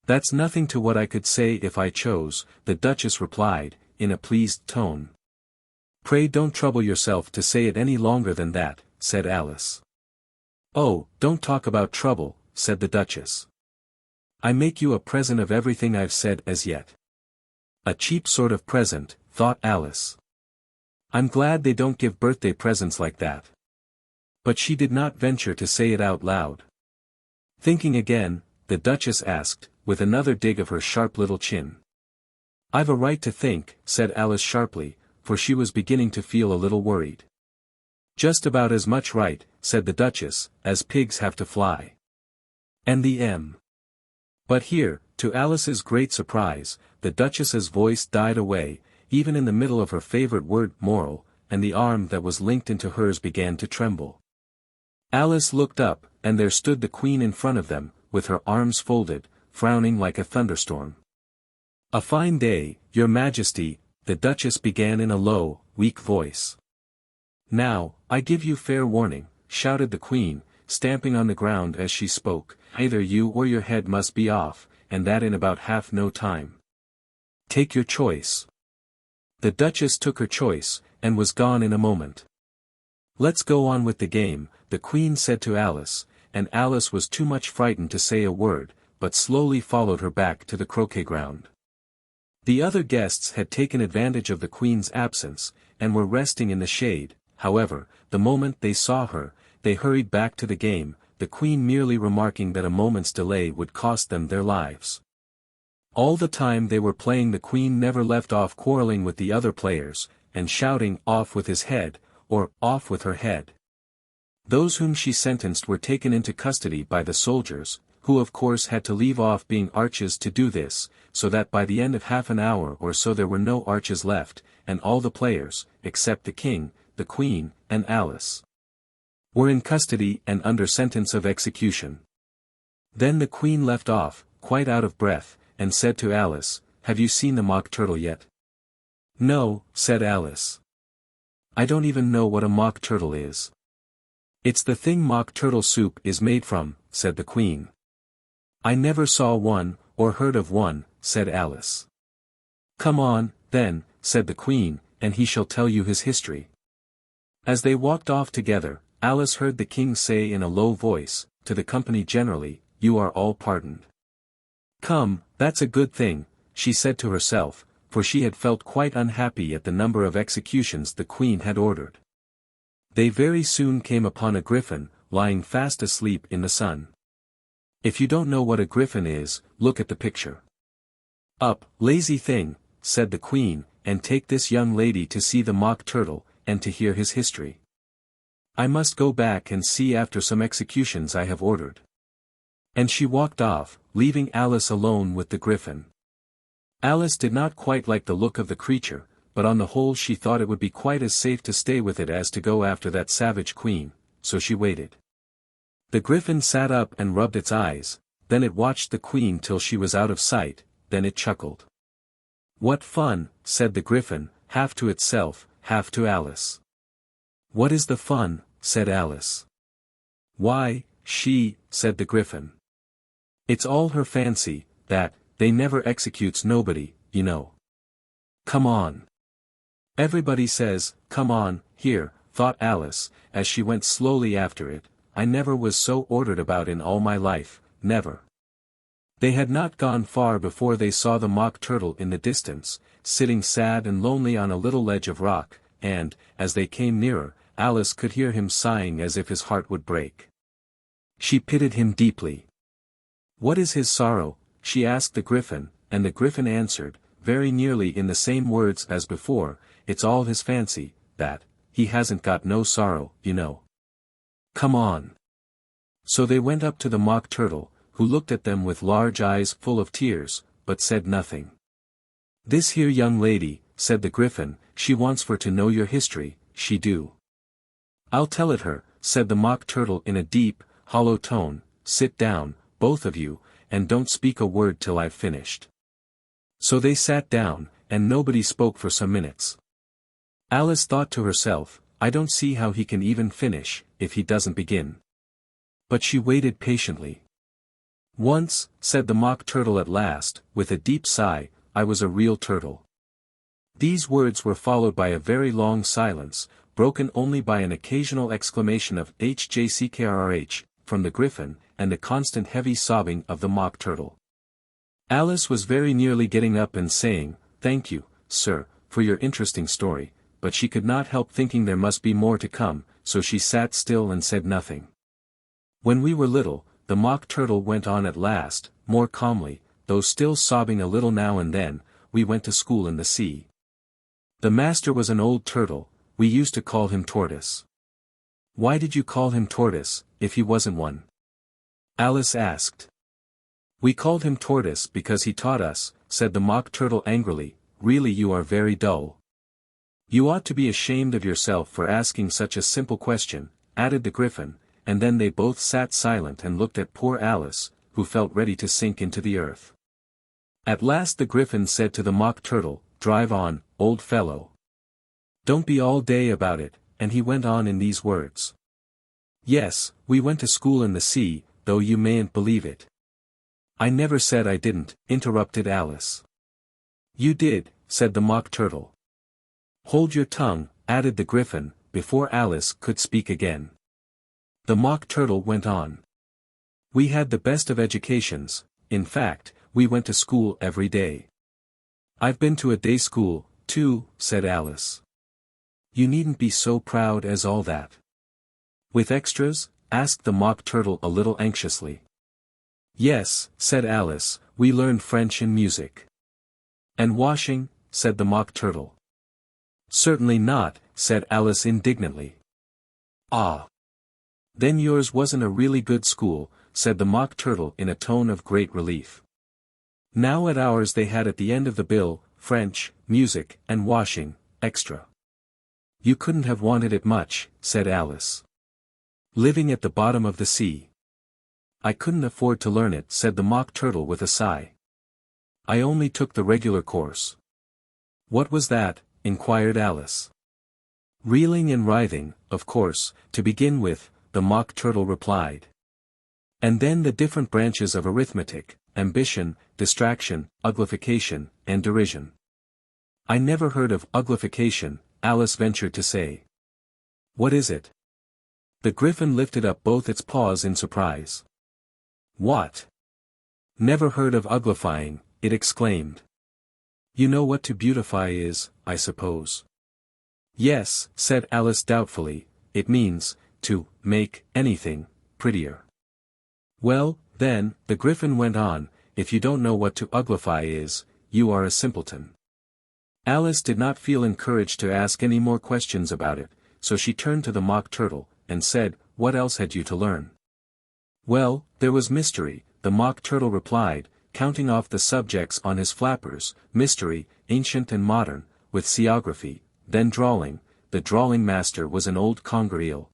Speaker 1: That's nothing to what I could say if I chose, the Duchess replied, in a pleased tone. Pray don't trouble yourself to say it any longer than that, said Alice. Oh, don't talk about trouble, said the Duchess. I make you a present of everything I've said as yet. A cheap sort of present, thought Alice. I'm glad they don't give birthday presents like that. But she did not venture to say it out loud. Thinking again, the Duchess asked, with another dig of her sharp little chin. I've a right to think, said Alice sharply, for she was beginning to feel a little worried. Just about as much right, said the Duchess, as pigs have to fly. And the M. But here, to Alice's great surprise, the Duchess's voice died away, even in the middle of her favorite word moral, and the arm that was linked into hers began to tremble. Alice looked up, and there stood the Queen in front of them, with her arms folded, frowning like a thunderstorm. A fine day, Your Majesty, the Duchess began in a low, weak voice. Now, I give you fair warning, shouted the Queen, stamping on the ground as she spoke, either you or your head must be off, and that in about half no time. Take your choice. The Duchess took her choice, and was gone in a moment. Let's go on with the game, the Queen said to Alice, and Alice was too much frightened to say a word, but slowly followed her back to the croquet-ground. The other guests had taken advantage of the Queen's absence, and were resting in the shade. However, the moment they saw her, they hurried back to the game, the Queen merely remarking that a moment's delay would cost them their lives. All the time they were playing the Queen never left off quarreling with the other players, and shouting off with his head, or off with her head. Those whom she sentenced were taken into custody by the soldiers, who of course had to leave off being arches to do this, so that by the end of half an hour or so there were no arches left, and all the players, except the King, the Queen, and Alice, were in custody and under sentence of execution. Then the Queen left off, quite out of breath, and said to Alice, "Have you seen the mock turtle yet?" "No," said Alice. "I don't even know what a mock turtle is." "It's the thing mock turtle soup is made from," said the Queen. "I never saw one, or heard of one," said Alice. "Come on, then," said the Queen, "and he shall tell you his history." As they walked off together, Alice heard the King say in a low voice, to the company generally, "You are all pardoned." "Come, that's a good thing," she said to herself, for she had felt quite unhappy at the number of executions the Queen had ordered. They very soon came upon a griffin, lying fast asleep in the sun. If you don't know what a griffin is, look at the picture. "Up, lazy thing," said the Queen, "and take this young lady to see the mock turtle, and to hear his history. I must go back and see after some executions I have ordered." And she walked off, leaving Alice alone with the griffin. Alice did not quite like the look of the creature, but on the whole she thought it would be quite as safe to stay with it as to go after that savage Queen, so she waited. The griffin sat up and rubbed its eyes, then it watched the Queen till she was out of sight, then it chuckled. "What fun," said the griffin, half to itself, half to Alice. "What is the fun?" said Alice. "Why, said the griffin. "It's all her fancy, that, they never executes nobody, you know. Come on." "Everybody says, 'Come on,' here," thought Alice, as she went slowly after it. "I never was so ordered about in all my life, never." They had not gone far before they saw the mock turtle in the distance, sitting sad and lonely on a little ledge of rock, and, as they came nearer, Alice could hear him sighing as if his heart would break. She pitied him deeply. "What is his sorrow?" she asked the griffin, and the griffin answered, very nearly in the same words as before, "It's all his fancy, that, he hasn't got no sorrow, you know. Come on." So they went up to the mock turtle, who looked at them with large eyes full of tears, but said nothing. "This here young lady," said the Griffin, she wants for to know your history, she do. I'll tell it her, said the Mock Turtle in a deep, hollow tone, sit down, both of you, and don't speak a word till I've finished. So they sat down, and nobody spoke for some minutes. Alice thought to herself, I don't see how he can even finish, if he doesn't begin. But she waited patiently. Once, said the Mock Turtle at last, with a deep sigh, I was a real turtle. These words were followed by a very long silence, broken only by an occasional exclamation of HJCKRH, from the Griffin, and a constant heavy sobbing of the Mock Turtle. Alice was very nearly getting up and saying, thank you, sir, for your interesting story, but she could not help thinking there must be more to come, so she sat still and said nothing. When we were little, the Mock Turtle went on at last, more calmly, though still sobbing a little now and then, we went to school in the sea. The master was an old turtle, we used to call him Tortoise. Why did you call him Tortoise, if he wasn't one? Alice asked. We called him Tortoise because he taught us, said the Mock Turtle angrily, really you are very dull. You ought to be ashamed of yourself for asking such a simple question, added the Griffin, and then they both sat silent and looked at poor Alice, who felt ready to sink into the earth. At last the Griffin said to the Mock Turtle, drive on, old fellow. Don't be all day about it, and he went on in these words. Yes, we went to school in the sea, though you mayn't believe it. I never said I didn't, interrupted Alice. You did, said the Mock Turtle. Hold your tongue, added the Griffin, before Alice could speak again. The Mock Turtle went on. We had the best of educations, in fact, we went to school every day. I've been to a day school, too, said Alice. You needn't be so proud as all that. With extras? Asked the Mock Turtle a little anxiously. Yes, said Alice, we learned French and music. And washing? Said the Mock Turtle. Certainly not, said Alice indignantly. Ah. Then yours wasn't a really good school, said the Mock Turtle in a tone of great relief. Now at ours they had at the end of the bill, French, music, and washing, extra. You couldn't have wanted it much, said Alice. Living at the bottom of the sea. I couldn't afford to learn it, said the Mock Turtle with a sigh. I only took the regular course. What was that? Inquired Alice. Reeling and writhing, of course, to begin with, the Mock Turtle replied. And then the different branches of arithmetic, ambition, distraction, uglification, and derision. I never heard of uglification, Alice ventured to say. What is it? The Griffin lifted up both its paws in surprise. What? Never heard of uglifying, it exclaimed. You know what to beautify is, I suppose. Yes, said Alice doubtfully, it means, to make anything prettier. Well, then, the Griffin went on, if you don't know what to uglify is, you are a simpleton. Alice did not feel encouraged to ask any more questions about it, so she turned to the Mock Turtle, and said, what else had you to learn? Well, there was mystery, the Mock Turtle replied, counting off the subjects on his flappers, mystery, ancient and modern, with seaography, then drawling, the drawling master was an old conger eel.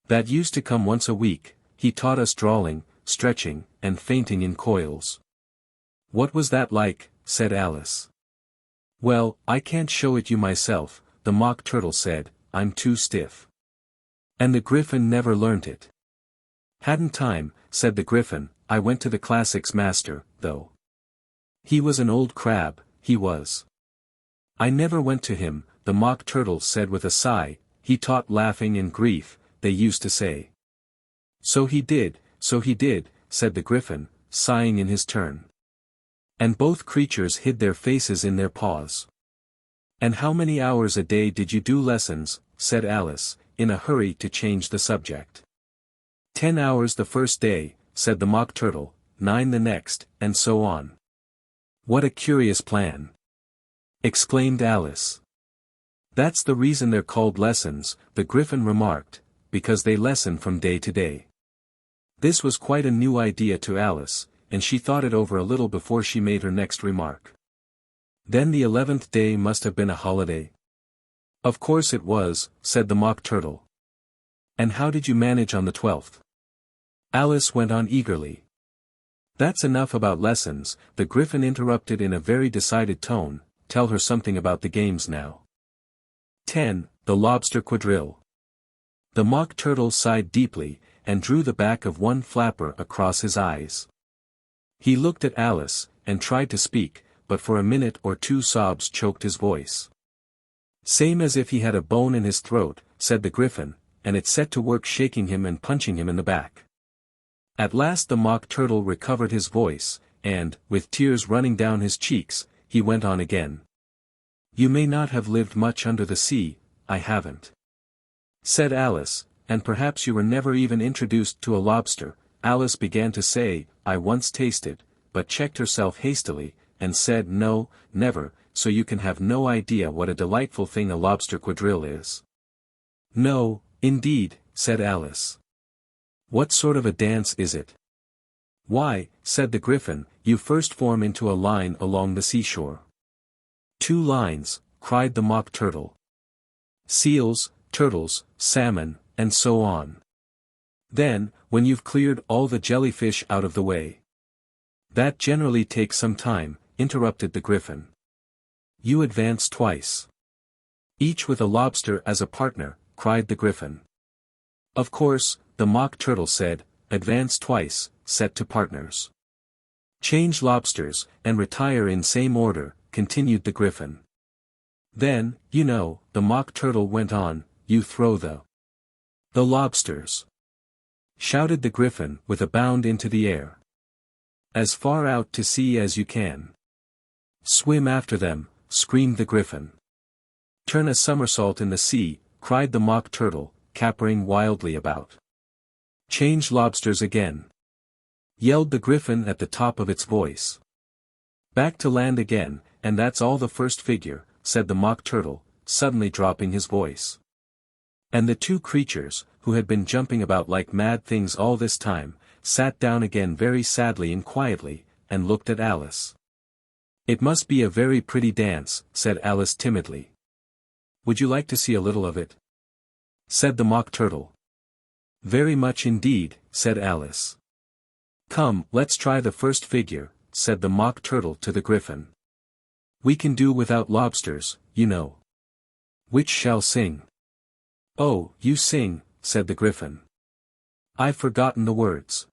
Speaker 1: That used to come once a week, he taught us drawling, stretching, and fainting in coils. What was that like? Said Alice. Well, I can't show it you myself, the Mock Turtle said, I'm too stiff. And the Griffin never learnt it. Hadn't time, said the Griffin, I went to the classics master, though. He was an old crab, he was. I never went to him, the Mock Turtle said with a sigh, he taught laughing and grief, they used to say. So he did, said the Griffin, sighing in his turn. And both creatures hid their faces in their paws. And how many hours a day did you do lessons? Said Alice, in a hurry to change the subject. 10 hours the first day, said the Mock Turtle, 9 the next, and so on. What a curious plan! Exclaimed Alice. That's the reason they're called lessons, the Griffin remarked, because they lesson from day to day. This was quite a new idea to Alice, and she thought it over a little before she made her next remark. Then the 11th day must have been a holiday. Of course it was, said the Mock Turtle. And how did you manage on the 12th? Alice went on eagerly. That's enough about lessons, the Gryphon interrupted in a very decided tone. Tell her something about the games now. 10. The Lobster Quadrille. The Mock Turtle sighed deeply, and drew the back of one flapper across his eyes. He looked at Alice, and tried to speak, but for a minute or two sobs choked his voice. Same as if he had a bone in his throat, said the Gryphon, and it set to work shaking him and punching him in the back. At last the Mock Turtle recovered his voice, and, with tears running down his cheeks, he went on again. You may not have lived much under the sea, I haven't. Said Alice, and perhaps you were never even introduced to a lobster. Alice began to say, I once tasted, but checked herself hastily, and said no, never, so you can have no idea what a delightful thing a lobster quadrille is. No, indeed, said Alice. What sort of a dance is it? Why, said the Gryphon, you first form into a line along the seashore. 2 lines, cried the Mock Turtle. Seals, turtles, salmon, and so on. Then, when you've cleared all the jellyfish out of the way. That generally takes some time, interrupted the Gryphon. You advance twice. Each with a lobster as a partner, cried the Gryphon. Of course, the Mock Turtle said, advance twice, set to partners. Change lobsters, and retire in same order, continued the Gryphon. Then, you know, the Mock Turtle went on, you throw the lobsters. Shouted the Gryphon with a bound into the air. As far out to sea as you can. Swim after them, screamed the Gryphon. Turn a somersault in the sea, cried the Mock Turtle, capering wildly about. Change lobsters again. Yelled the Gryphon at the top of its voice. Back to land again, and that's all the first figure, said the Mock Turtle, suddenly dropping his voice. And the 2 creatures, who had been jumping about like mad things all this time, sat down again very sadly and quietly, and looked at Alice. It must be a very pretty dance, said Alice timidly. Would you like to see a little of it? Said the Mock Turtle. Very much indeed, said Alice. Come, let's try the first figure, said the Mock Turtle to the Gryphon. We can do without lobsters, you know. Which shall sing? Oh, you sing, said the Gryphon. I've forgotten the words.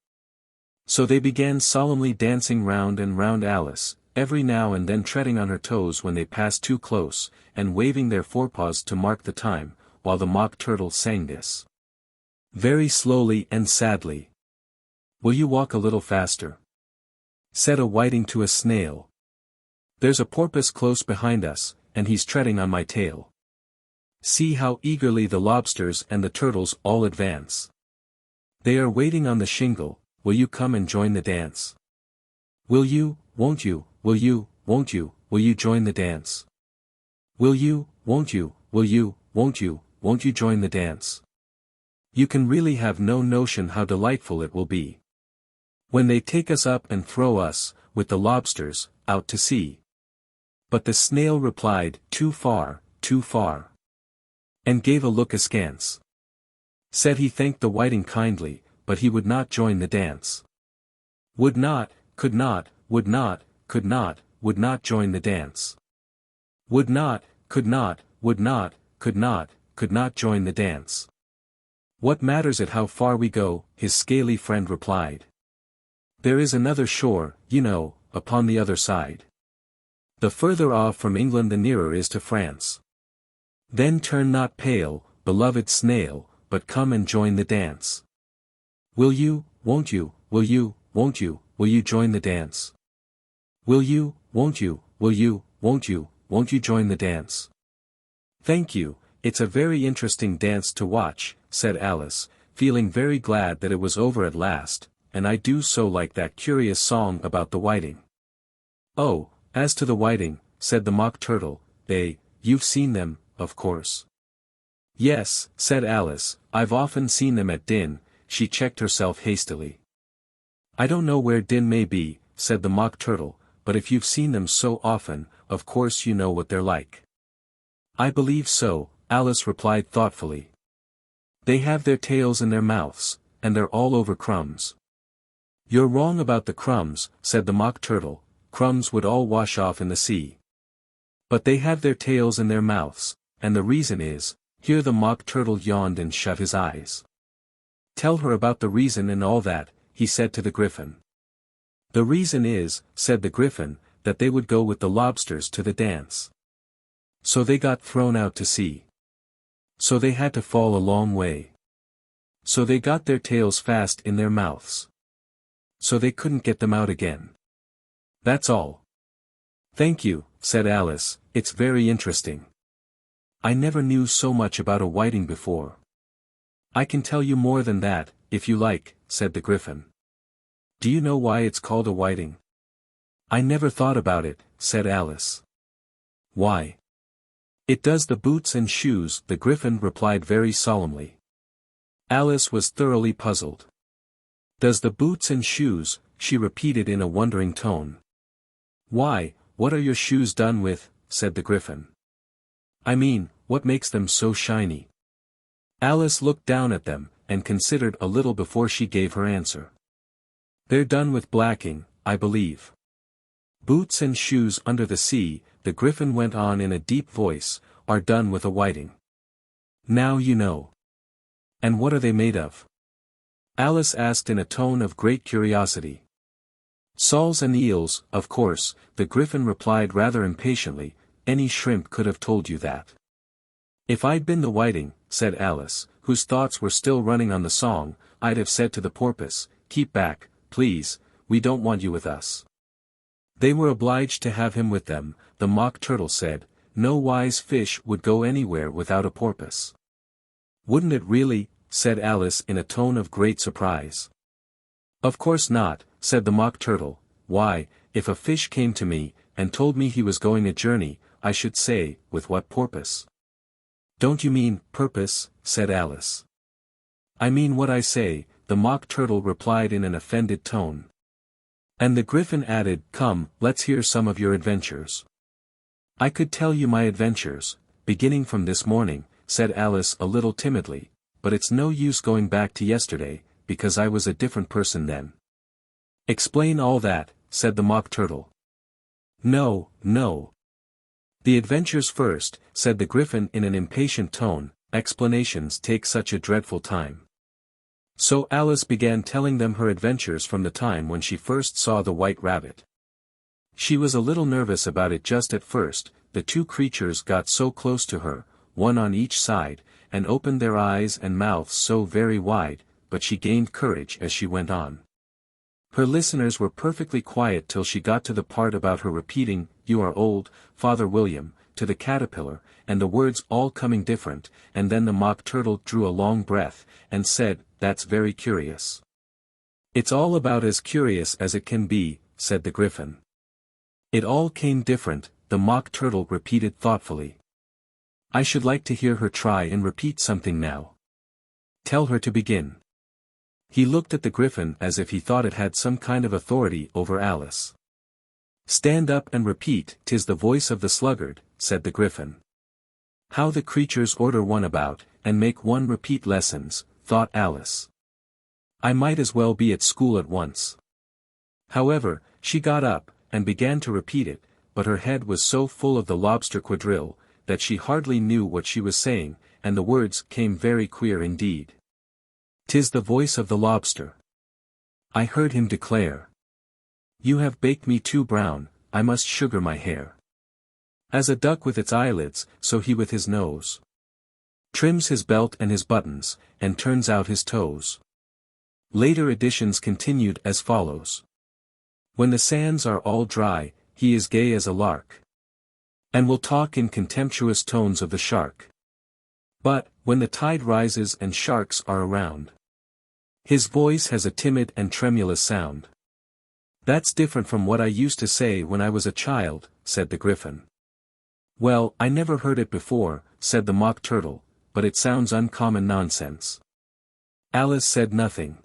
Speaker 1: So they began solemnly dancing round and round Alice, every now and then treading on her toes when they passed too close, and waving their forepaws to mark the time, while the Mock Turtle sang this. Very slowly and sadly. Will you walk a little faster? Said a whiting to a snail. There's a porpoise close behind us, and he's treading on my tail. See how eagerly the lobsters and the turtles all advance. They are waiting on the shingle, will you come and join the dance? Will you, won't you, will you, won't you, will you join the dance? Will you, won't you, will you, won't you join the dance? You can really have no notion how delightful it will be. When they take us up and throw us, with the lobsters, out to sea. But the snail replied, too far, too far. And gave a look askance. Said he thanked the whiting kindly, but he would not join the dance. Would not, could not, would not, could not, would not join the dance. Would not, could not, would not, could not join the dance. What matters it how far we go, his scaly friend replied. There is another shore, you know, upon the other side. The further off from England the nearer is to France. Then turn not pale, beloved snail, but come and join the dance. Will you, won't you, will you, won't you, will you join the dance? Will you, won't you, will you, won't you join the dance? Thank you, it's a very interesting dance to watch, said Alice, feeling very glad that it was over at last, and I do so like that curious song about the whiting. Oh, as to the whiting, said the Mock Turtle, you've seen them, of course. Yes, said Alice, I've often seen them at Din. She checked herself hastily. I don't know where Din may be, said the Mock Turtle, but if you've seen them so often, of course you know what they're like. I believe so, Alice replied thoughtfully. They have their tails in their mouths, and they're all over crumbs. You're wrong about the crumbs, said the Mock Turtle, crumbs would all wash off in the sea. But they have their tails in their mouths, and the reason is, here the Mock Turtle yawned and shut his eyes. Tell her about the reason and all that, he said to the Griffin. The reason is, said the Griffin, that they would go with the lobsters to the dance. So they got thrown out to sea. So they had to fall a long way. So they got their tails fast in their mouths. So they couldn't get them out again. That's all. Thank you, said Alice, it's very interesting. I never knew so much about a whiting before. I can tell you more than that, if you like, said the Griffin. Do you know why it's called a whiting? I never thought about it, said Alice. Why? It does the boots and shoes, the Griffin replied very solemnly. Alice was thoroughly puzzled. Does the boots and shoes, she repeated in a wondering tone. Why, what are your shoes done with, said the Griffin. I mean, what makes them so shiny? Alice looked down at them, and considered a little before she gave her answer. They're done with blacking, I believe. Boots and shoes under the sea, the Griffin went on in a deep voice, are done with a whiting. Now you know. And what are they made of? Alice asked in a tone of great curiosity. Soles and eels, of course, the Griffin replied rather impatiently, any shrimp could have told you that. If I'd been the whiting, said Alice, whose thoughts were still running on the song, I'd have said to the porpoise, keep back, please, we don't want you with us. They were obliged to have him with them, the Mock Turtle said, no wise fish would go anywhere without a porpoise. Wouldn't it really, said Alice in a tone of great surprise. Of course not, said the Mock Turtle, why, if a fish came to me, and told me he was going a journey, I should say, with what porpoise? Don't you mean, purpose, said Alice. I mean what I say, the Mock Turtle replied in an offended tone. And the Griffin added, come, let's hear some of your adventures. I could tell you my adventures, beginning from this morning, said Alice a little timidly, but it's no use going back to yesterday, because I was a different person then. Explain all that, said the Mock Turtle. No, no. The adventures first, said the Griffin in an impatient tone, explanations take such a dreadful time. So Alice began telling them her adventures from the time when she first saw the white rabbit. She was a little nervous about it just at first, the two creatures got so close to her, one on each side, and opened their eyes and mouths so very wide, but she gained courage as she went on. Her listeners were perfectly quiet till she got to the part about her repeating, you are old, Father William, to the caterpillar, and the words all coming different, and then the Mock Turtle drew a long breath, and said, that's very curious. It's all about as curious as it can be, said the Griffin. It all came different, the Mock Turtle repeated thoughtfully. I should like to hear her try and repeat something now. Tell her to begin. He looked at the Griffin as if he thought it had some kind of authority over Alice. Stand up and repeat, 'tis the voice of the sluggard, said the Griffin. How the creatures order one about, and make one repeat lessons, thought Alice. I might as well be at school at once. However, she got up, and began to repeat it, but her head was so full of the Lobster Quadrille, that she hardly knew what she was saying, and the words came very queer indeed. 'Tis the voice of the lobster. I heard him declare. You have baked me too brown, I must sugar my hair. As a duck with its eyelids, so he with his nose trims his belt and his buttons, and turns out his toes. Later editions continued as follows. When the sands are all dry, he is gay as a lark, and will talk in contemptuous tones of the shark. But, when the tide rises and sharks are around, his voice has a timid and tremulous sound. That's different from what I used to say when I was a child, said the Griffin. Well, I never heard it before, said the Mock Turtle, but it sounds uncommon nonsense. Alice said nothing.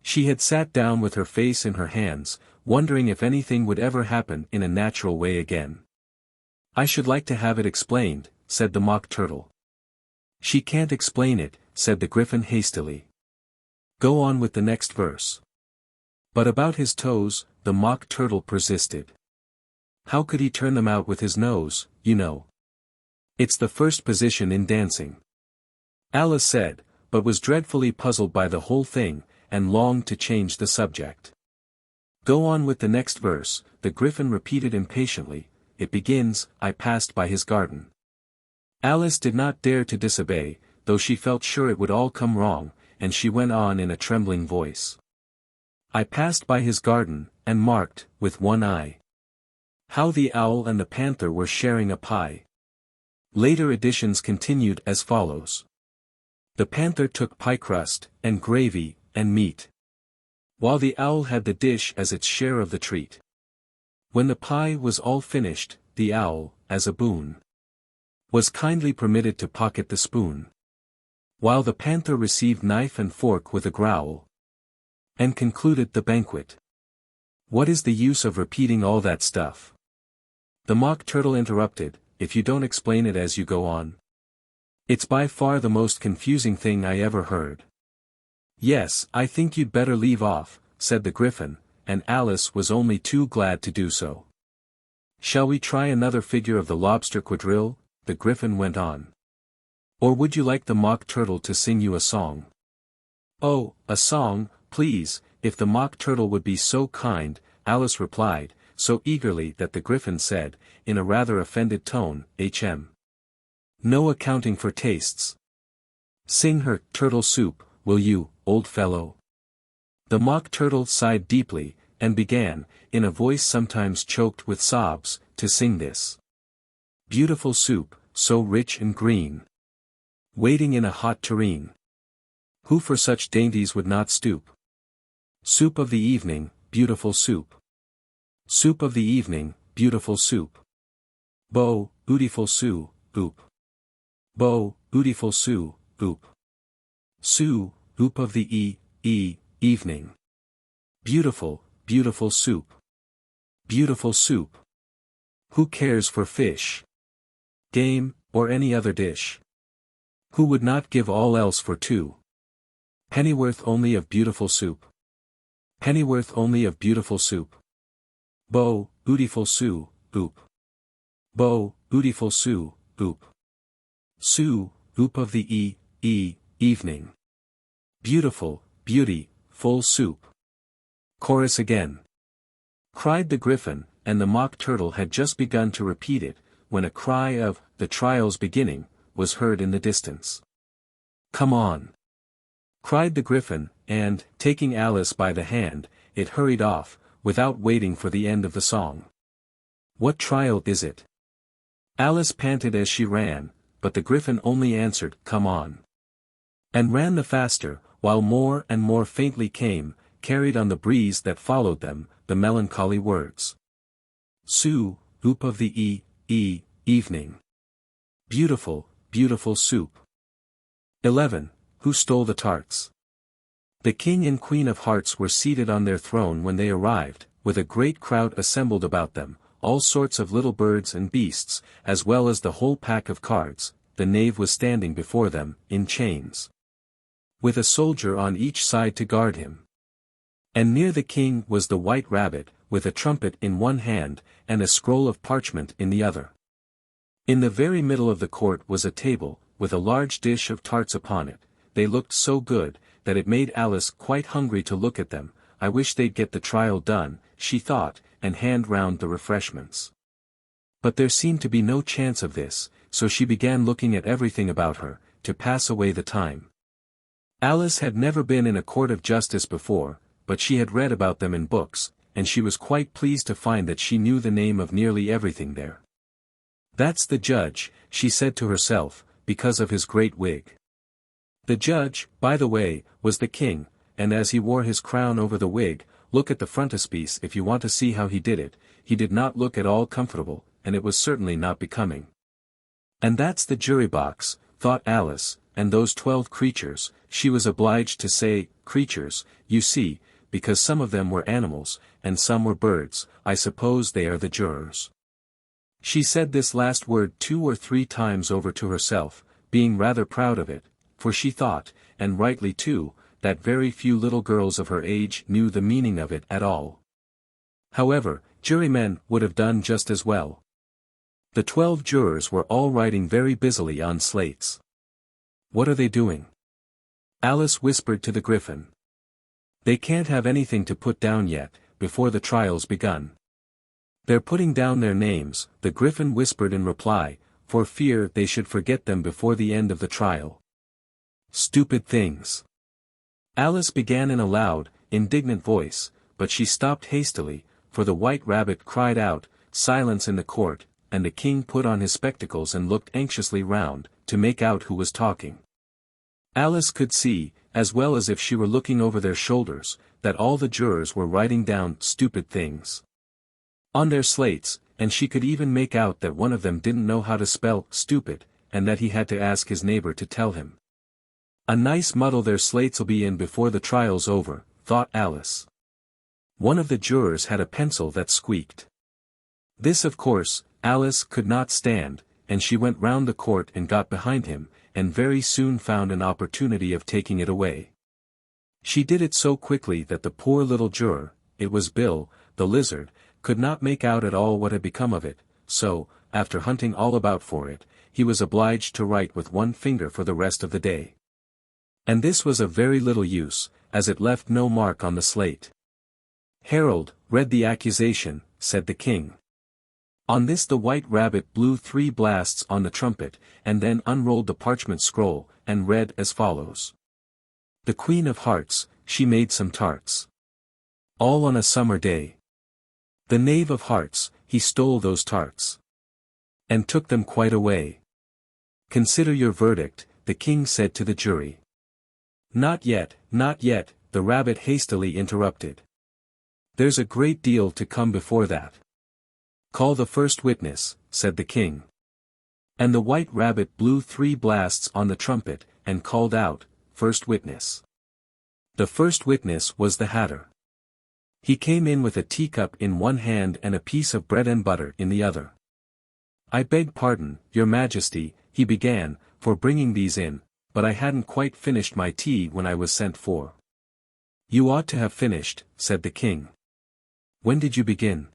Speaker 1: She had sat down with her face in her hands, wondering if anything would ever happen in a natural way again. I should like to have it explained, said the Mock Turtle. She can't explain it, said the Griffin hastily. Go on with the next verse. But about his toes, the Mock Turtle persisted. How could he turn them out with his nose, you know? It's the first position in dancing. Alice said, but was dreadfully puzzled by the whole thing, and longed to change the subject. Go on with the next verse, the Griffin repeated impatiently. It begins, I passed by his garden. Alice did not dare to disobey, though she felt sure it would all come wrong, and she went on in a trembling voice. I passed by his garden, and marked, with one eye, how the owl and the panther were sharing a pie. Later editions continued as follows. The panther took pie crust, and gravy, and meat, while the owl had the dish as its share of the treat. When the pie was all finished, the owl, as a boon, was kindly permitted to pocket the spoon, while the panther received knife and fork with a growl, and concluded the banquet. What is the use of repeating all that stuff? The Mock Turtle interrupted, if you don't explain it as you go on. It's by far the most confusing thing I ever heard. Yes, I think you'd better leave off, said the Griffin, and Alice was only too glad to do so. Shall we try another figure of the Lobster Quadrille? The Griffin went on. Or would you like the Mock Turtle to sing you a song? Oh, a song, please, if the Mock Turtle would be so kind, Alice replied, so eagerly that the Griffin said, in a rather offended tone, No accounting for tastes. Sing her, Turtle Soup, will you, old fellow? The Mock Turtle sighed deeply, and began, in a voice sometimes choked with sobs, to sing this. Beautiful soup, so rich and green, waiting in a hot tureen. Who for such dainties would not stoop? Soup of the evening, beautiful soup. Soup of the evening, beautiful soup. Bo, ootiful sou, oop. Bo, ootiful sou, oop. Sou, oop of the evening. Beautiful, beautiful soup. Beautiful soup. Who cares for fish, game, or any other dish? Who would not give all else for 2 pennyworth only of beautiful soup? Pennyworth only of beautiful soup. Bo, ootiful sou, oop. Bo, ootiful sou, oop. Sou, oop of the evening. Beautiful, beauty, full soup. Chorus again. Cried the Griffin, and the Mock Turtle had just begun to repeat it, when a cry of, the trial's beginning, was heard in the distance. Come on! Cried the Griffin, and, taking Alice by the hand, it hurried off, without waiting for the end of the song. What trial is it? Alice panted as she ran, but the Griffin only answered, Come on! And ran the faster, while more and more faintly came, carried on the breeze that followed them, the melancholy words. Sou, oop of the evening. Beautiful, beautiful soup. 11. Who stole the tarts? The King and Queen of Hearts were seated on their throne when they arrived, with a great crowd assembled about them, all sorts of little birds and beasts, as well as the whole pack of cards. The knave was standing before them, in chains, with a soldier on each side to guard him. And near the king was the White Rabbit, with a trumpet in one hand, and a scroll of parchment in the other. In the very middle of the court was a table, with a large dish of tarts upon it. They looked so good, that it made Alice quite hungry to look at them. I wish they'd get the trial done, she thought, and hand round the refreshments. But there seemed to be no chance of this, so she began looking at everything about her, to pass away the time. Alice had never been in a court of justice before, but she had read about them in books, and she was quite pleased to find that she knew the name of nearly everything there. That's the judge, she said to herself, because of his great wig. The judge, by the way, was the king, and as he wore his crown over the wig, look at the frontispiece if you want to see how he did it, he did not look at all comfortable, and it was certainly not becoming. And that's the jury box, thought Alice, and those 12 creatures, she was obliged to say, creatures, you see, because some of them were animals, and some were birds. I suppose they are the jurors. She said this last word 2 or 3 times over to herself, being rather proud of it, for she thought, and rightly too, that very few little girls of her age knew the meaning of it at all. However, jurymen would have done just as well. The 12 jurors were all writing very busily on slates. "What are they doing?" Alice whispered to the Griffin. "They can't have anything to put down yet, before the trial's begun." "They're putting down their names," the Griffin whispered in reply, for fear they should forget them before the end of the trial. "Stupid things!" Alice began in a loud, indignant voice, but she stopped hastily, for the White Rabbit cried out, "Silence in the court," and the king put on his spectacles and looked anxiously round, to make out who was talking. Alice could see, as well as if she were looking over their shoulders, that all the jurors were writing down "stupid things" on their slates, and she could even make out that one of them didn't know how to spell "stupid," and that he had to ask his neighbor to tell him. "A nice muddle their slates'll be in before the trial's over," thought Alice. One of the jurors had a pencil that squeaked. This of course, Alice could not stand, and she went round the court and got behind him, and very soon found an opportunity of taking it away. She did it so quickly that the poor little juror, it was Bill, the lizard, could not make out at all what had become of it, so, after hunting all about for it, he was obliged to write with one finger for the rest of the day. And this was of very little use, as it left no mark on the slate. "Harold, read the accusation," said the king. On this the White Rabbit blew 3 blasts on the trumpet, and then unrolled the parchment scroll, and read as follows. "The Queen of Hearts, she made some tarts. All on a summer day. The Knave of Hearts, he stole those tarts. And took them quite away. Consider your verdict," the king said to the jury. "Not yet, not yet," the rabbit hastily interrupted. "There's a great deal to come before that." "Call the first witness," said the king. And the White Rabbit blew 3 blasts on the trumpet, and called out, "First witness." The first witness was the Hatter. He came in with a teacup in one hand and a piece of bread and butter in the other. "I beg pardon, your Majesty," he began, "for bringing these in, but I hadn't quite finished my tea when I was sent for." "You ought to have finished," said the king. "When did you begin?"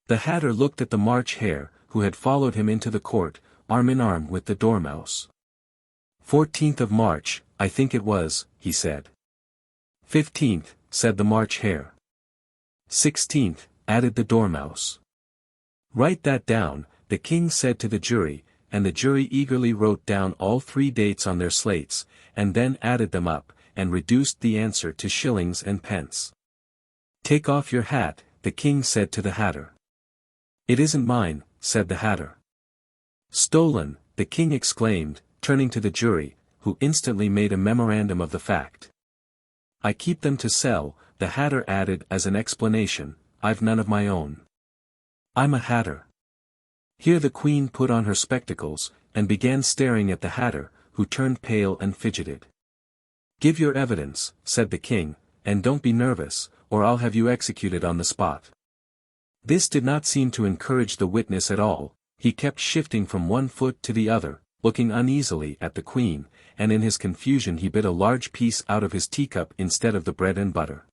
Speaker 1: The Hatter looked at the March Hare, who had followed him into the court, arm in arm with the Dormouse. 14th of March, I think it was," he said. 15th, said the March Hare. 16th, added the Dormouse. "Write that down," the king said to the jury, and the jury eagerly wrote down all 3 dates on their slates, and then added them up, and reduced the answer to shillings and pence. "Take off your hat," the king said to the Hatter. "It isn't mine," said the Hatter. "Stolen," the king exclaimed, turning to the jury, who instantly made a memorandum of the fact. "I keep them to sell," the Hatter added as an explanation, "I've none of my own. I'm a Hatter." Here the queen put on her spectacles, and began staring at the Hatter, who turned pale and fidgeted. "Give your evidence," said the king, "and don't be nervous, or I'll have you executed on the spot." This did not seem to encourage the witness at all. He kept shifting from one foot to the other, looking uneasily at the queen, and in his confusion he bit a large piece out of his teacup instead of the bread and butter.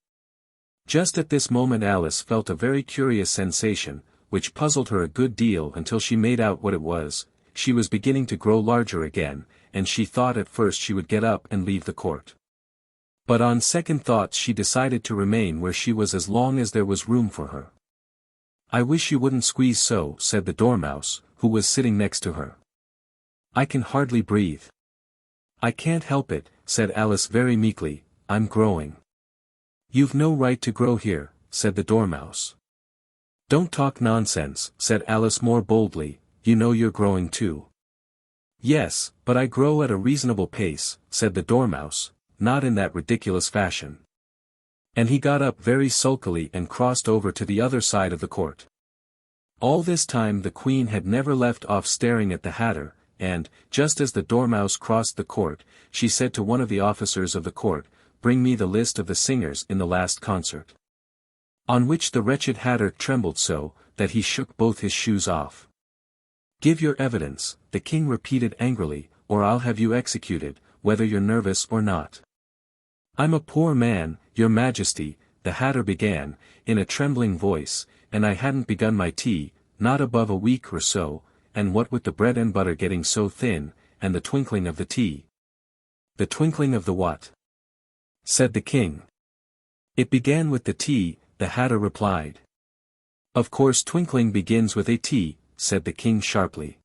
Speaker 1: Just at this moment Alice felt a very curious sensation, which puzzled her a good deal until she made out what it was. She was beginning to grow larger again, and she thought at first she would get up and leave the court. But on second thoughts she decided to remain where she was as long as there was room for her. "I wish you wouldn't squeeze so," said the Dormouse, who was sitting next to her. "I can hardly breathe." "I can't help it," said Alice very meekly, "I'm growing." "You've no right to grow here," said the Dormouse. "Don't talk nonsense," said Alice more boldly, "you know you're growing too." "Yes, but I grow at a reasonable pace," said the Dormouse, "not in that ridiculous fashion." And he got up very sulkily and crossed over to the other side of the court. All this time the queen had never left off staring at the Hatter, and, just as the Dormouse crossed the court, she said to one of the officers of the court, "Bring me the list of the singers in the last concert." On which the wretched Hatter trembled so, that he shook both his shoes off. Give your evidence, the king repeated angrily, or I'll have you executed, whether you're nervous or not. I'm a poor man, your majesty, the hatter began, in a trembling voice, and I hadn't begun my tea, not above a week or so, and what with the bread and butter getting so thin, and the twinkling of the tea. The twinkling of the what? Said the king. It began with the tea, the hatter replied. Of course twinkling begins with a T, said the king sharply.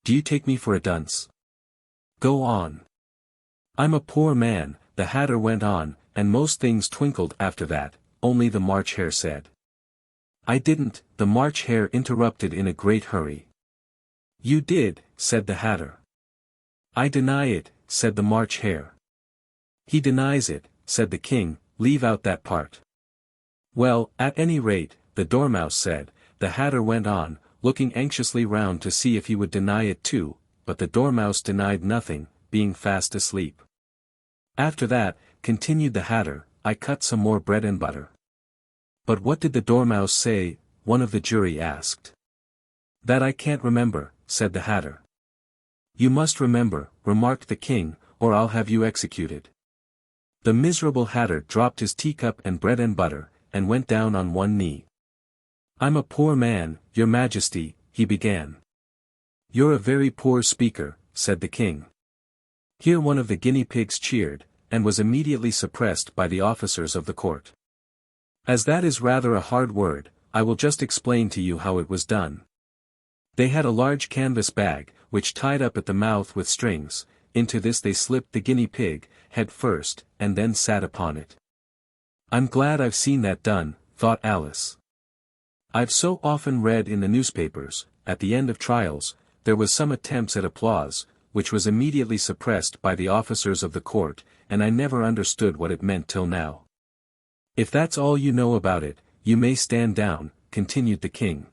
Speaker 1: Do you take me for a dunce? Go on. I'm a poor man, the hatter went on, and most things twinkled after that, only the March hare said. I didn't, the March hare interrupted in a great hurry. You did, said the hatter. I deny it, said the March hare. He denies it, said the king, leave out that part. Well, at any rate, the dormouse said, the hatter went on, looking anxiously round to see if he would deny it too, but the dormouse denied nothing, being fast asleep. After that, continued the hatter, I cut some more bread and butter. But what did the dormouse say? One of the jury asked. That I can't remember, said the hatter. You must remember, remarked the king, or I'll have you executed. The miserable hatter dropped his teacup and bread and butter, and went down on one knee. I'm a poor man, your majesty, he began. You're a very poor speaker, said the king. Here one of the guinea pigs cheered, and was immediately suppressed by the officers of the court. As that is rather a hard word, I will just explain to you how it was done. They had a large canvas bag, which tied up at the mouth with strings, into this they slipped the guinea pig, head first, and then sat upon it. I'm glad I've seen that done, thought Alice. I've so often read in the newspapers, at the end of trials, there was some attempts at applause, which was immediately suppressed by the officers of the court, and I never understood what it meant till now. If that's all you know about it, you may stand down, continued the king.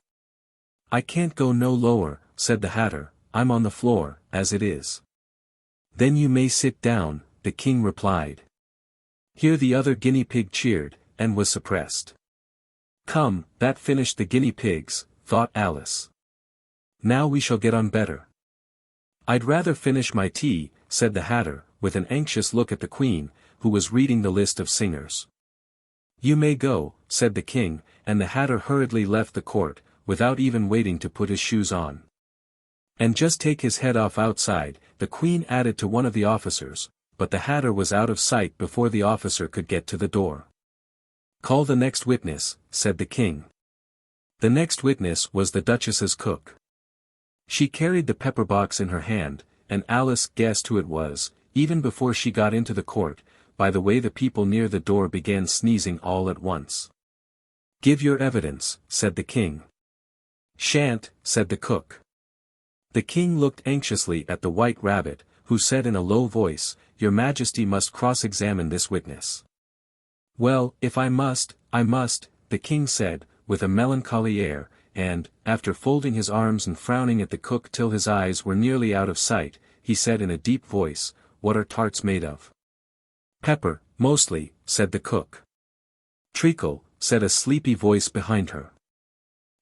Speaker 1: I can't go no lower, said the hatter, I'm on the floor, as it is. Then you may sit down, the king replied. Here the other guinea pig cheered, and was suppressed. Come, that finished the guinea pigs, thought Alice. Now we shall get on better. I'd rather finish my tea, said the hatter, with an anxious look at the queen, who was reading the list of singers. You may go, said the king, and the hatter hurriedly left the court, without even waiting to put his shoes on. And just take his head off outside, the queen added to one of the officers, but the hatter was out of sight before the officer could get to the door. Call the next witness, said the king. The next witness was the duchess's cook. She carried the pepper box in her hand, and Alice guessed who it was, even before she got into the court, by the way the people near the door began sneezing all at once. Give your evidence, said the king. Shan't, said the cook. The king looked anxiously at the white rabbit, who said in a low voice, Your Majesty must cross-examine this witness. Well, if I must, the king said, with a melancholy air, and, after folding his arms and frowning at the cook till his eyes were nearly out of sight, he said in a deep voice, What are tarts made of? Pepper, mostly, said the cook. Treacle, said a sleepy voice behind her.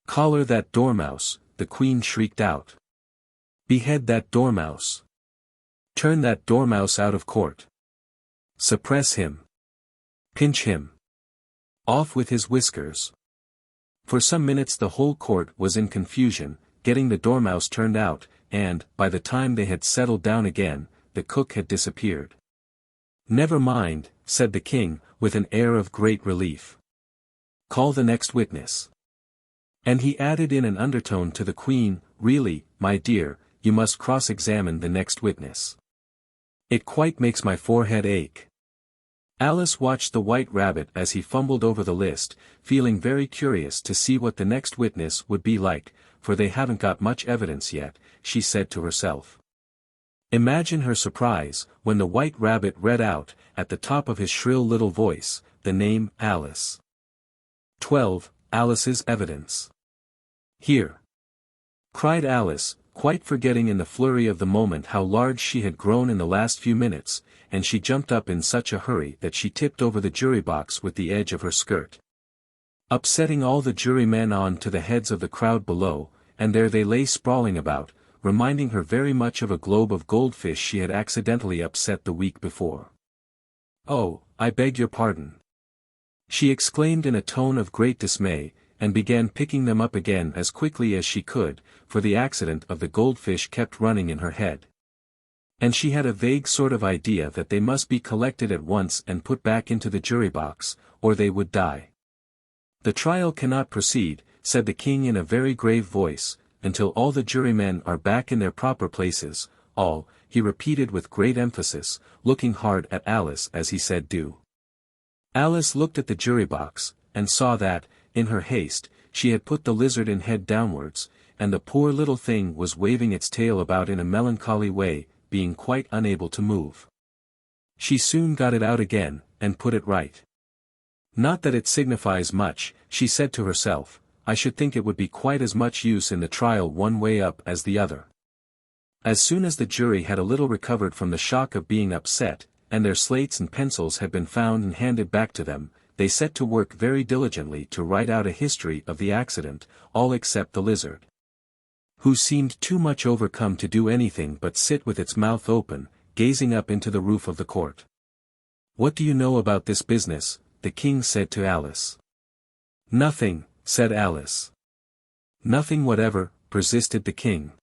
Speaker 1: Collar that dormouse, the queen shrieked out. Behead that dormouse. Turn that dormouse out of court. Suppress him. Pinch him. Off with his whiskers. For some minutes the whole court was in confusion, getting the dormouse turned out, and, by the time they had settled down again, the cook had disappeared. Never mind, said the king, with an air of great relief. Call the next witness. And he added in an undertone to the queen, Really, my dear, you must cross-examine the next witness. It quite makes my forehead ache. Alice watched the white rabbit as he fumbled over the list, feeling very curious to see what the next witness would be like, for they haven't got much evidence yet, she said to herself. Imagine her surprise, when the white rabbit read out, at the top of his shrill little voice, the name Alice. 12. Alice's evidence. Here! Cried Alice, quite forgetting in the flurry of the moment how large she had grown in the last few minutes, and she jumped up in such a hurry that she tipped over the jury box with the edge of her skirt, upsetting all the jurymen on to the heads of the crowd below, and there they lay sprawling about, reminding her very much of a globe of goldfish she had accidentally upset the week before. "Oh, I beg your pardon," she exclaimed in a tone of great dismay, and began picking them up again as quickly as she could, for the accident of the goldfish kept running in her head. And she had a vague sort of idea that they must be collected at once and put back into the jury box, or they would die. "The trial cannot proceed," said the king in a very grave voice, "until all the jurymen are back in their proper places, all," he repeated with great emphasis, looking hard at Alice as he said "do." Alice looked at the jury box, and saw that, in her haste, she had put the lizard in head downwards, and the poor little thing was waving its tail about in a melancholy way, being quite unable to move. She soon got it out again, and put it right. "Not that it signifies much," she said to herself, "I should think it would be quite as much use in the trial one way up as the other." As soon as the jury had a little recovered from the shock of being upset, and their slates and pencils had been found and handed back to them, they set to work very diligently to write out a history of the accident, all except the lizard, who seemed too much overcome to do anything but sit with its mouth open, gazing up into the roof of the court. "What do you know about this business?" the king said to Alice. "Nothing," said Alice. "Nothing whatever," persisted the king.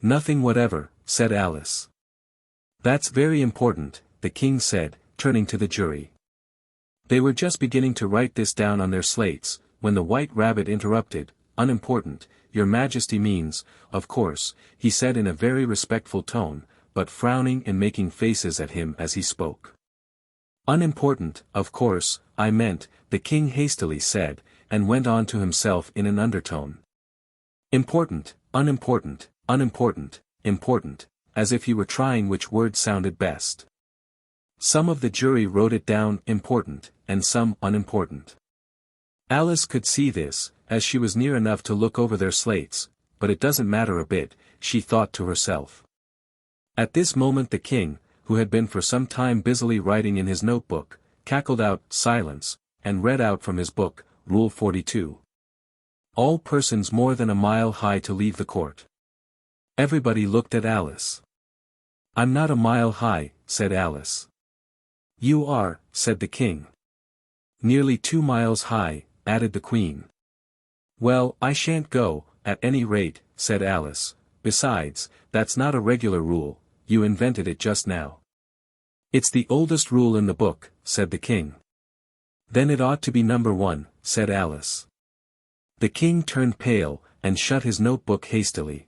Speaker 1: "Nothing whatever," said Alice. "That's very important," the king said, turning to the jury. They were just beginning to write this down on their slates, when the White Rabbit interrupted. "Unimportant, your majesty means, of course," he said in a very respectful tone, but frowning and making faces at him as he spoke. "Unimportant, of course, I meant," the king hastily said, and went on to himself in an undertone. "Important, unimportant, unimportant, important," as if he were trying which word sounded best. Some of the jury wrote it down important, and some unimportant. Alice could see this, as she was near enough to look over their slates, but it doesn't matter a bit, she thought to herself. At this moment the king, who had been for some time busily writing in his notebook, cackled out "Silence," and read out from his book, Rule 42. "All persons more than a mile high to leave the court." Everybody looked at Alice. "I'm not a mile high," said Alice. "You are," said the king. "Nearly 2 miles high," added the queen. "Well, I shan't go, at any rate," said Alice. "Besides, that's not a regular rule, you invented it just now." "It's the oldest rule in the book," said the king. "Then it ought to be number 1, said Alice. The king turned pale, and shut his notebook hastily.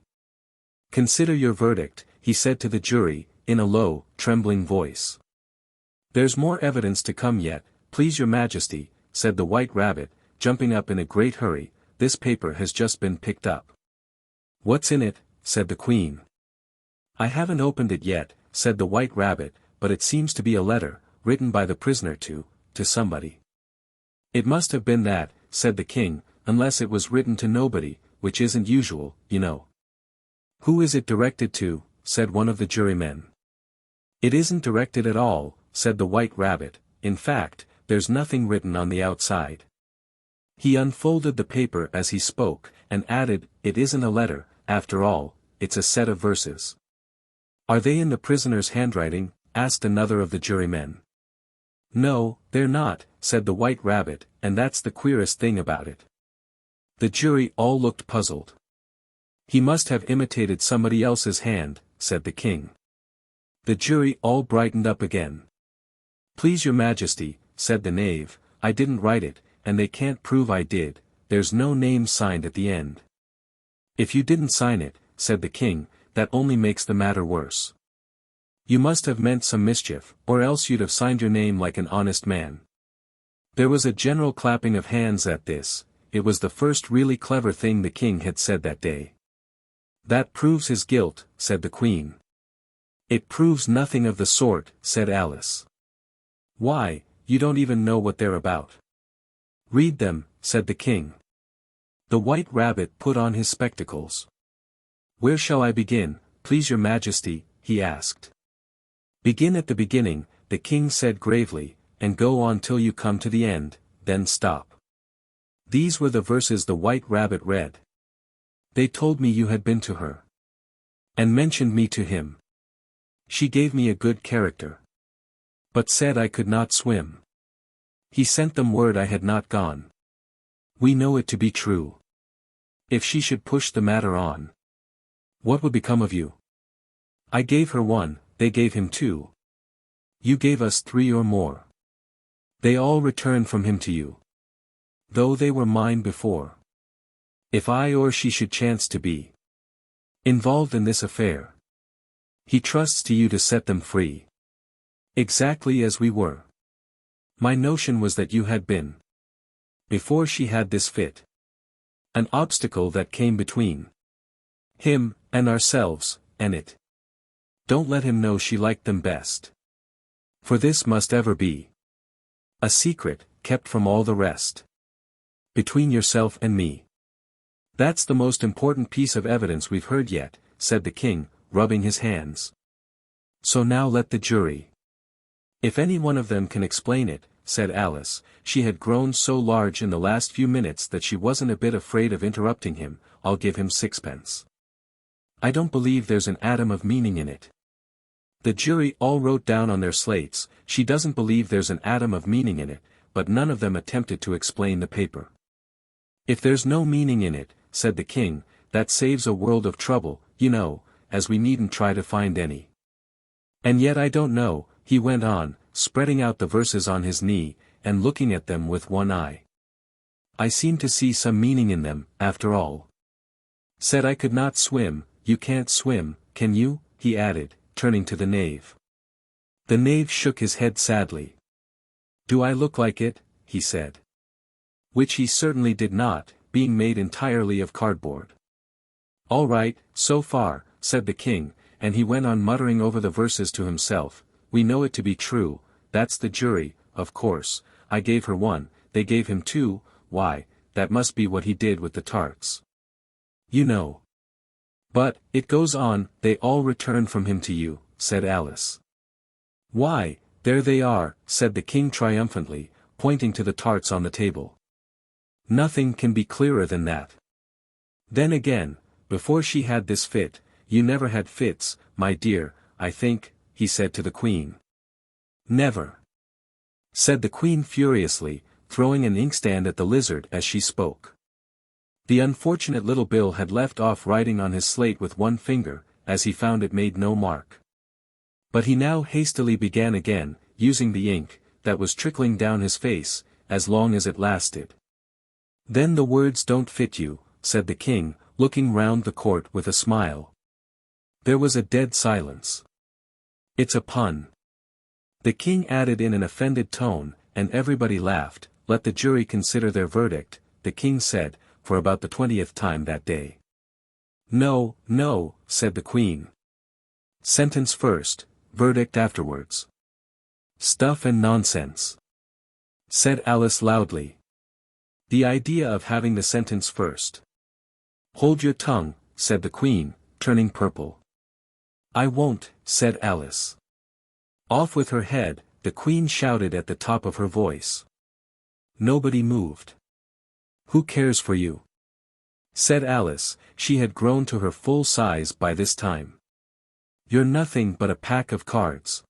Speaker 1: "Consider your verdict," he said to the jury, in a low, trembling voice. "There's more evidence to come yet, please your majesty," said the White Rabbit, jumping up in a great hurry. "This paper has just been picked up." "What's in it?" said the queen. "I haven't opened it yet," said the White Rabbit, "but it seems to be a letter, written by the prisoner to somebody." "It must have been that," said the king, "unless it was written to nobody, which isn't usual, you know." "Who is it directed to?" said one of the jurymen. "It isn't directed at all," said the White Rabbit. "In fact, there's nothing written on the outside." He unfolded the paper as he spoke, and added, "It isn't a letter, after all, it's a set of verses." "Are they in the prisoner's handwriting?" asked another of the jurymen. "No, they're not," said the White Rabbit, "and that's the queerest thing about it." The jury all looked puzzled. "He must have imitated somebody else's hand," said the king. The jury all brightened up again. "Please your majesty," said the knave, "I didn't write it, and they can't prove I did, there's no name signed at the end." "If you didn't sign it," said the king, "that only makes the matter worse. You must have meant some mischief, or else you'd have signed your name like an honest man." There was a general clapping of hands at this. It was the first really clever thing the king had said that day. "That proves his guilt," said the queen. "It proves nothing of the sort," said Alice. "Why, you don't even know what they're about." "Read them," said the king. The White Rabbit put on his spectacles. "Where shall I begin, please your majesty?" he asked. "Begin at the beginning," the king said gravely, "and go on till you come to the end, then stop." These were the verses the White Rabbit read. They told me you had been to her. And mentioned me to him. She gave me a good character. But said I could not swim. He sent them word I had not gone. We know it to be true. If she should push the matter on, what would become of you? I gave her 1, they gave him 2. You gave us 3 or more. They all returned from him to you. Though they were mine before. If I or she should chance to be involved in this affair, he trusts to you to set them free. Exactly as we were. My notion was that you had been, before she had this fit, an obstacle that came between him and ourselves, and it. Don't let him know she liked them best. For this must ever be a secret, kept from all the rest. Between yourself and me. That's the most important piece of evidence we've heard yet, said the king, rubbing his hands. So now let the jury. If any one of them can explain it, said Alice. She had grown so large in the last few minutes that she wasn't a bit afraid of interrupting him. I'll give him 6pence. I don't believe there's an atom of meaning in it. The jury all wrote down on their slates, she doesn't believe there's an atom of meaning in it, but none of them attempted to explain the paper. If there's no meaning in it, said the king, that saves a world of trouble, you know, as we needn't try to find any. And yet I don't know, he went on, spreading out the verses on his knee, and looking at them with one eye. I seem to see some meaning in them, after all. Said I could not swim. You can't swim, can you? He added, turning to the knave. The knave shook his head sadly. Do I look like it? He said. Which he certainly did not, being made entirely of cardboard. All right, so far, said the king, and he went on muttering over the verses to himself. We know it to be true, that's the jury, of course. I gave her 1, they gave him 2, why, that must be what he did with the tarts. You know. But, it goes on, they all returned from him to you, said Alice. Why, there they are, said the king triumphantly, pointing to the tarts on the table. Nothing can be clearer than that. Then again, before she had this fit, you never had fits, my dear, I think, he said to the queen. Never. Said the queen furiously, throwing an inkstand at the lizard as she spoke. The unfortunate little Bill had left off writing on his slate with one finger, as he found it made no mark. But he now hastily began again, using the ink, that was trickling down his face, as long as it lasted. Then the words don't fit you, said the king, looking round the court with a smile. There was a dead silence. It's a pun. The king added in an offended tone, and everybody laughed. Let the jury consider their verdict, the king said, for about the 20th time that day. No, no, said the queen. Sentence first, verdict afterwards. Stuff and nonsense, said Alice loudly. The idea of having the sentence first. Hold your tongue, said the queen, turning purple. I won't, said Alice. Off with her head, the queen shouted at the top of her voice. Nobody moved. Who cares for you? Said Alice. She had grown to her full size by this time. You're nothing but a pack of cards.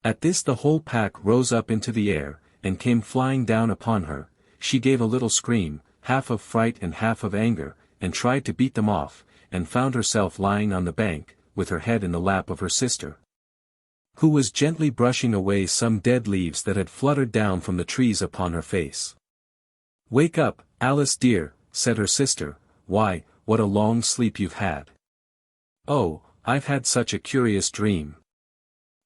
Speaker 1: At this the whole pack rose up into the air, and came flying down upon her. She gave a little scream, half of fright and half of anger, and tried to beat them off, and found herself lying on the bank, with her head in the lap of her sister, who was gently brushing away some dead leaves that had fluttered down from the trees upon her face. Wake up, Alice dear, said her sister. Why, what a long sleep you've had. Oh, I've had such a curious dream,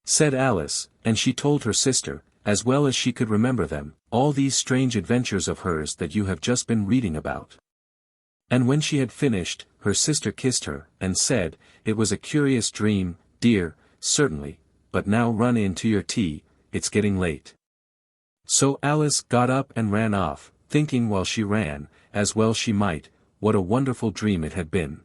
Speaker 1: said Alice, and she told her sister, as well as she could remember them, all these strange adventures of hers that you have just been reading about. And when she had finished, her sister kissed her, and said, it was a curious dream, dear, certainly, but now run in to your tea, it's getting late. So Alice got up and ran off, thinking while she ran, as well she might, what a wonderful dream it had been.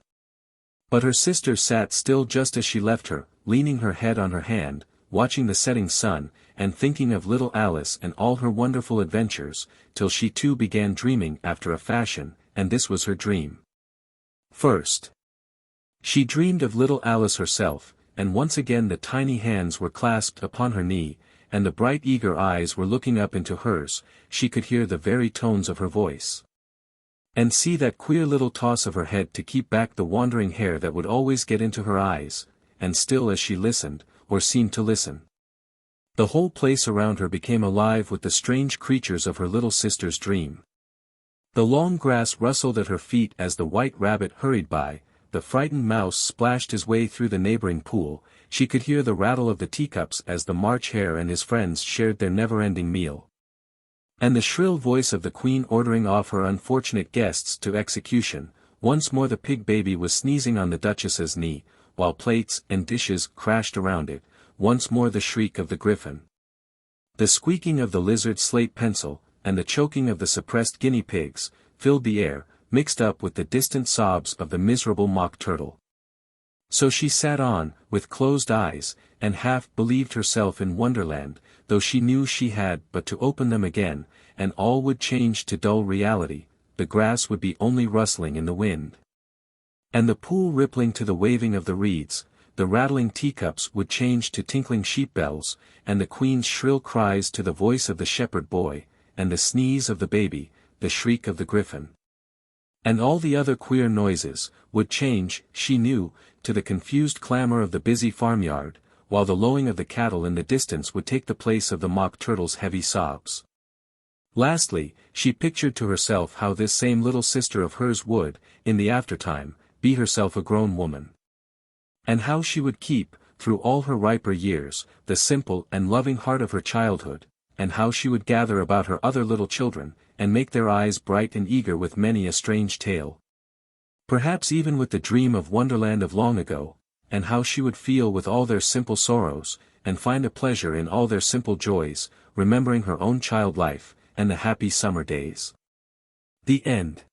Speaker 1: But her sister sat still just as she left her, leaning her head on her hand, watching the setting sun, and thinking of little Alice and all her wonderful adventures, till she too began dreaming after a fashion, and this was her dream. First, she dreamed of little Alice herself, and once again the tiny hands were clasped upon her knee, and the bright eager eyes were looking up into hers. She could hear the very tones of her voice. And see that queer little toss of her head to keep back the wandering hair that would always get into her eyes, and still as she listened, or seemed to listen, the whole place around her became alive with the strange creatures of her little sister's dream. The long grass rustled at her feet as the white rabbit hurried by, the frightened mouse splashed his way through the neighboring pool, she could hear the rattle of the teacups as the March Hare and his friends shared their never-ending meal. And the shrill voice of the Queen ordering off her unfortunate guests to execution. Once more the pig baby was sneezing on the Duchess's knee, while plates and dishes crashed around it. Once more the shriek of the griffin, the squeaking of the lizard's slate pencil, and the choking of the suppressed guinea pigs, filled the air, mixed up with the distant sobs of the miserable mock turtle. So she sat on, with closed eyes, and half believed herself in Wonderland, though she knew she had but to open them again, and all would change to dull reality. The grass would be only rustling in the wind, and the pool rippling to the waving of the reeds. The rattling teacups would change to tinkling sheep bells, and the Queen's shrill cries to the voice of the shepherd boy, and the sneeze of the baby, the shriek of the griffin, and all the other queer noises, would change, she knew, to the confused clamor of the busy farmyard, while the lowing of the cattle in the distance would take the place of the mock turtle's heavy sobs. Lastly, she pictured to herself how this same little sister of hers would, in the aftertime, be herself a grown woman. And how she would keep, through all her riper years, the simple and loving heart of her childhood, and how she would gather about her other little children, and make their eyes bright and eager with many a strange tale. Perhaps even with the dream of Wonderland of long ago, and how she would feel with all their simple sorrows, and find a pleasure in all their simple joys, remembering her own child life, and the happy summer days. The End.